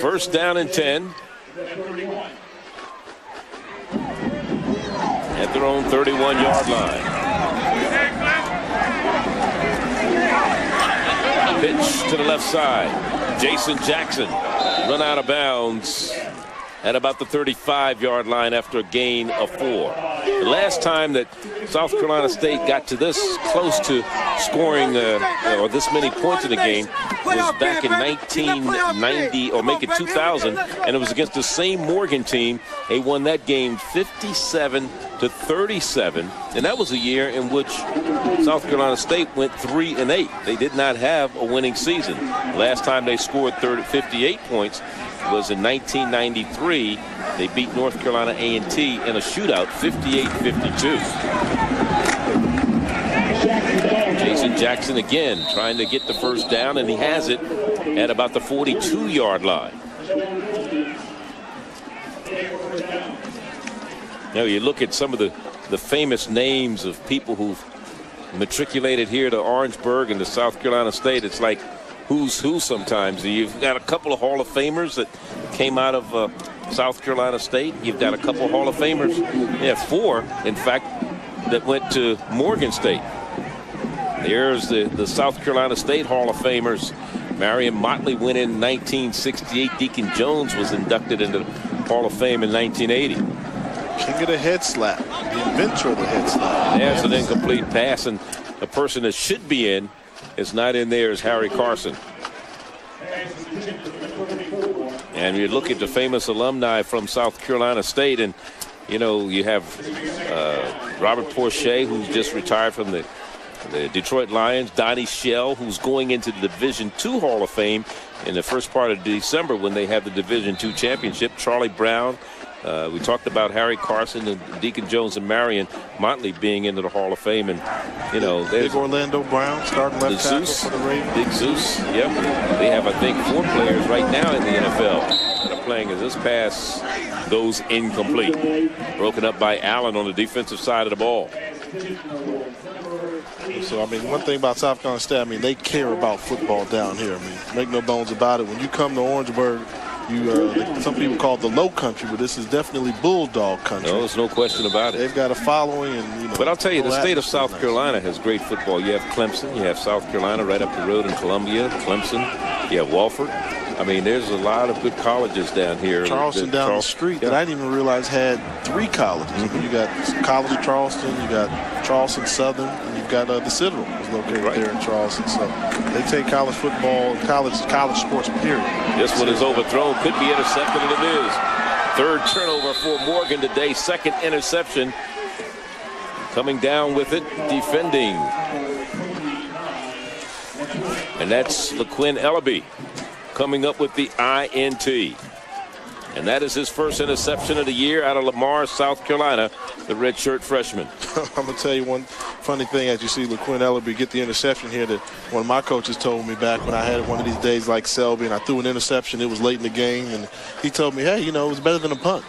First down and 10. At their own 31-yard line. Pitch to the left side. Jason Jackson run out of bounds at about the 35-yard line after a gain of 4. The last time that South Carolina State got to this close to scoring or this many points in a game was back in 1990 or make it 2000, and it was against the same Morgan team. They won that game 57-37, and that was a year in which South Carolina State went 3-8. They did not have a winning season. Last time they scored 58 points was in 1993. They beat North Carolina A&T in a shootout, 58-52. Jason Jackson again trying to get the first down, and he has it at about the 42-yard line. Now you look at some of the famous names of people who've matriculated here to Orangeburg and to South Carolina State. It's like who's who sometimes. You've got a couple of Hall of Famers that came out of South Carolina State. You've got a couple of Hall of Famers. Yeah, 4, in fact, that went to Morgan State. There's the South Carolina State Hall of Famers. Marion Motley went in 1968. Deacon Jones was inducted into the Hall of Fame in 1980. King of the head slap. The inventor of the head slap. There's an incomplete pass, and the person that should be in is not in there is Harry Carson. And you look at the famous alumni from South Carolina State, and you know you have Robert Porcher, who's just retired from the Detroit Lions. Donnie Shell, who's going into the Division II Hall of Fame in the first part of December when they have the Division II championship. Charlie Brown. We talked about Harry Carson and Deacon Jones and Marion Motley being into the Hall of Fame, and you know there's Big Orlando Brown starting left tackle for the Ravens. Big Zeus, yep. They have, I think, 4 players right now in the NFL that are playing as this pass goes incomplete. Broken up by Allen on the defensive side of the ball. So, I mean, one thing about South Carolina State, I mean, they care about football down here. I mean, make no bones about it. When you come to Orangeburg, some people call it the low country, but this is definitely Bulldog country. No, there's no question about it. They've got a following, and you know. But I'll tell you, the state of South Carolina has great football. You have Clemson, you have South Carolina right up the road in Columbia, Clemson, you have Wofford. I mean, there's a lot of good colleges down here. Charleston down the street that I didn't even realize had 3 colleges. You got College of Charleston, you got Charleston Southern, and you've got the Citadel is located there in Charleston. So they take college football, college sports, period. This one is overthrown, could be intercepted, and it is. 3rd turnover for Morgan today, 2nd interception. Coming down with it, defending. And that's LaQuinn Ellaby coming up with the INT. And that is his first interception of the year out of Lamar, South Carolina, the redshirt freshman. I'm going to tell you one funny thing as you see LaQuinn Ellaby get the interception here that one of my coaches told me back when I had one of these days like Selby and I threw an interception. It was late in the game, and he told me, hey, you know, it was better than a punt.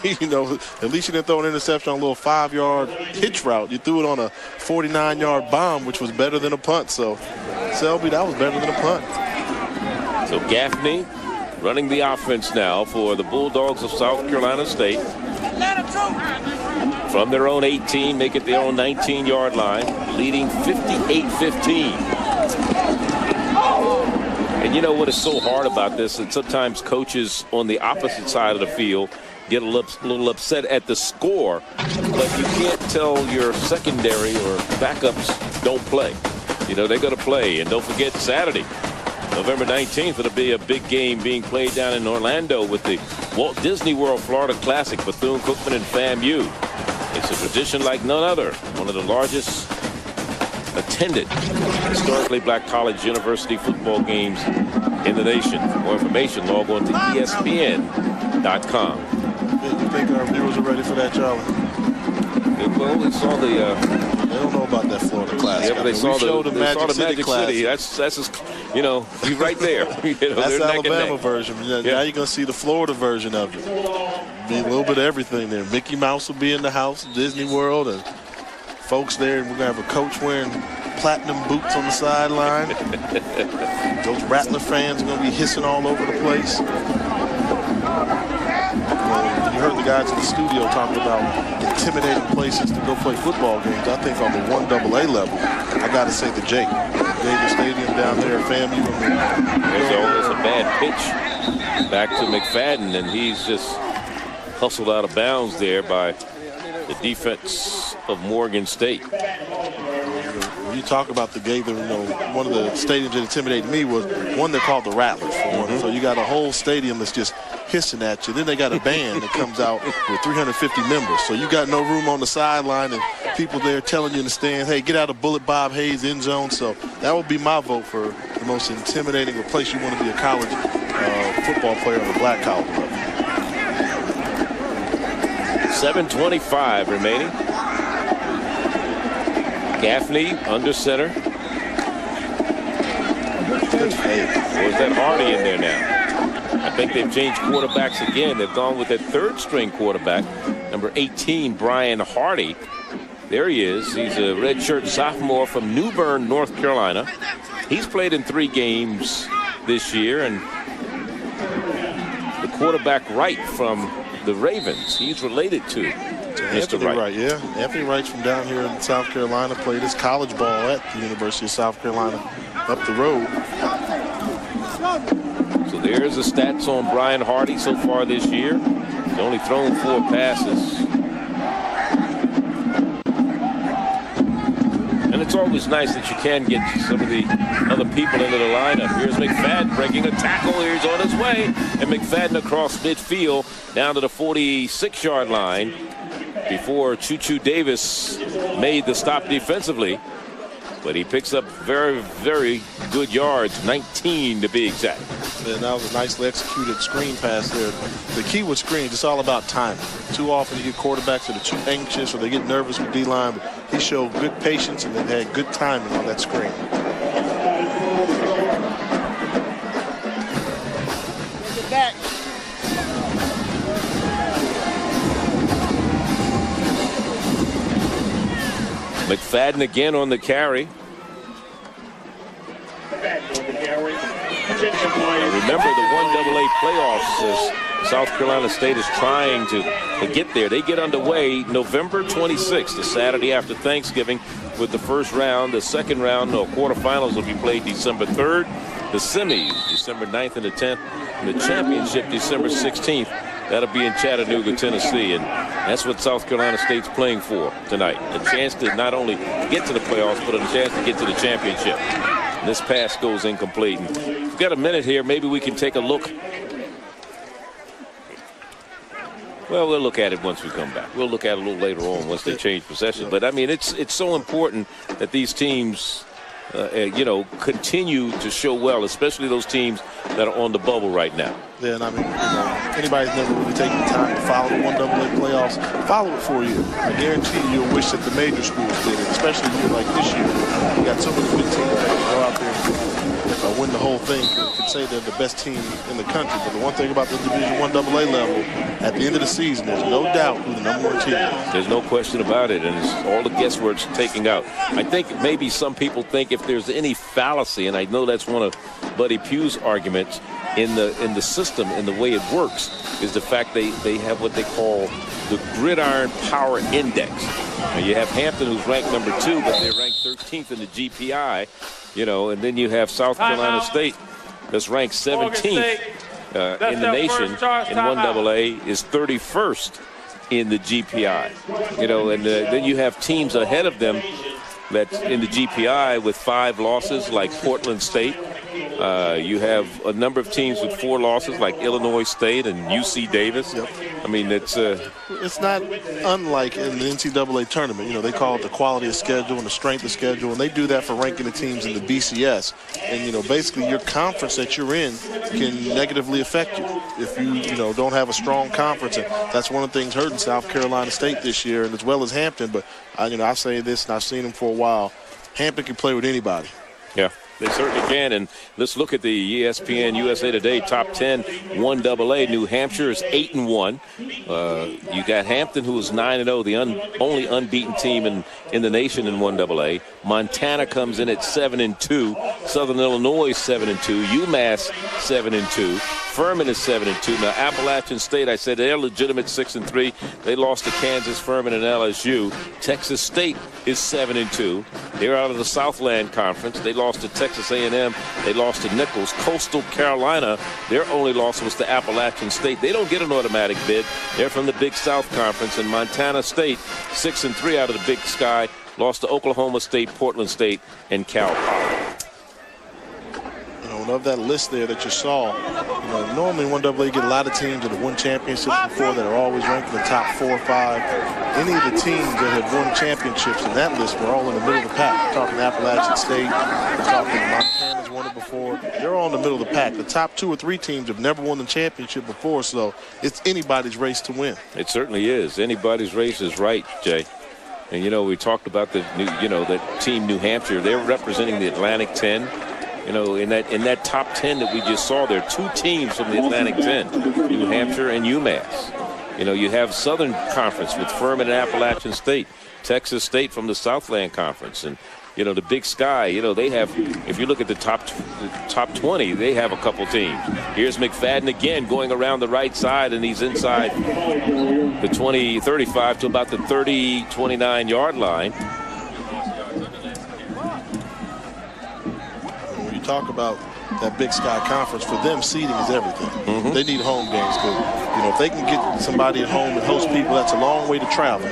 You know, at least you didn't throw an interception on a little 5-yard hitch route. You threw it on a 49-yard bomb, which was better than a punt. So, Selby, that was better than a punt. So Gaffney running the offense now for the Bulldogs of South Carolina State. From their own 18, make it their own 19-yard line, leading 58-15. And you know what is so hard about this? That sometimes coaches on the opposite side of the field get a little upset at the score, but you can't tell your secondary or backups don't play. You know, they're going to play. And don't forget Saturday, November 19th, it'll be a big game being played down in Orlando with the Walt Disney World Florida Classic, Bethune-Cookman and FAMU. It's a tradition like none other. One of the largest attended historically black college university football games in the nation. For more information, log on to ESPN.com. You think our viewers are ready for that, Charlie? Well, we saw the They don't know about that Florida Classic. Yeah, but they saw the Magic City. Classic. That's just, you know, you right there. That's the Alabama version. Now you're going to see the Florida version of it. Be a little bit of everything there. Mickey Mouse will be in the house, Disney World, and folks there. And we're going to have a coach wearing platinum boots on the sideline. Those Rattler fans are going to be hissing all over the place. You heard the guys in the studio talking about intimidating places to go play football games. I think on the 1AA level, I got to say the Jake. Davis Stadium down there, FAMU. There's a bad pitch back to McFadden, and he's just hustled out of bounds there by the defense of Morgan State. When you talk about the Gaither, one of the stadiums that intimidated me was one they're called the Rattlers for one. So you got a whole stadium that's just hissing at you. Then they got a band that comes out with 350 members. So you got no room on the sideline and people there telling you in the stands, hey, get out of Bullet Bob Hayes end zone. So that would be my vote for the most intimidating place you want to be a college football player on the black college level. 7:25 remaining. Gaffney under center. Or is that Hardy in there now? I think they've changed quarterbacks again. They've gone with their third string quarterback, number 18, Brian Hardy. There he is. He's a redshirt sophomore from New Bern, North Carolina. He's played in 3 games this year, and the quarterback Wright from the Ravens, he's related to Mr. Wright. Yeah. Anthony Wright's from down here in South Carolina, played his college ball at the University of South Carolina up the road. So there's the stats on Brian Hardy so far this year. He's only thrown 4 passes. And it's always nice that you can get some of the other people into the lineup. Here's McFadden breaking a tackle. He's on his way. And McFadden across midfield down to the 46-yard line before Choo-Choo Davis made the stop defensively. But he picks up very, very good yards, 19 to be exact. And that was a nicely executed screen pass there. The key with screens, it's all about timing. Too often you get quarterbacks that are too anxious or they get nervous with D-line, but he showed good patience and then had good timing on that screen. Get back. McFadden again on the carry. Remember the 1AA playoffs as South Carolina State is trying to get there. They get underway November 26th, the Saturday after Thanksgiving, with the first round. The second round, or quarterfinals, will be played December 3rd. The semis, December 9th and the 10th. And the championship, December 16th. That'll be in Chattanooga, Tennessee. And that's what South Carolina State's playing for tonight. A chance to not only get to the playoffs, but a chance to get to the championship. And this pass goes incomplete. And we've got a minute here. Maybe we can take a look. Well, we'll look at it once we come back. We'll look at it a little later on once they change possession. But, I mean, it's so important that these teams, continue to show well, especially those teams that are on the bubble right now. Yeah, and I mean, anybody's never really taken the time to follow the 1AA playoffs. Follow it for you. I guarantee you'll wish that the major schools did it, especially a year like this year. You got so many good teams that can go out there and win the whole thing. You could say they're the best team in the country. But the one thing about the Division 1AA level, at the end of the season, there's no doubt who the number 1 team is. There's no question about it, and it's all the guesswork's taking out. I think maybe some people think if there's any fallacy, and I know that's one of Buddy Pugh's arguments in the system, in the way it works, is the fact they have what they call the Gridiron Power Index. Now you have Hampton, who's ranked number 2, but they're ranked 13th in the GPI, and then you have South Carolina State that's ranked 17th in the nation in 1AA, is 31st in the GPI. And then you have teams ahead of them that's in the GPI with 5 losses, like Portland State. You have a number of teams with 4 losses, like Illinois State and UC Davis. I mean, it's not unlike in the NCAA tournament. You know, they call it the quality of schedule and the strength of schedule, and they do that for ranking the teams in the BCS. And, you know, basically your conference that you're in can negatively affect you if you don't have a strong conference. And that's one of the things hurting South Carolina State this year, and as well as Hampton. But, I say this, and I've seen them for a while. Hampton can play with anybody. Yeah. They certainly can, and let's look at the ESPN USA Today top 10 1AA. New Hampshire is 8-1. You got Hampton, who is 9-0, the only unbeaten team in the nation in 1AA. Montana comes in at 7-2. Southern Illinois 7-2. UMass 7-2. Furman is 7-2. Now Appalachian State, I said they're legitimate 6-3. They lost to Kansas, Furman, and LSU. Texas State is 7-2. They're out of the Southland Conference. They lost to Texas A&M. They lost to Nichols. Coastal Carolina, their only loss was to Appalachian State. They don't get an automatic bid. They're from the Big South Conference. And Montana State, 6-3 out of the Big Sky, lost to Oklahoma State, Portland State, and Cal Poly. Of that list there that you saw, normally in 1AA you get a lot of teams that have won championships before that are always ranked in the top 4 or 5. Any of the teams that have won championships in that list were all in the middle of the pack. We're talking Appalachian State, we're talking Montana's won it before. They're all in the middle of the pack. The top 2 or 3 teams have never won the championship before, so it's anybody's race to win. It certainly is. Anybody's race is right, Jay. And we talked about the that team New Hampshire. They're representing the Atlantic 10. In that top 10 that we just saw, there are 2 teams from the Atlantic 10, New Hampshire and UMass. You have Southern Conference with Furman and Appalachian State, Texas State from the Southland Conference, and the Big Sky. They have. If you look at the top 20, they have a couple teams. Here's McFadden again going around the right side, and he's inside the 35 to about the 29-yard line. Talk about that Big Sky Conference. For them, seeding is everything. Mm-hmm. They need home games because, if they can get somebody at home and host people, that's a long way to travel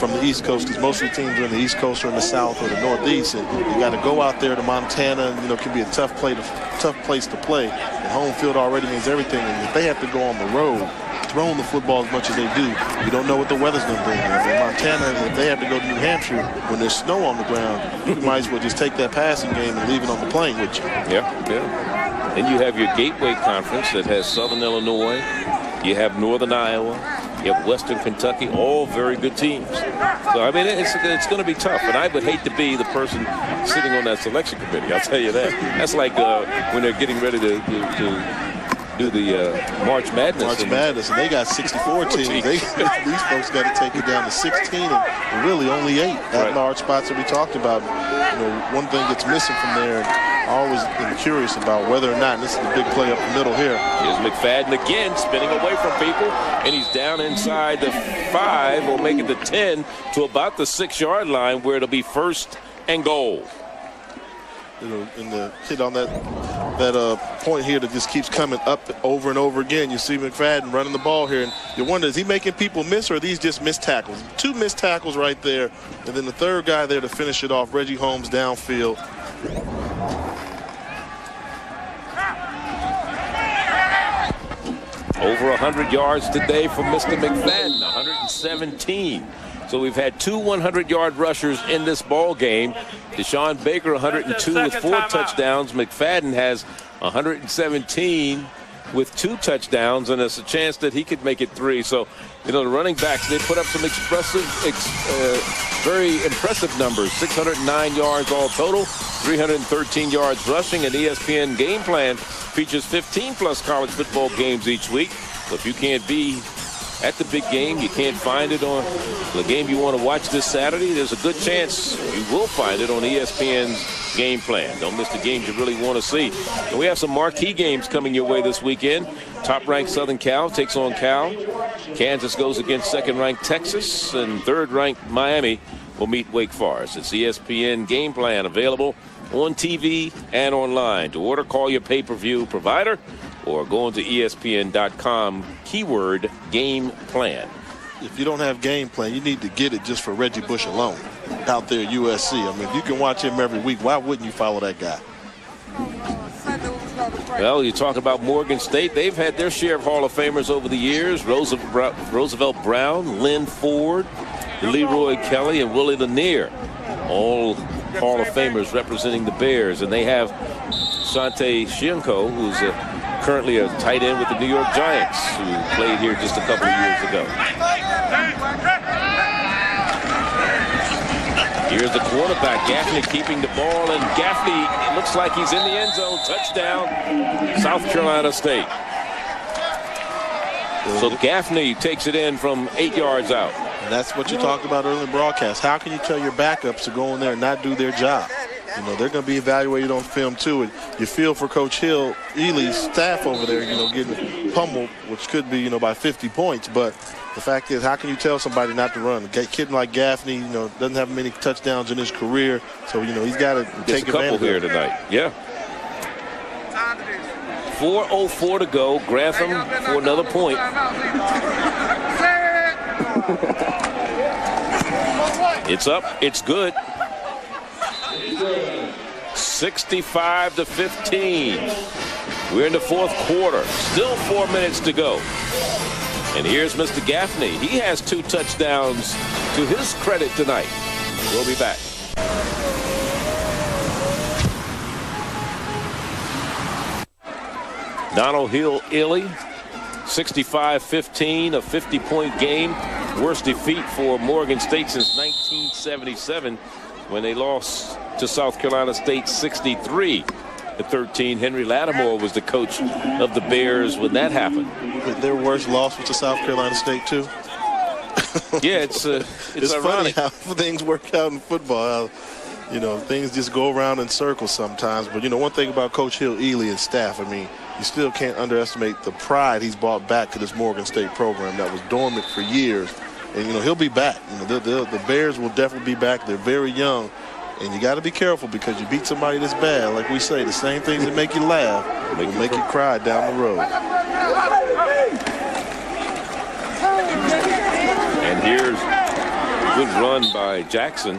from the East Coast, because most of the teams are in the East Coast or in the South or the Northeast, and you got to go out there to Montana, and it can be a tough place to play. And home field already means everything, and if they have to go on the road, throwing the football as much as they do, you don't know what the weather's going to bring. In Montana, if they have to go to New Hampshire when there's snow on the ground, you might as well just take that passing game and leave it on the plane with you. Yeah. Then you have your Gateway Conference that has Southern Illinois. You have Northern Iowa. You have Western Kentucky, all very good teams. So, I mean, it's going to be tough. And I would hate to be the person sitting on that selection committee. I'll tell you that. That's like when they're getting ready to do the March Madness. And they got 64 teams. These folks got to take it down to 16 and really only 8 at-large spots that we talked about. One thing that's missing from there, I always been curious about whether or not, and this is the big play up the middle here. Here's McFadden again, spinning away from people, and he's down inside the 5, will make it the 10 to about the 6-yard line, where it'll be 1st and goal. In the hit on that point here that just keeps coming up over and over again. You see McFadden running the ball here, and you wonder, is he making people miss, or are these just missed tackles? 2 missed tackles right there, and then the third guy there to finish it off, Reggie Holmes downfield. Over 100 yards today from Mr. McFadden, 117. So we've had 2 100-yard rushers in this ball game. Deshaun Baker, 102 with 4 touchdowns. McFadden has 117 with 2 touchdowns, and there's a chance that he could make it 3. So, the running backs, they put up some very impressive numbers. 609 yards all total, 313 yards rushing, and ESPN Game Plan features 15-plus college football games each week. So if you can't be at the big game, you can't find it on the game you want to watch this Saturday, there's a good chance you will find it on ESPN's Game Plan. Don't miss the games you really want to see. And we have some marquee games coming your way this weekend. Top-ranked Southern Cal takes on Cal. Kansas goes against second-ranked Texas, and third-ranked Miami will meet Wake Forest. It's ESPN Game Plan, available on TV and online. To order, call your pay-per-view provider or go into ESPN.com, keyword Game Plan. If you don't have Game Plan, you need to get it just for Reggie Bush alone out there at USC. I mean, if you can watch him every week, why wouldn't you follow that guy? Well, you talk about Morgan State. They've had their share of Hall of Famers over the years. Roosevelt Brown, Lynn Ford, Leroy Kelly, and Willie Lanier. All Hall of Famers representing the Bears. And they have Shante Shienko, who's currently a tight end with the New York Giants, who played here just a couple of years ago. Here's the quarterback, Gaffney, keeping the ball, and Gaffney, it looks like he's in the end zone. Touchdown, South Carolina State. So Gaffney takes it in from 8 yards out. And that's what you talked about earlier in the broadcast. How can you tell your backups to go in there and not do their job? You know, they're going to be evaluated on film, too. And you feel for Coach Ely's staff over there, getting pummeled, which could be, by 50 points. But the fact is, how can you tell somebody not to run? A kid like Gaffney, doesn't have many touchdowns in his career. So, he's got to take advantage of it. A couple here tonight. Yeah. 4:04 to go. Grantham for another point. It's up. It's good. 65-15. We're in the fourth quarter. Still 4 minutes to go. And here's Mr. Gaffney. He has 2 touchdowns to his credit tonight. We'll be back. Donald Hill-Ely, 65-15, a 50-point game. Worst defeat for Morgan State since 1977 when they lost to South Carolina State 63-13. Henry Lattimore was the coach of the Bears when that happened. Their worst loss was to South Carolina State, too. Yeah, it's funny how things work out in football. Things just go around in circles sometimes. But, one thing about Coach Hill-Ely and staff, you still can't underestimate the pride he's brought back to this Morgan State program that was dormant for years. And, he'll be back. The Bears will definitely be back. They're very young. And you got to be careful because you beat somebody this bad. Like we say, the same things that make you laugh will make you cry down the road. And here's a good run by Jackson.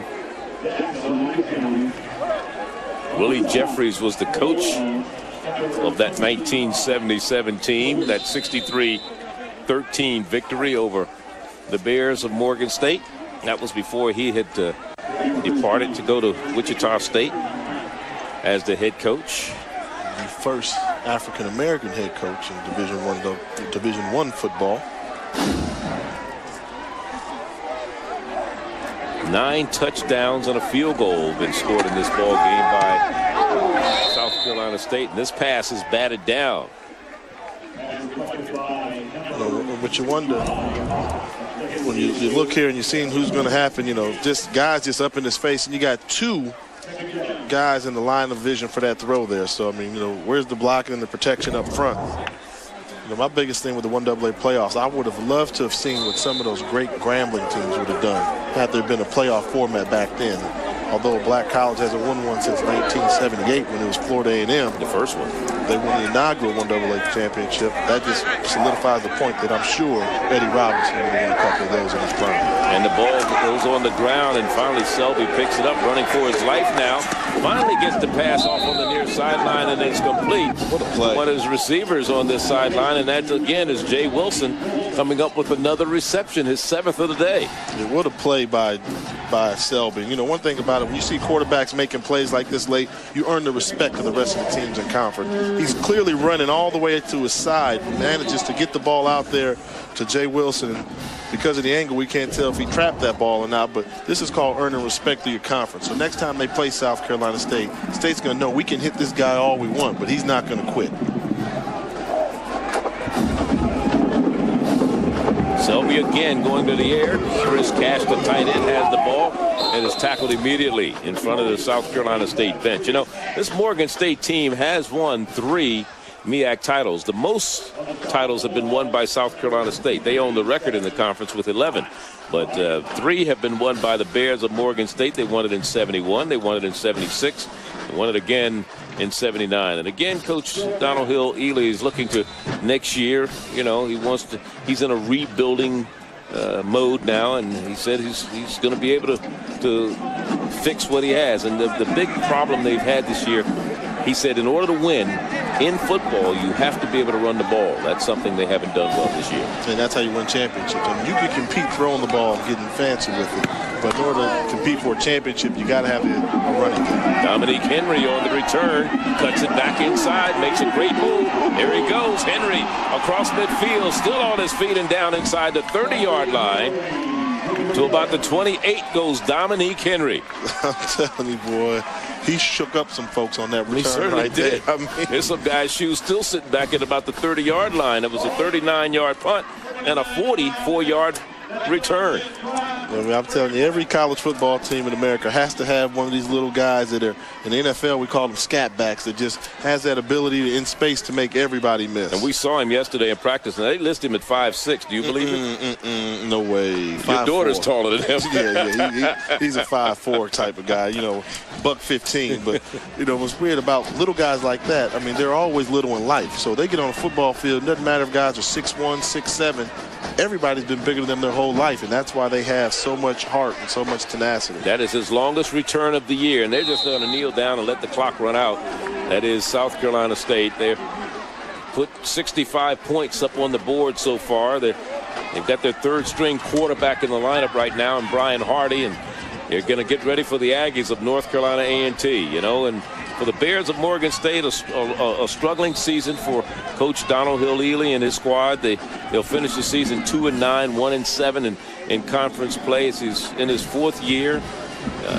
Willie Jeffries was the coach of that 1977 team, that 63-13 victory over the Bears of Morgan State. That was before he had departed to go to Wichita State as the head coach. The first African-American head coach in Division I football. 9 touchdowns and a field goal been scored in this ball game by South Carolina State, and this pass is batted down. But you wonder when you look here and you're seeing who's going to happen. Just guys just up in his face, and you got 2 guys in the line of vision for that throw there. So where's the blocking and the protection up front? My biggest thing with the 1AA playoffs, I would have loved to have seen what some of those great Grambling teams would have done had there been a playoff format back then. Although Black College hasn't won one since 1978 when it was Florida A&M. The first one. They won the inaugural 1AA championship. That just solidifies the point that I'm sure Eddie Robinson would have won a couple of those in his prime. And the ball goes on the ground, and finally Selby picks it up, running for his life now. Finally gets the pass off on the near sideline, and it's complete. What a play. One of his receivers on this sideline, and that again is Jay Wilson coming up with another reception, his 7th of the day. Yeah, what a play by Selby. One thing about it, when you see quarterbacks making plays like this late, you earn the respect of the rest of the teams in conference. He's clearly running all the way to his side, manages to get the ball out there to Jay Wilson. Because of the angle, we can't tell if he trapped that ball or not, but this is called earning respect through your conference. So next time they play South Carolina State, State's going to know we can hit this guy all we want, but he's not going to quit. Selby again going to the air. Chris Cash, the tight end, has the ball and is tackled immediately in front of the South Carolina State bench. This Morgan State team has won 3 MEAC titles. The most titles have been won by South Carolina State. They own the record in the conference with 11. But 3 have been won by the Bears of Morgan State. They won it in 71. They won it in 76. They won it again in 79. And again, Coach Donald Hill-Ely is looking to next year. He's in a rebuilding mode now, and he said he's going to be able to fix what he has. And the big problem they've had this year, he said, in order to win, in football, you have to be able to run the ball. That's something they haven't done well this year. And that's how you win championships. I mean, you can compete throwing the ball and getting fancy with it, but in order to compete for a championship, you got to have a running game. Dominique Henry on the return, cuts it back inside, makes a great move. There he goes, Henry across midfield, still on his feet and down inside the 30-yard line. To about the 28 goes Dominique Henry. I'm telling you, boy, he shook up some folks on that return. He certainly right did. there. I mean, there's some guys' shoes still sitting back at about the 30-yard line. It was a 39-yard punt and a 44-yard return. I mean, I'm telling you, every college football team in America has to have one of these little guys that are, in the NFL, we call them scat backs, that just has that ability in space to make everybody miss. And we saw him yesterday in practice, and they list him at 5'6". Do you believe it? No way. Your daughter's taller than him. Yeah, he's a 5'4" type of guy, you know, $115. But, you know, what's weird about little guys like that, I mean, they're always little in life. So they get on a football field, it doesn't matter if guys are 6'1", 6'7". Everybody's been bigger than them their whole life, and that's why they have so much heart and so much tenacity. That is his longest return of the year, and they're just going to kneel down and let the clock run out. That is South Carolina State. They've put 65 points up on the board so far. They've got their third-string quarterback in the lineup right now, and Brian Hardy, and they're going to get ready for the Aggies of North Carolina A&T, you know, and for the Bears of Morgan State, a struggling season for Coach Donald Hill-Ely and his squad. They'll finish the season 2-9, 1-7 in conference play. He's in his fourth year.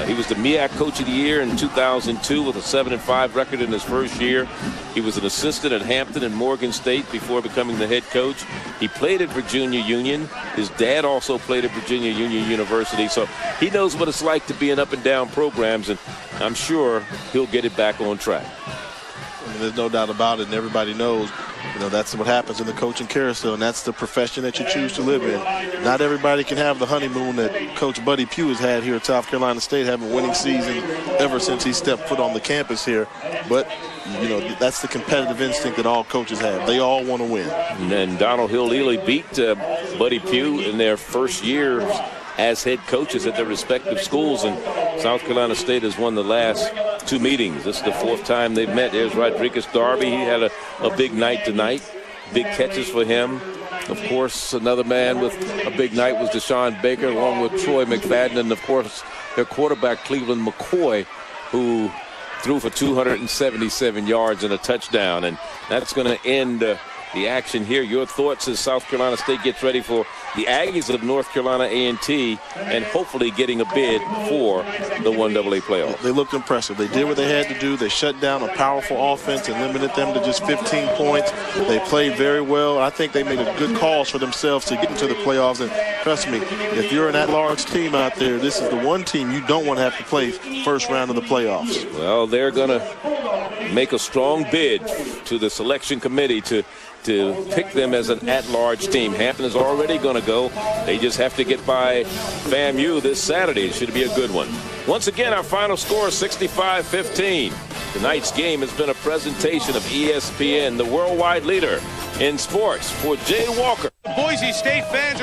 He was the MEAC Coach of the Year in 2002 with a 7-5 record in his first year. He was an assistant at Hampton and Morgan State before becoming the head coach. He played at Virginia Union. His dad also played at Virginia Union University, so he knows what it's like to be in up-and-down programs, and I'm sure he'll get it back on track. I mean, there's no doubt about it, and everybody knows, you know, that's what happens in the coaching carousel, and that's the profession that you choose to live in. Not everybody can have the honeymoon that Coach Buddy Pugh has had here at South Carolina State, having a winning season ever since he stepped foot on the campus here. But, you know, that's the competitive instinct that all coaches have. They all want to win. And then Donald Hill-Ely beat Buddy Pugh in their first year as head coaches at their respective schools, and South Carolina State has won the last two meetings. This is the fourth time they've met. There's Rodriguez Darby. He had a big night tonight. Big catches for him. Of course, another man with a big night was Deshaun Baker, along with Troy McFadden, and of course their quarterback Cleveland McCoy, who threw for 277 yards and a touchdown. And that's going to end the action here. Your thoughts as South Carolina State gets ready for the Aggies of North Carolina A&T and hopefully getting a bid for the 1AA playoff. They looked impressive. They did what they had to do. They shut down a powerful offense and limited them to just 15 points. They played very well. I think they made a good calls for themselves to get into the playoffs. And trust me, if you're an at-large team out there, this is the one team you don't want to have to play first round of the playoffs. Well, they're going to make a strong bid to the selection committee to pick them as an at-large team. Hampton is already going to go. They just have to get by FAMU this Saturday. It should be a good one. Once again, our final score is 65-15. Tonight's game has been a presentation of ESPN, the worldwide leader in sports. For Jay Walker. Boise State fans are